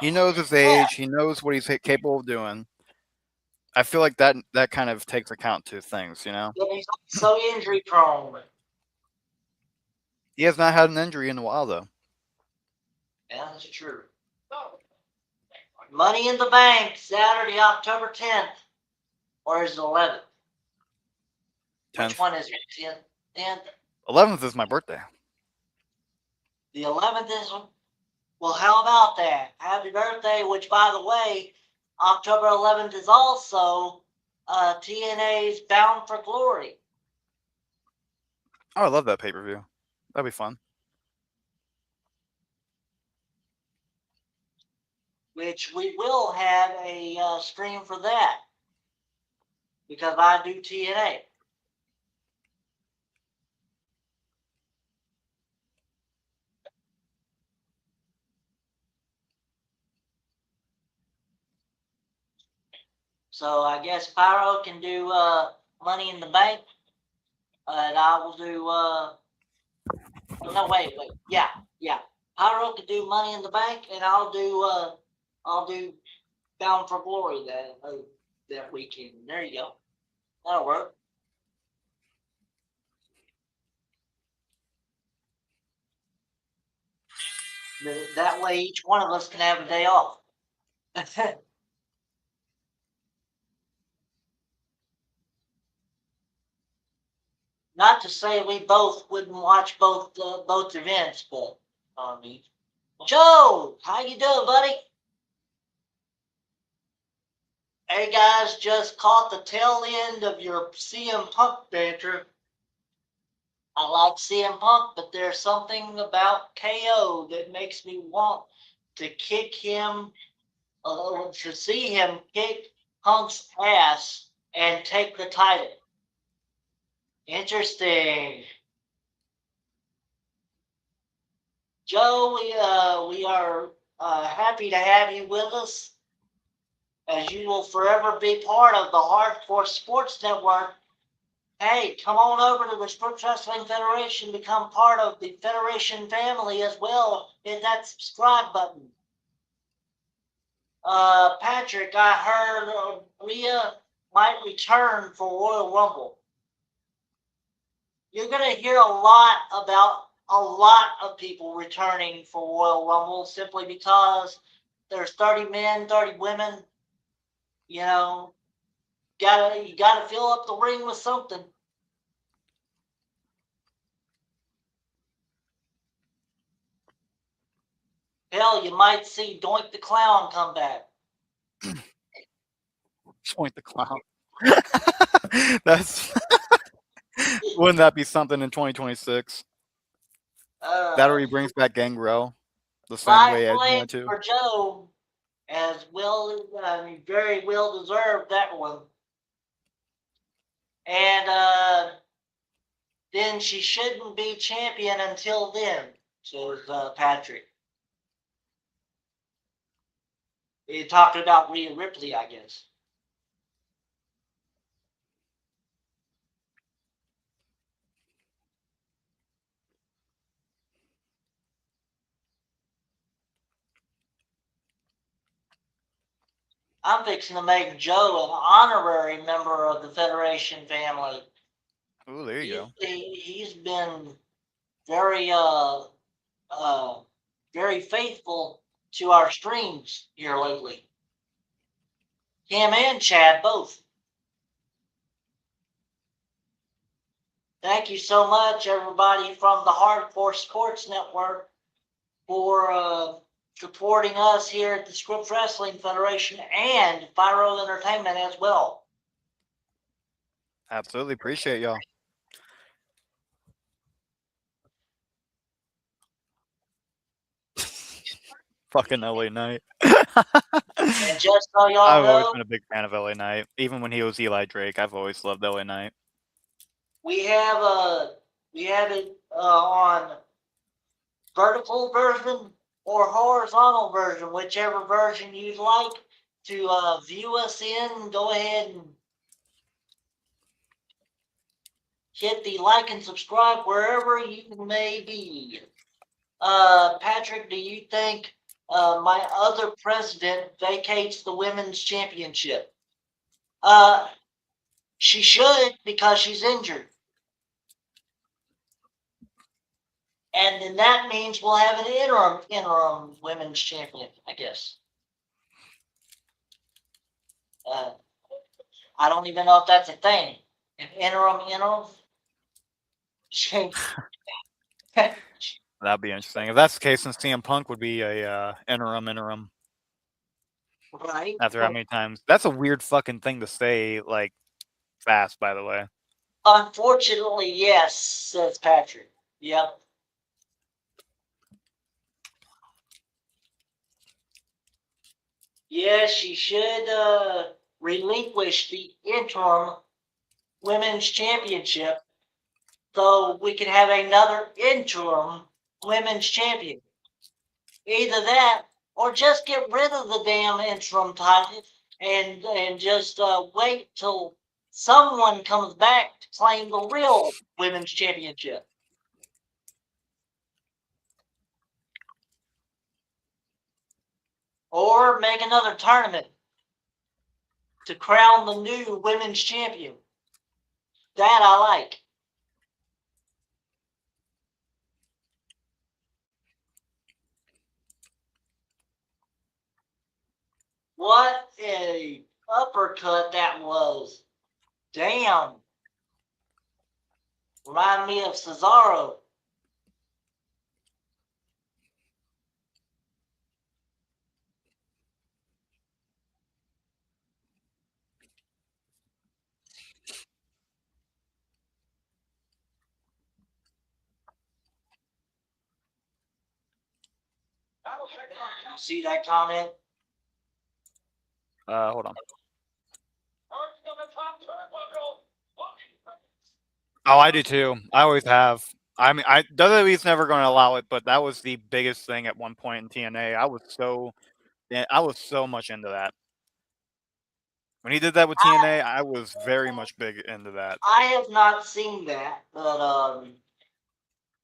He knows his yeah, age. He knows what he's capable of doing. I feel like that kind of takes account to things. You know, but he's so injury prone. he has not had an injury in a while though. Yeah, that's true. Money in the Bank, Saturday, October 10th. Or is it 11th? Which 10th, one is it? 10th? 10th? 11th is my birthday. The 11th is. Well, how about that? Happy birthday, which, by the way, October 11th is also TNA's Bound for Glory, Oh, I love that pay per view. That'd be fun. which we will have a stream for that because I do TNA. So I guess Pyro can do Money in the Bank, and I will do. No, wait. Yeah. Pyro can do Money in the Bank, and I'll do Bound for Glory that weekend. There you go. That'll work. That way, each one of us can have a day off. Not to say we both wouldn't watch both events, but I mean, Joe, how you doing, buddy? Hey guys, just caught the tail end of your CM Punk banter. I like CM Punk, but there's something about KO that makes me want to kick him, to see him kick Punk's ass and take the title. Interesting. Joe, we are happy to have you with us, as you will forever be part of the Hardcore Sports Network. Hey, come on over to the Sports Wrestling Federation, become part of the Federation family as well. Hit that subscribe button. Patrick, I heard Rhea might return for Royal Rumble. You're going to hear a lot about a lot of people returning for Royal Rumble simply because there's 30 men, 30 women. You know, you gotta fill up the ring with something. Hell, you might see Doink the Clown come back. Point the clown. That's wouldn't that be something in 2026? That or he brings back Gangrel the same way Edge Blame wanted to. for Joe, as well, very well deserved that one. And then she shouldn't be champion until then, says Patrick. He talked about Rhea Ripley, I guess. I'm fixing to make Joe an honorary member of the Federation family. Ooh, there you go. He's been very very faithful to our streams here lately. Him and Chad both. Thank you so much, everybody from the Hardcore Sports Network, for supporting us here at the Scripps Wrestling Federation and Phyro Entertainment as well. Absolutely appreciate y'all. Fucking LA Knight. And just so y'all I've always know, been a big fan of LA Knight. Even when he was Eli Drake, I've always loved LA Knight. we have it on vertical version or horizontal version, whichever version you'd like to view us in. Go ahead and hit the like and subscribe wherever you may be. Patrick, do you think my other president vacates the women's championship? She should, because she's injured. And then that means we'll have an interim women's champion, I guess. I don't even know if that's a thing. An interim. That'd be interesting. If that's the case, then CM Punk would be a interim. Right. After how many times? That's a weird fucking thing to say, like, fast, by the way. Unfortunately, yes, says Patrick. Yep. Yes, she should relinquish the interim women's championship so we can have another interim women's champion. Either that or just get rid of the damn interim title and just wait till someone comes back to claim the real women's championship. Or make another tournament to crown the new women's champion. That I like. What a uppercut that was. Damn. Remind me of Cesaro. See that comment? Hold on. Oh, I do too. I always have. I mean, WWE's never going to allow it, but that was the biggest thing at one point in TNA. I was so much into that. When he did that with TNA, I was very much big into that. I have not seen that, but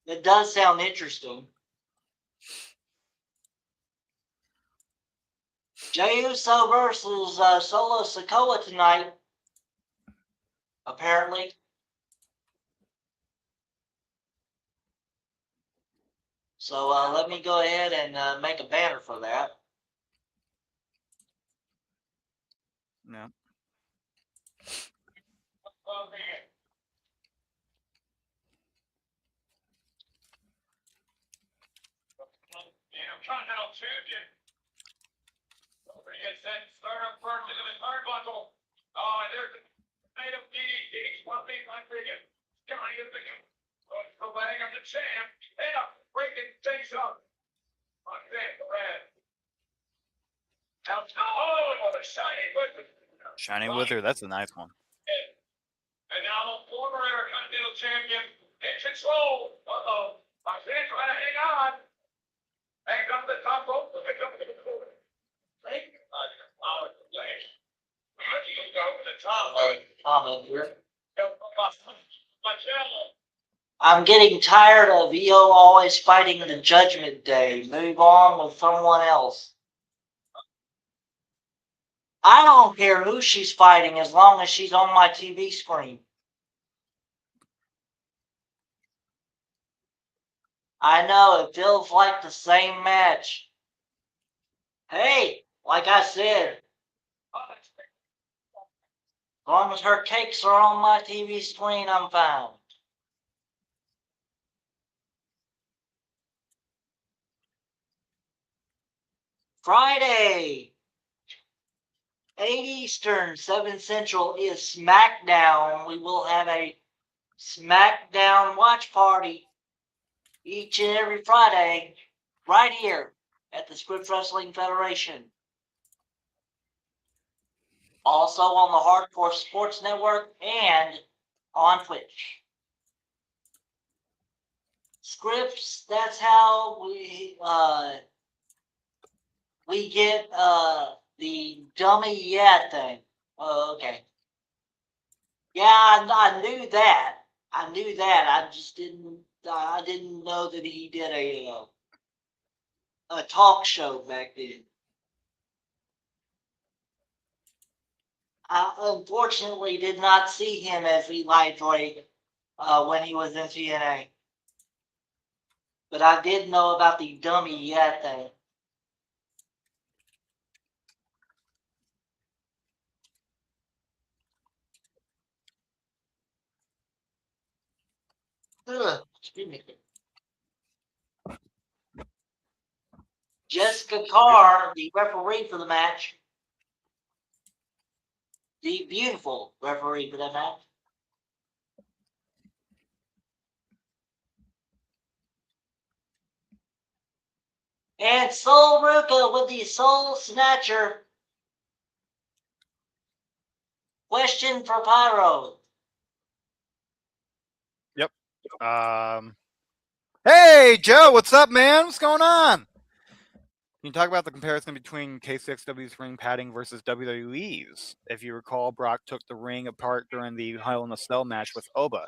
it does sound interesting. Jey Uso versus Solo Sikoa tonight, apparently. So let me go ahead and make a banner for that. Yeah. Continental champion. Don't forget that startup first into the turnbuckle. Oh, and there's a night of DDT. One thing I'm thinking. Johnny is the flag of the champ. And up, breaking things up. On that, red. Now, oh, the shiny wizard. Shiny Wizard, that's a nice one. And now the former Intercontinental champion in control. Uh-oh. My friend trying to hang on. Hang up the top rope. Pick up the cord. Thank you. Oh, it's late. You go with the top. Comment here. Marcello. I'm getting tired of EO always fighting the Judgment Day. Move on with someone else. I don't care who she's fighting as long as she's on my TV screen. I know, it feels like the same match. Hey, like I said, as long as her cakes are on my TV screen, I'm fine. Friday, 8 Eastern, 7 Central is SmackDown. We will have a SmackDown watch party each and every Friday right here at the Scripps Wrestling Federation. Also on the Hardcore Sports Network and on Twitch. Scripps, that's how we get the dummy yeah thing. Oh, okay. Yeah, I knew that. I knew that. I just didn't. I didn't know that he did a talk show back then. I unfortunately did not see him as Eli Drake when he was in TNA, but I did know about the dummy yeah thing. Ugh, excuse me. Jessica Carr, the referee for the match, the beautiful referee for that match. And Soul Ruka with the Soul Snatcher. Question for Pyro. Yep. Hey, Joe, what's up, man? What's going on? Can you talk about the comparison between KCXW's ring padding versus WWE's? If you recall, Brock took the ring apart during the Hell in a Cell match with Oba.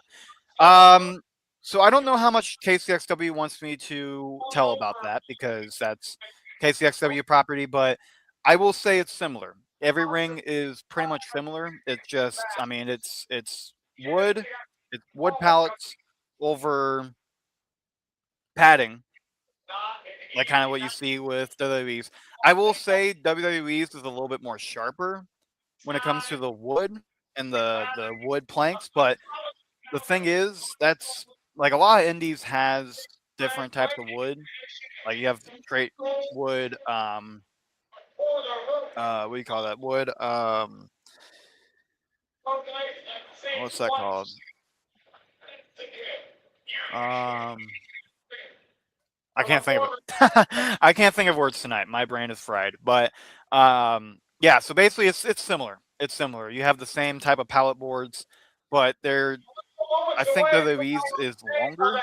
So I don't know how much KCXW wants me to tell about that because that's KCXW property, but I will say it's similar. Every ring is pretty much similar. It's just, I mean, it's wood pallets over padding, like kind of what you see with WWE's. I will say WWE's is a little bit more sharper when it comes to the wood and the wood planks, but the thing is, that's like a lot of indies has different types of wood. Like you have straight wood, what do you call that? Wood, what's that called? I can't think of it. I can't think of words tonight. My brain is fried. But yeah, so basically it's similar. It's similar. You have the same type of pallet boards, but I think WWE's is longer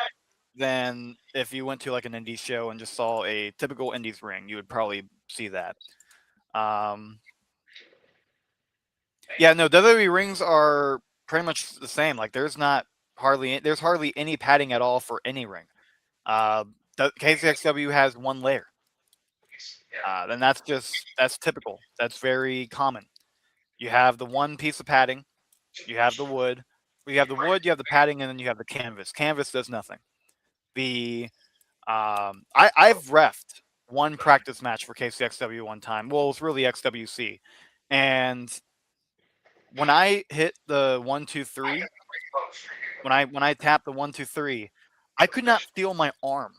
than if you went to like an indie show and just saw a typical indies ring. You would probably see that. Yeah, no, WWE rings are pretty much the same. Like there's hardly any padding at all for any ring. The KCXW has one layer. Then that's typical. That's very common. You have the one piece of padding, you have the wood, you have the padding, and then you have the canvas. Canvas does nothing. I've refed one practice match for KCXW one time. Well, it was really XWC, and when I hit the 1-2-3, when I tapped the 1-2-3, I could not feel my arm.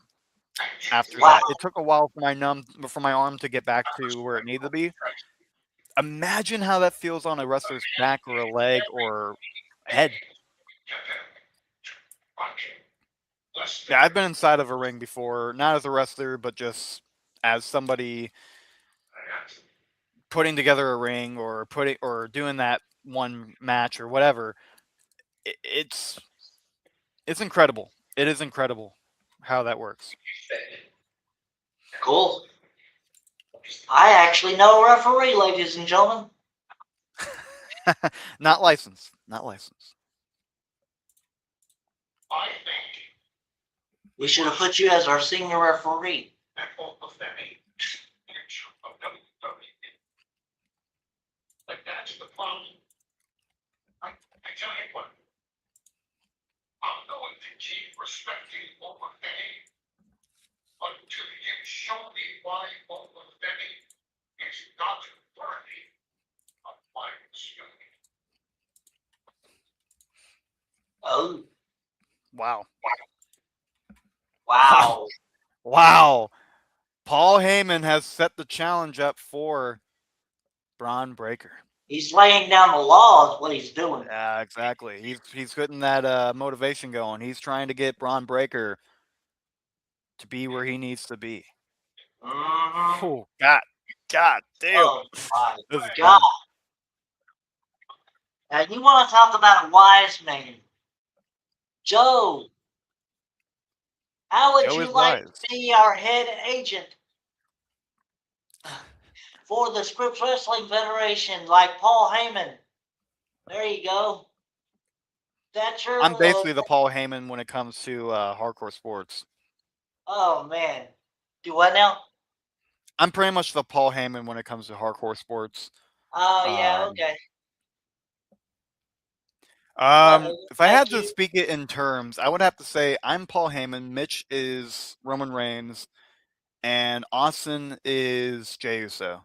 After that, it took a while for my arm to get back to where it needed to be. Imagine how that feels on a wrestler's back or a leg or head. Yeah, I've been inside of a ring before, not as a wrestler, but just as somebody putting together a ring or doing that one match or whatever. It's incredible. It is incredible how that works. Cool. I actually know a referee, ladies and gentlemen. Not licensed. Not licensed. We should have put you as our senior referee. Well, I tell you what, I'm going to keep respecting overfitting until you show me why overfitting is not worthy of my respect. Oh, Wow. wow. Wow. Paul Heyman has set the challenge up for Braun Breaker. He's laying down the law is what he's doing. Yeah, exactly. He's getting that motivation going. He's trying to get Braun Breaker to be where he needs to be. Mm-hmm. Oh, God damn. Oh, my This is God. fun. Now, you want to talk about a wise man. Joe, how would Joe you is like wise. to be our head agent for the Scripps Wrestling Federation like Paul Heyman? There you go. That's your. I'm basically the Paul Heyman when it comes to hardcore sports. Oh, man. Do what now? I'm pretty much the Paul Heyman when it comes to hardcore sports. Oh, yeah, okay. If I Thank had to you. speak it in terms, I would have to say I'm Paul Heyman, Mitch is Roman Reigns, and Austin is Jey Uso.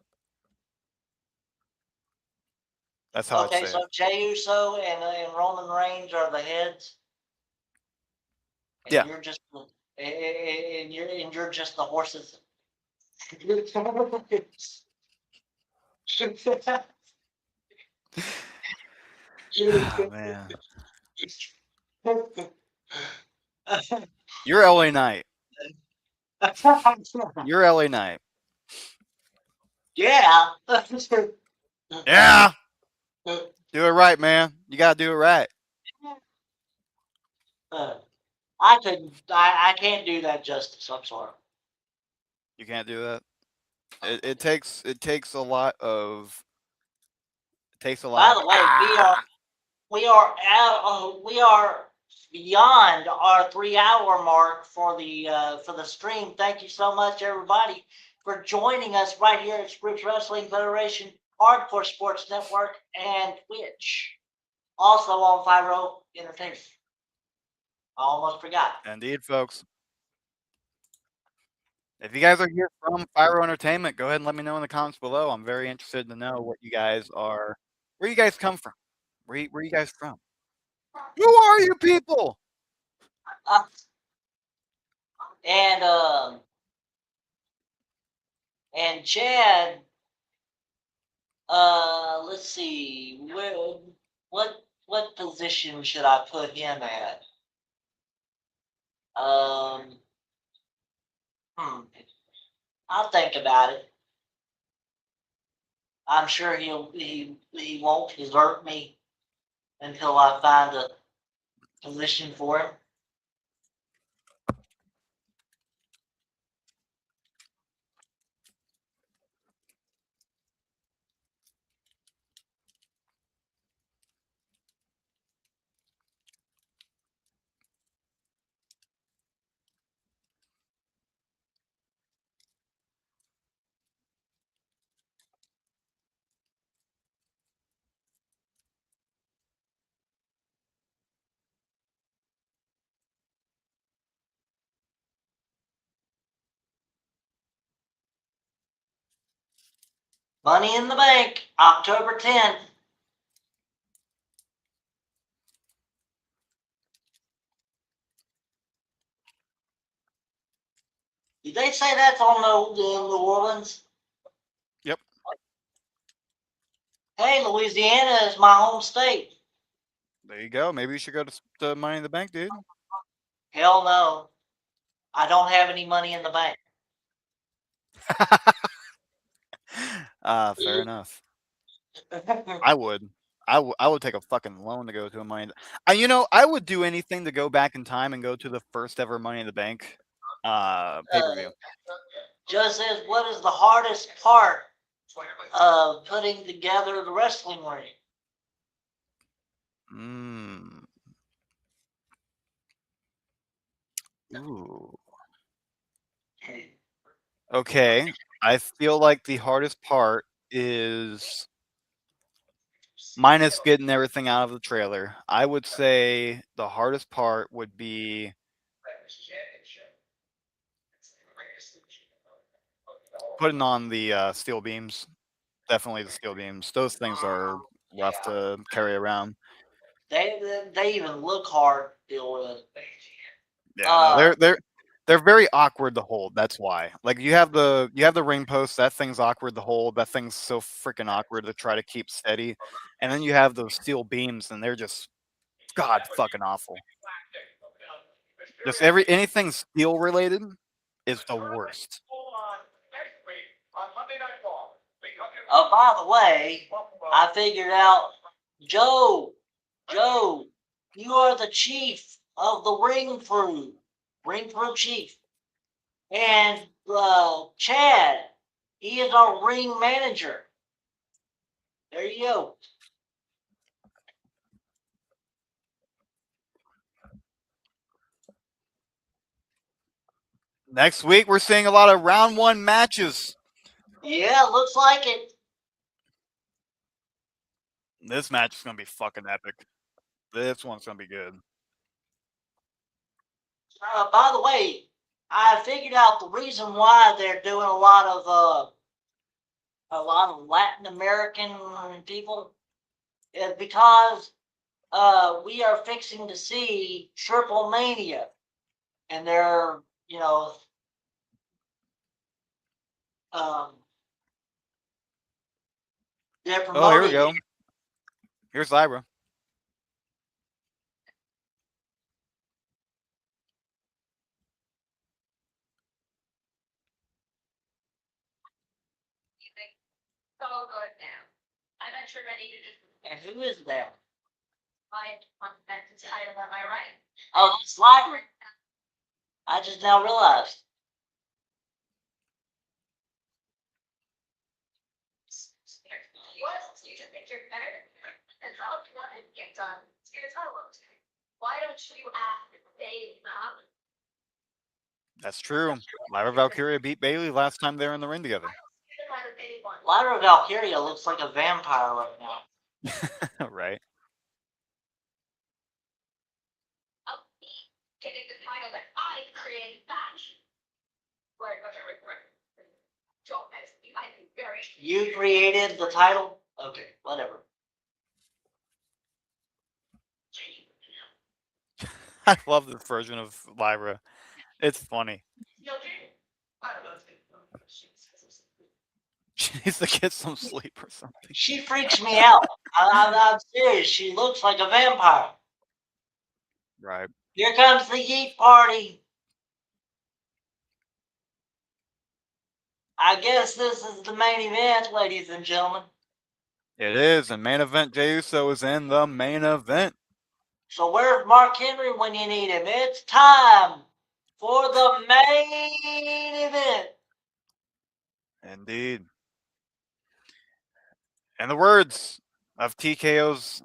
That's how I'd Okay, say so it. Jey Uso and Roman Reigns are the heads, and Yeah. you're just and you're just the horses. Ah, man. You're LA Knight. You're LA Knight. Yeah. Yeah. Do it right, man. You gotta do it right. I couldn't. I can't do that justice. I'm sorry. You can't do that. It takes a lot of By the way, ah. we are beyond our 3 hour mark for the stream. Thank you so much, everybody, for joining us right here at Scripps Wrestling Federation, Hardcore Sports Network, and Twitch. Also on Phyro Entertainment. I almost forgot. Indeed, folks. If you guys are here from Phyro Entertainment, go ahead and let me know in the comments below. I'm very interested to know what you guys are, where you guys come from. Where you guys from? Who are you people? Uh, and um and Chad, let's see, what position should I put him at? Um, I'll think about it. I'm sure he won't desert me until I find a position for him. Money in the Bank, October 10th. Did they say that's on New Orleans? Yep. Hey, Louisiana is my home state. There you go. Maybe you should go to Money in the Bank, dude. Hell no. I don't have any money in the bank. Fair enough. I would. I would take a fucking loan to go to a Money. I would do anything to go back in time and go to the first ever Money in the Bank pay-per-view. Just says, what is the hardest part of putting together the wrestling ring? Mm. Ooh. Okay. I feel like the hardest part is minus getting everything out of the trailer. I would say the hardest part would be putting on the steel beams. Definitely the steel beams. Those things are rough to carry around. They even look hard to deal with. Yeah, no, Uh, they're very awkward to hold. That's why. Like you have the ring post. That thing's awkward to hold. That thing's so freaking awkward to try to keep steady. And then you have those steel beams, and they're just god fucking awful. Just anything steel related is the worst. oh, by the way, I figured out, Joe, you are the chief of the ring crew chief, and Chad, he is our ring manager. There you go. Next week we're seeing a lot of round one matches. Yeah, looks like it. This match is gonna be fucking epic. This one's gonna be good. By the way, I figured out the reason why they're doing a lot of Latin American people is because we are fixing to see Triple Mania, and they're um, they're Oh, here we promoting. go. Here's Lyra. So good now. I'm not sure ready to just And who is that? buy it on that title, am I right? Oh, it's Lyra. I just now realized. What? You just think you're better? It's all you want to get done. It's your title. Why don't you ask if they not? That's true. Lyra Valkyria beat Bailey last time they were in the ring together. Lyra Valkyria looks like a vampire right now. Right. Of me getting the title that I created back. Right. Don't mess me. I think very. You created the title? Okay, whatever. I love this version of Lyra. It's funny. She needs to get some sleep or something. She freaks me out. I'm serious. She looks like a vampire. Right. Here comes the Yeet Party. I guess this is the main event, ladies and gentlemen. It is, and main event Jey Uso is in the main event. So where's Mark Henry when you need him? It's time for the main event. Indeed. In the words of TKO's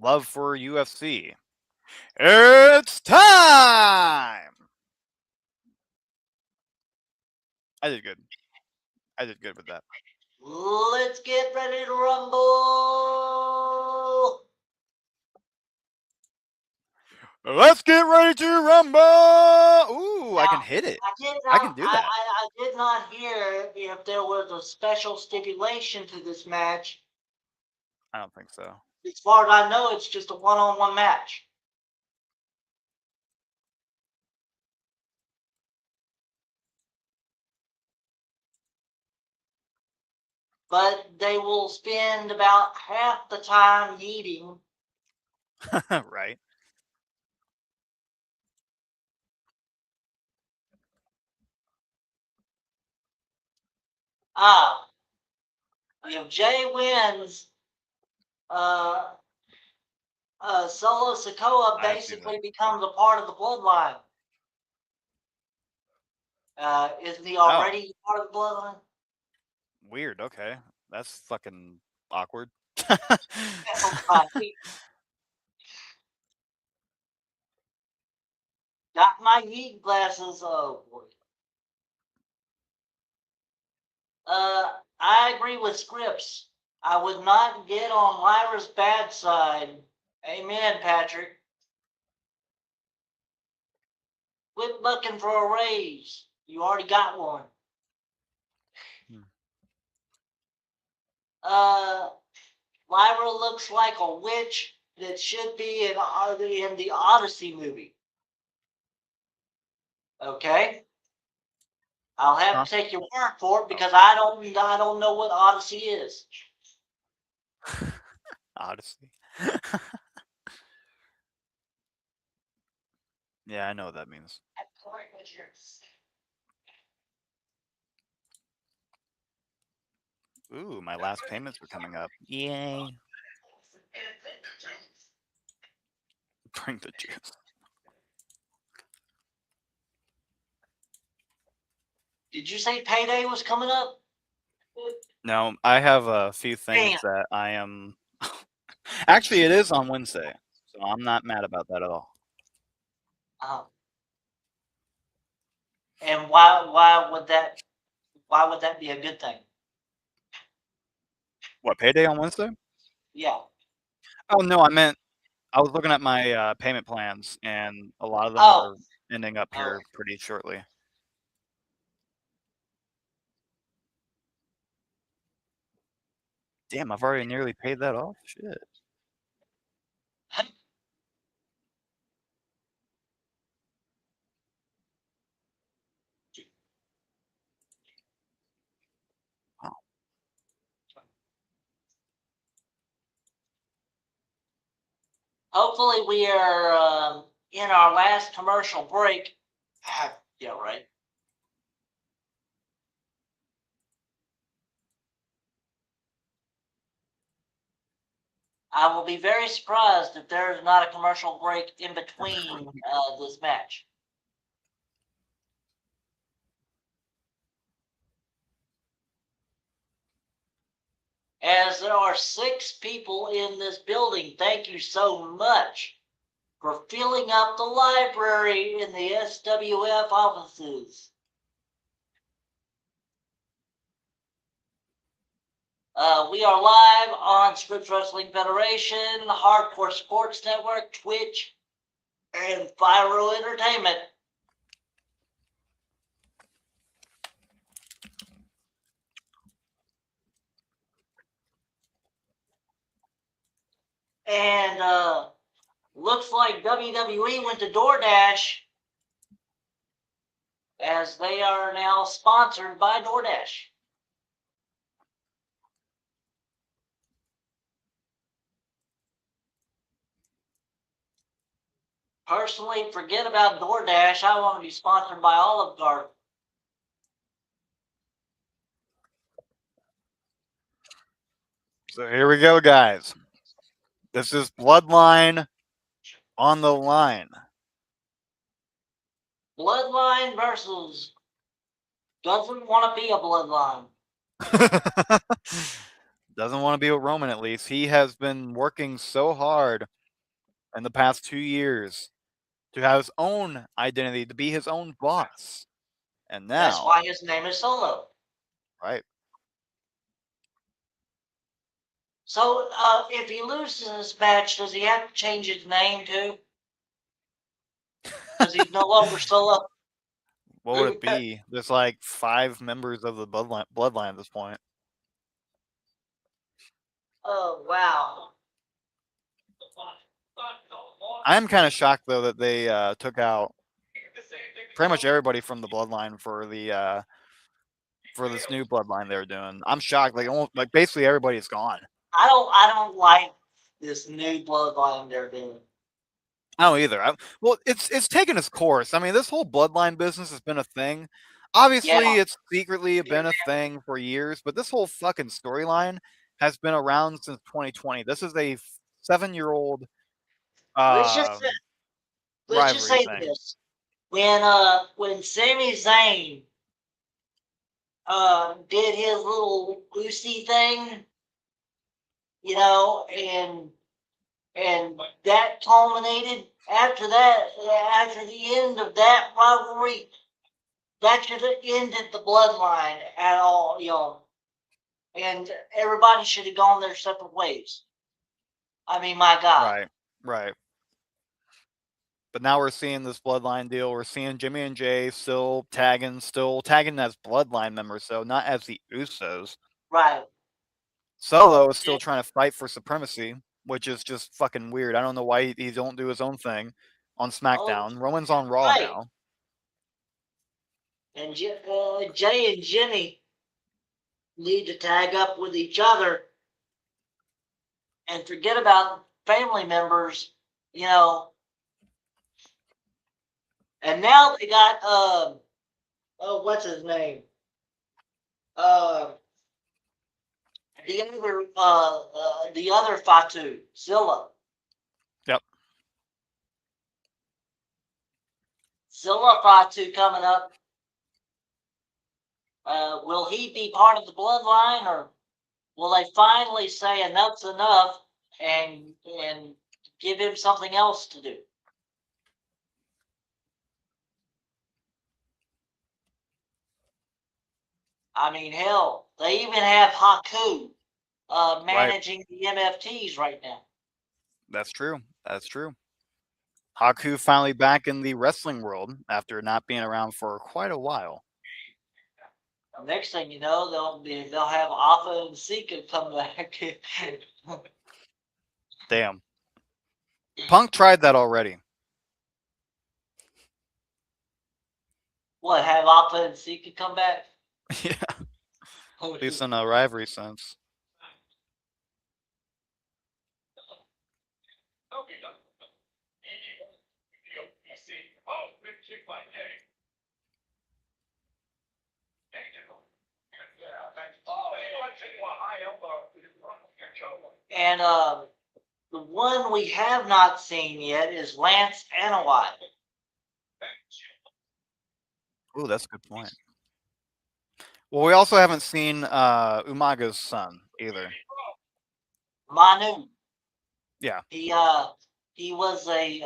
love for UFC, it's time! I did good. I did good with that. Let's get ready to rumble. Let's get ready to rumble! Ooh, I can hit it. I can do that. I did not hear if there was a special stipulation to this match. I don't think so. As far as I know, it's just a one-on-one match. But they will spend about half the time eating. Right. If Jay wins, Solo Sikoa I see basically becomes a part of the bloodline. Isn't he already part of the bloodline? Weird. Okay. That's fucking awkward. Got my yeet glasses. Oh boy. I agree with Scripps. I would not get on Lyra's bad side. Amen, Patrick. Quit looking for a raise. You already got one. Lyra looks like a witch that should be in the Odyssey movie. Okay? I'll have to take your word for it because I don't know what Odyssey is. Odyssey. Yeah, I know what that means. Ooh, my last payments are coming up. Yay. Bring the juice. Did you say payday was coming up? No, I have a few things that I am. Actually, it is on Wednesday, so I'm not mad about that at all. And why would that be a good thing? What, payday on Wednesday? Yeah. Oh no, I meant I was looking at my payment plans, and a lot of them Oh. are ending up here pretty shortly. Damn, I've already nearly paid that off. Shit. Hopefully we are in our last commercial break. Yeah, right. I will be very surprised if there is not a commercial break in between this match. As there are 6 people in this building, thank you so much for filling up the library in the SWF offices. We are live on Scripps Wrestling Federation, Hardcore Sports Network, Twitch, and Phyro Entertainment. And looks like WWE went to DoorDash as they are now sponsored by DoorDash. Personally, forget about DoorDash. I want to be sponsored by Olive Garden. So here we go, guys. This is Bloodline on the line. Bloodline versus doesn't want to be a bloodline. Doesn't want to be with Roman, at least. He has been working so hard in the past 2 years to have his own identity, to be his own boss. And now, that's why his name is Solo. Right. So if he loses this match, does he have to change his name too? Because he's no longer Solo. What would it be? There's like 5 members of the bloodline at this point. Oh, wow. I am kind of shocked, though, that they took out pretty much everybody from the bloodline for the for this new bloodline they're doing. I'm shocked. Like basically everybody is gone. I don't like this new bloodline they're doing. I don't either. Well, it's taken its course. I mean, this whole bloodline business has been a thing. Obviously, it's secretly been a thing for years, but this whole fucking storyline has been around since 2020. This is a 7-year-old Let's just say thing. this: when Sami Zayn did his little Lucy thing, you know, and that culminated after the end of that rivalry, that should have ended the bloodline at all, y'all. and everybody should have gone their separate ways. I mean, my God. Right, right. But now we're seeing this bloodline deal. We're seeing Jimmy and Jay still tagging as bloodline members, though, not as the Usos. Right. Solo is still trying to fight for supremacy, which is just fucking weird. I don't know why he don't do his own thing on SmackDown. Roman's on Raw right. now. And Jay and Jimmy need to tag up with each other and forget about family members, you know. And now they got what's his name? The other Fatu, Zilla. Yep. Zilla Fatu coming up. Will he be part of the bloodline, or will they finally say enough's enough and give him something else to do? I mean, hell, they even have Haku managing the MFTs right now. That's true. That's true. Haku finally back in the wrestling world after not being around for quite a while. Next thing you know, they'll have Alpha and Sika come back. Damn. Punk tried that already. What, have Alpha and Sika come back? Yeah. At least in a rivalry sense. And the one we have not seen yet is Lance Anoa'i. Ooh, that's a good point. Well, we also haven't seen Umaga's son either. Manu. Yeah. He was a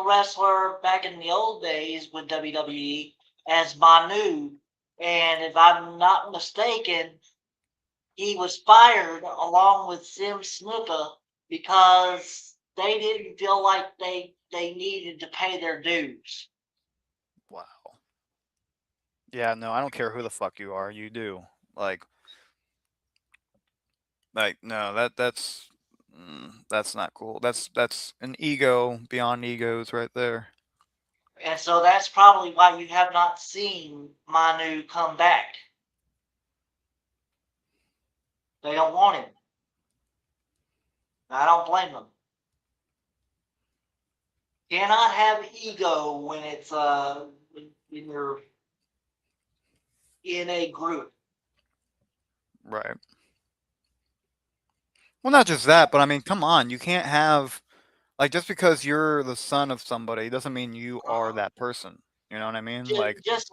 wrestler back in the old days with WWE as Manu, and if I'm not mistaken, he was fired along with Sim Snuka because they didn't feel like they needed to pay their dues. Wow. Yeah, no, I don't care who the fuck you are. You do. Like no, that's not cool. That's an ego beyond egos right there. And so that's probably why you have not seen Manu come back. They don't want him. I don't blame them. Cannot have ego when it's when you're in a group. Right. Well, not just that, but I mean, come on, you can't have like just because you're the son of somebody doesn't mean you are that person. You know what I mean? Like Just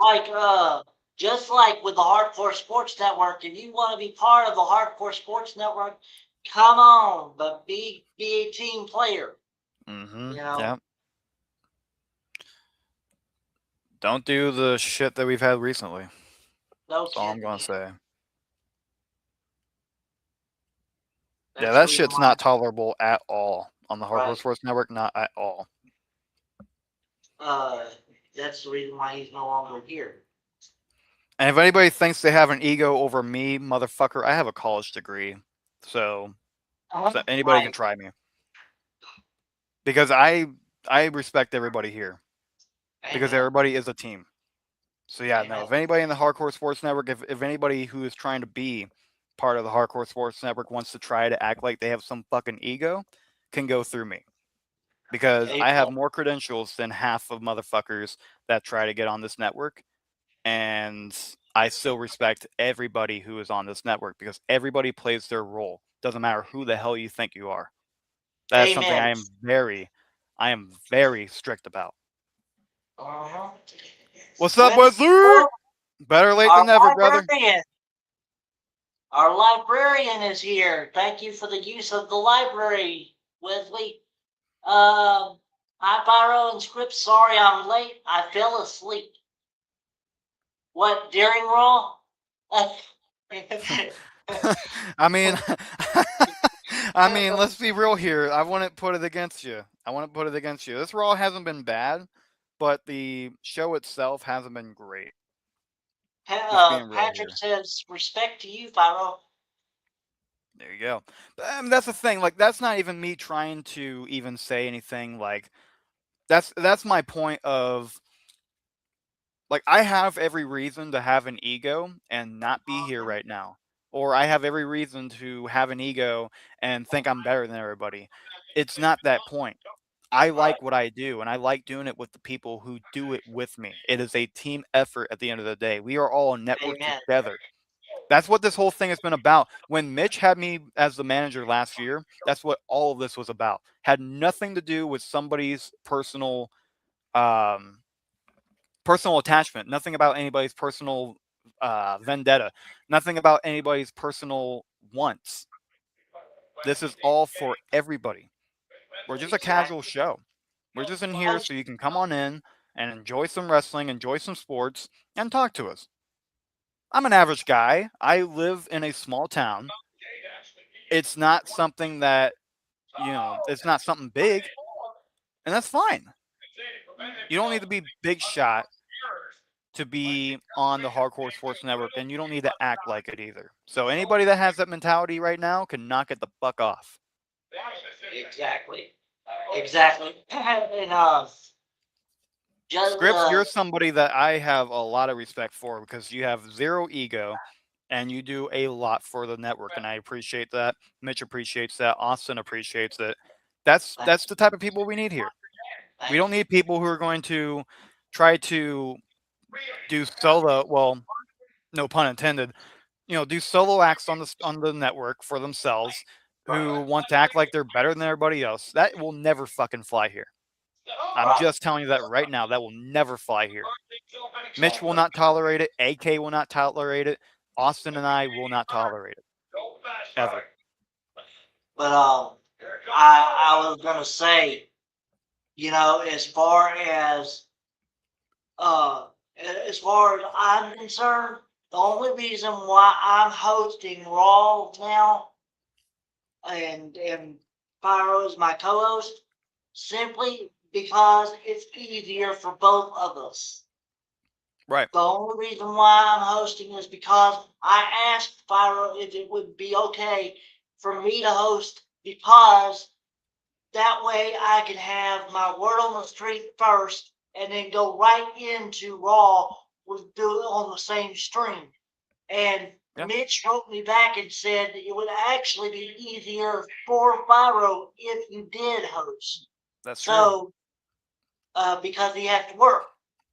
like with the Hardcore Sports Network, if you want to be part of the Hardcore Sports Network, come on, but be a team player. mm-hmm. You know? Yeah. Don't do the shit that we've had recently. No That's all I'm kidding. gonna say. That's Yeah, the that reason shit's why- not tolerable at all on the Hardcore Right. Sports Network. Not at all. That's the reason why he's no longer here. And if anybody thinks they have an ego over me, motherfucker, I have a college degree, so anybody can Right. try me. Because I respect everybody here. Because Amen. everybody is a team. So yeah, no. Amen. If anybody in the Hardcore Sports Network, if anybody who is trying to be part of the Hardcore Sports Network wants to try to act like they have some fucking ego, can go through me. Because I have Amen. more credentials than half of motherfuckers that try to get on this network. And I still respect everybody who is on this network because everybody plays their role. Doesn't matter who the hell you think you are. That is something Amen. I am very strict about. Uh-huh. What's up, Well, Wesley? Better late than never, brother. Our librarian is here. Thank you for the use of the library, Wesley. Hi, Phyro and Script. Sorry I'm late. I fell asleep. What, during Raw? I mean, I mean, let's be real here. I wouldn't put it against you. I wouldn't put it against you. This Raw hasn't been bad, but the show itself hasn't been great. Just being real Patrick here. says, respect to you, Phyro. There you go. But, that's the thing. Like, that's not even me trying to even say anything. Like, that's my point of, like, I have every reason to have an ego and not be here right now. Or I have every reason to have an ego and think I'm better than everybody. It's not that point. I like what I do, and I like doing it with the people who do it with me. It is a team effort at the end of the day. We are all a network Amen. together. That's what this whole thing has been about. When Mitch had me as the manager last year, that's what all of this was about. Had nothing to do with somebody's um, personal attachment, nothing about anybody's personal vendetta, nothing about anybody's personal wants. This is all for everybody. We're just a casual show. We're just in here so you can come on in and enjoy some wrestling, enjoy some sports, and talk to us. I'm an average guy. I live in a small town. It's not something that, it's not something big, and that's fine. You don't need to be big shot to be on the Hardcore Sports Network, and you don't need to act like it either. So anybody that has that mentality right now can knock it the fuck off. Exactly. Exactly. And just Scripps, you're somebody that I have a lot of respect for because you have zero ego and you do a lot for the network, and I appreciate that. Mitch appreciates that. Austin appreciates it. That's the type of people we need here. We don't need people who are going to try to do solo, well, no pun intended, do solo acts on the network for themselves who want to act like they're better than everybody else. That will never fucking fly here. I'm just telling you that right now. That will never fly here. Mitch will not tolerate it. AK will not tolerate it. Austin and I will not tolerate it. Ever. But I was gonna say, uh, as far as I'm concerned, the only reason why I'm hosting Raw now and Pyro is my co-host, simply because it's easier for both of us. Right. The only reason why I'm hosting is because I asked Phyro if it would be okay for me to host, because that way I can have my word on the street first and then go right into Raw with do it on the same stream. And Yeah. Mitch wrote me back and said that it would actually be easier for Phyro if you did host. That's true. So, because he had to work.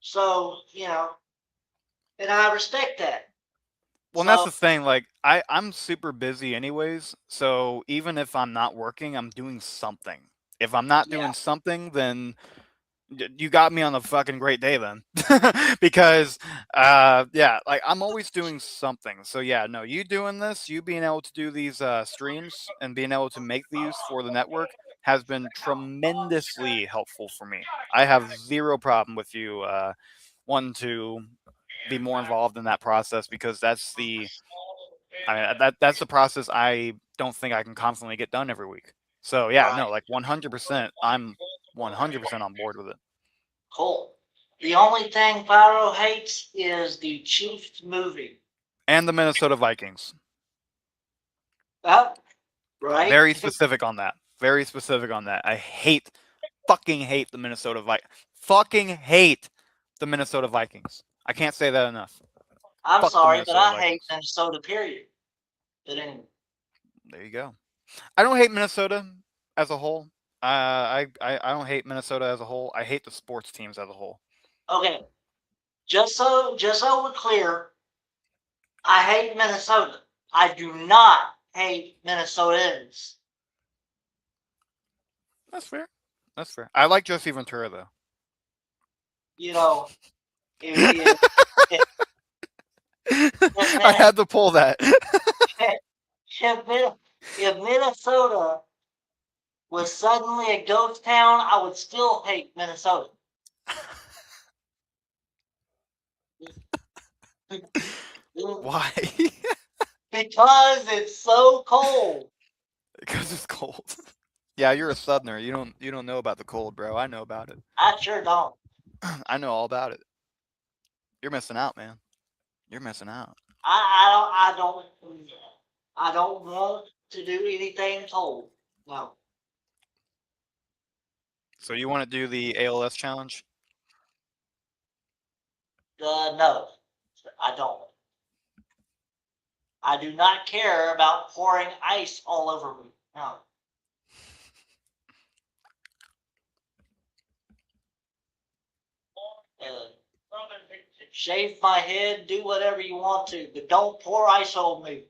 So, and I respect that. Well, and that's the thing. Like, I'm super busy anyways. So even if I'm not working, I'm doing something. If I'm not doing something, then you got me on a fucking great day then. Because yeah, like, I'm always doing something. So yeah, no, you doing this, you being able to do these streams and being able to make these for the network has been tremendously helpful for me. I have zero problem with you wanting to be more involved in that process, because that's the that's the process I don't think I can confidently get done every week. So yeah, no, like 100%, I'm 100% on board with it. Cool. The only thing Phyro hates is the Chiefs movie. And the Minnesota Vikings. Right? Very specific on that. Very specific on that. I fucking hate the Minnesota Vikings. Fucking hate the Minnesota Vikings. I can't say that enough. I'm Fuck the sorry, but Minnesota I hate Vikings. Minnesota, period. But anyway. There you go. I don't hate Minnesota as a whole. I don't hate Minnesota as a whole. I hate the sports teams as a whole. Okay. Just so we're clear, I hate Minnesota. I do not hate Minnesotans. That's fair. That's fair. I like Jesse Ventura though. If I had to pull that. if Minnesota was suddenly a ghost town, I would still hate Minnesota. Why? Because it's so cold. Because it's cold. Yeah, you're a southerner. You don't know about the cold, bro. I know about it. I sure don't. I know all about it. You're missing out, man. You're missing out. I don't want to do anything cold. No. So you want to do the ALS challenge? No, I don't. I do not care about pouring ice all over me. No. Uh, shave my head, do whatever you want to, but don't pour ice on me.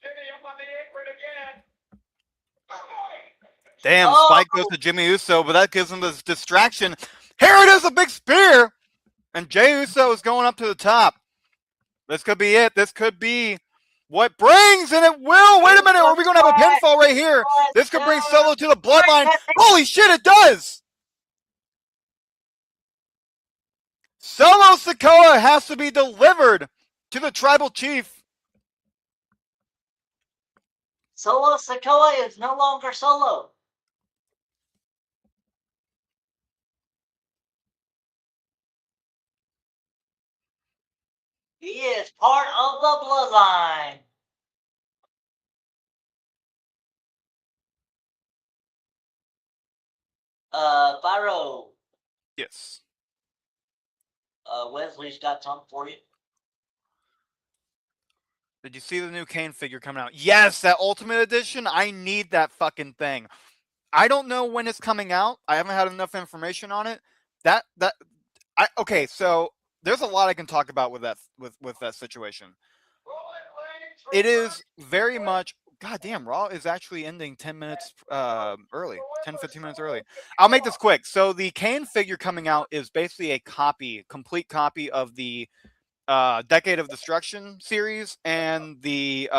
Jimmy up on the apron again. Damn, Oh! Spike goes to Jimmy Uso, but that gives him this distraction. Here it is, a big spear! And Jey Uso is going up to the top. This could be it. This could be what brings, and it will. Wait a minute, are we going to have a pinfall right here? This could bring Solo to the bloodline. Holy shit, it does! Solo Sikoa has to be delivered to the tribal chief. Solo Sikoa is no longer Solo. He is part of the bloodline. Phyro. Yes. Wesley's got something for you. Did you see the new Kane figure coming out? Yes, that Ultimate Edition. I need that fucking thing. I don't know when it's coming out. I haven't had enough information on it. Okay, so there's a lot I can talk about with that situation. It is very much. God damn, Raw is actually ending 10 minutes early, 10, 15 minutes early. I'll make this quick. So the Kane figure coming out is basically a complete copy of the Decade of Destruction series and the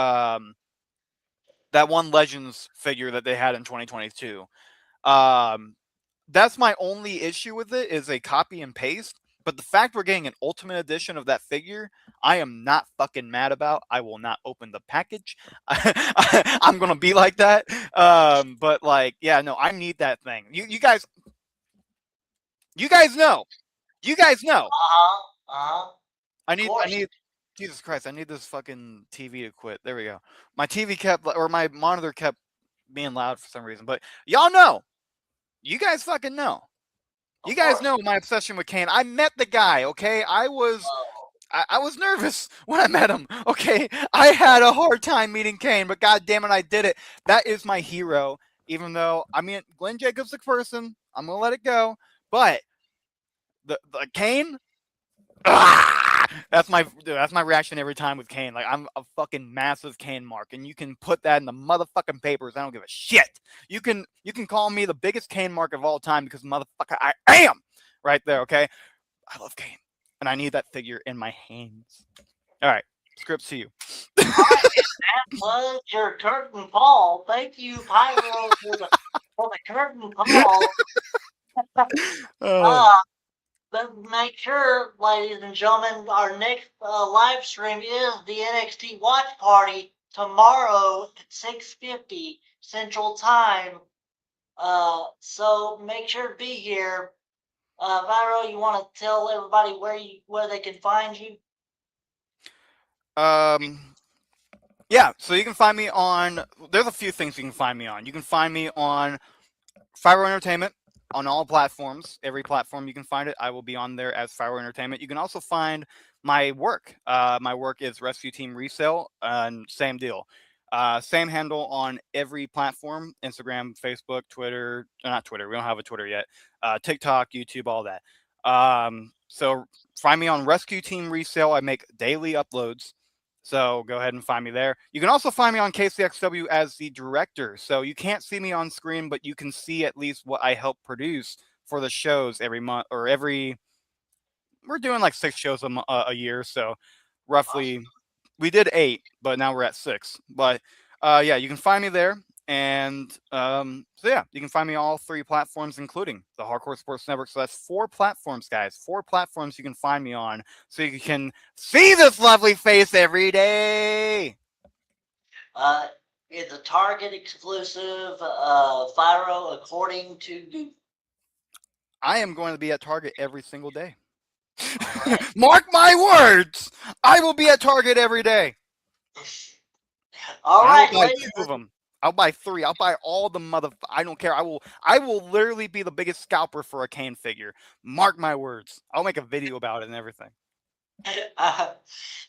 that one Legends figure that they had in 2022. That's my only issue with it is a copy and paste. But the fact we're getting an Ultimate Edition of that figure, I am not fucking mad about. I will not open the package. I'm gonna be like that. But like, yeah, no, I need that thing. You guys know. You guys know. I need. Jesus Christ! I need this fucking TV to quit. There we go. My my monitor kept being loud for some reason. But y'all know. You guys fucking know. You guys know my obsession with Kane. I met the guy, okay? I was nervous when I met him, okay? I had a hard time meeting Kane, but god damn it, I did it. That is my hero, even though, I mean, Glenn Jacobs the person, I'm going to let it go, but the Kane, that's my reaction every time with Kane. Like, I'm a fucking massive Kane mark, and you can put that in the motherfucking papers. I don't give a shit. You can call me the biggest Kane mark of all time because motherfucker I am right there. Okay, I love Kane, and I need that figure in my hands. All right, scripts to you. That was your curtain call. Thank you, Pyro, for the curtain call. But make sure, ladies and gentlemen, our next live stream is the NXT Watch Party tomorrow at 6:50 Central Time. So make sure to be here. Viro, you want to tell everybody where they can find you? Yeah, so you can find me on. There's a few things you can find me on. You can find me on Phyro Entertaiment on all platforms. Every platform you can find it, I will be on there as Phyro Entertainment. You can also find my work. My work is Rescue Team Resale, and same deal. Same handle on every platform: Instagram, Facebook, Twitter. Not Twitter. We don't have a Twitter yet. TikTok, YouTube, all that. So find me on Rescue Team Resale. I make daily uploads. So go ahead and find me there. You can also find me on KCXW as the director. So you can't see me on screen, but you can see at least what I help produce for the shows every month or every. We're doing like 6 shows a year, so roughly we did 8, but now we're at 6. But yeah, you can find me there. And so yeah, you can find me on all 3 platforms, including the Hardcore Sports Network. So that's 4 platforms, guys. 4 platforms you can find me on, so you can see this lovely face every day. It's a Target exclusive, Phyro, according to Google. I am going to be at Target every single day. All right. Mark my words! I will be at Target every day. All And I right, will buy ladies. 2 of them. I'll buy 3. I'll buy all the I don't care. I will literally be the biggest scalper for a Kane figure. Mark my words. I'll make a video about it and everything.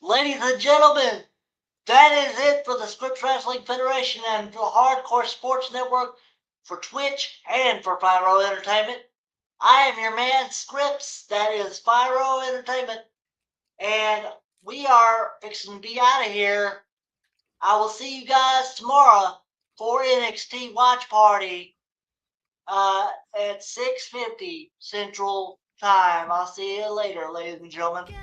Ladies and gentlemen, that is it for the Scripps Wrestling Federation and the Hardcore Sports Network for Twitch and for Phyro Entertainment. I am your man, Scripps. That is Phyro Entertainment. And we are fixing to be out of here. I will see you guys tomorrow for NXT Watch Party at 6:50 Central Time. I'll see you later, ladies and gentlemen.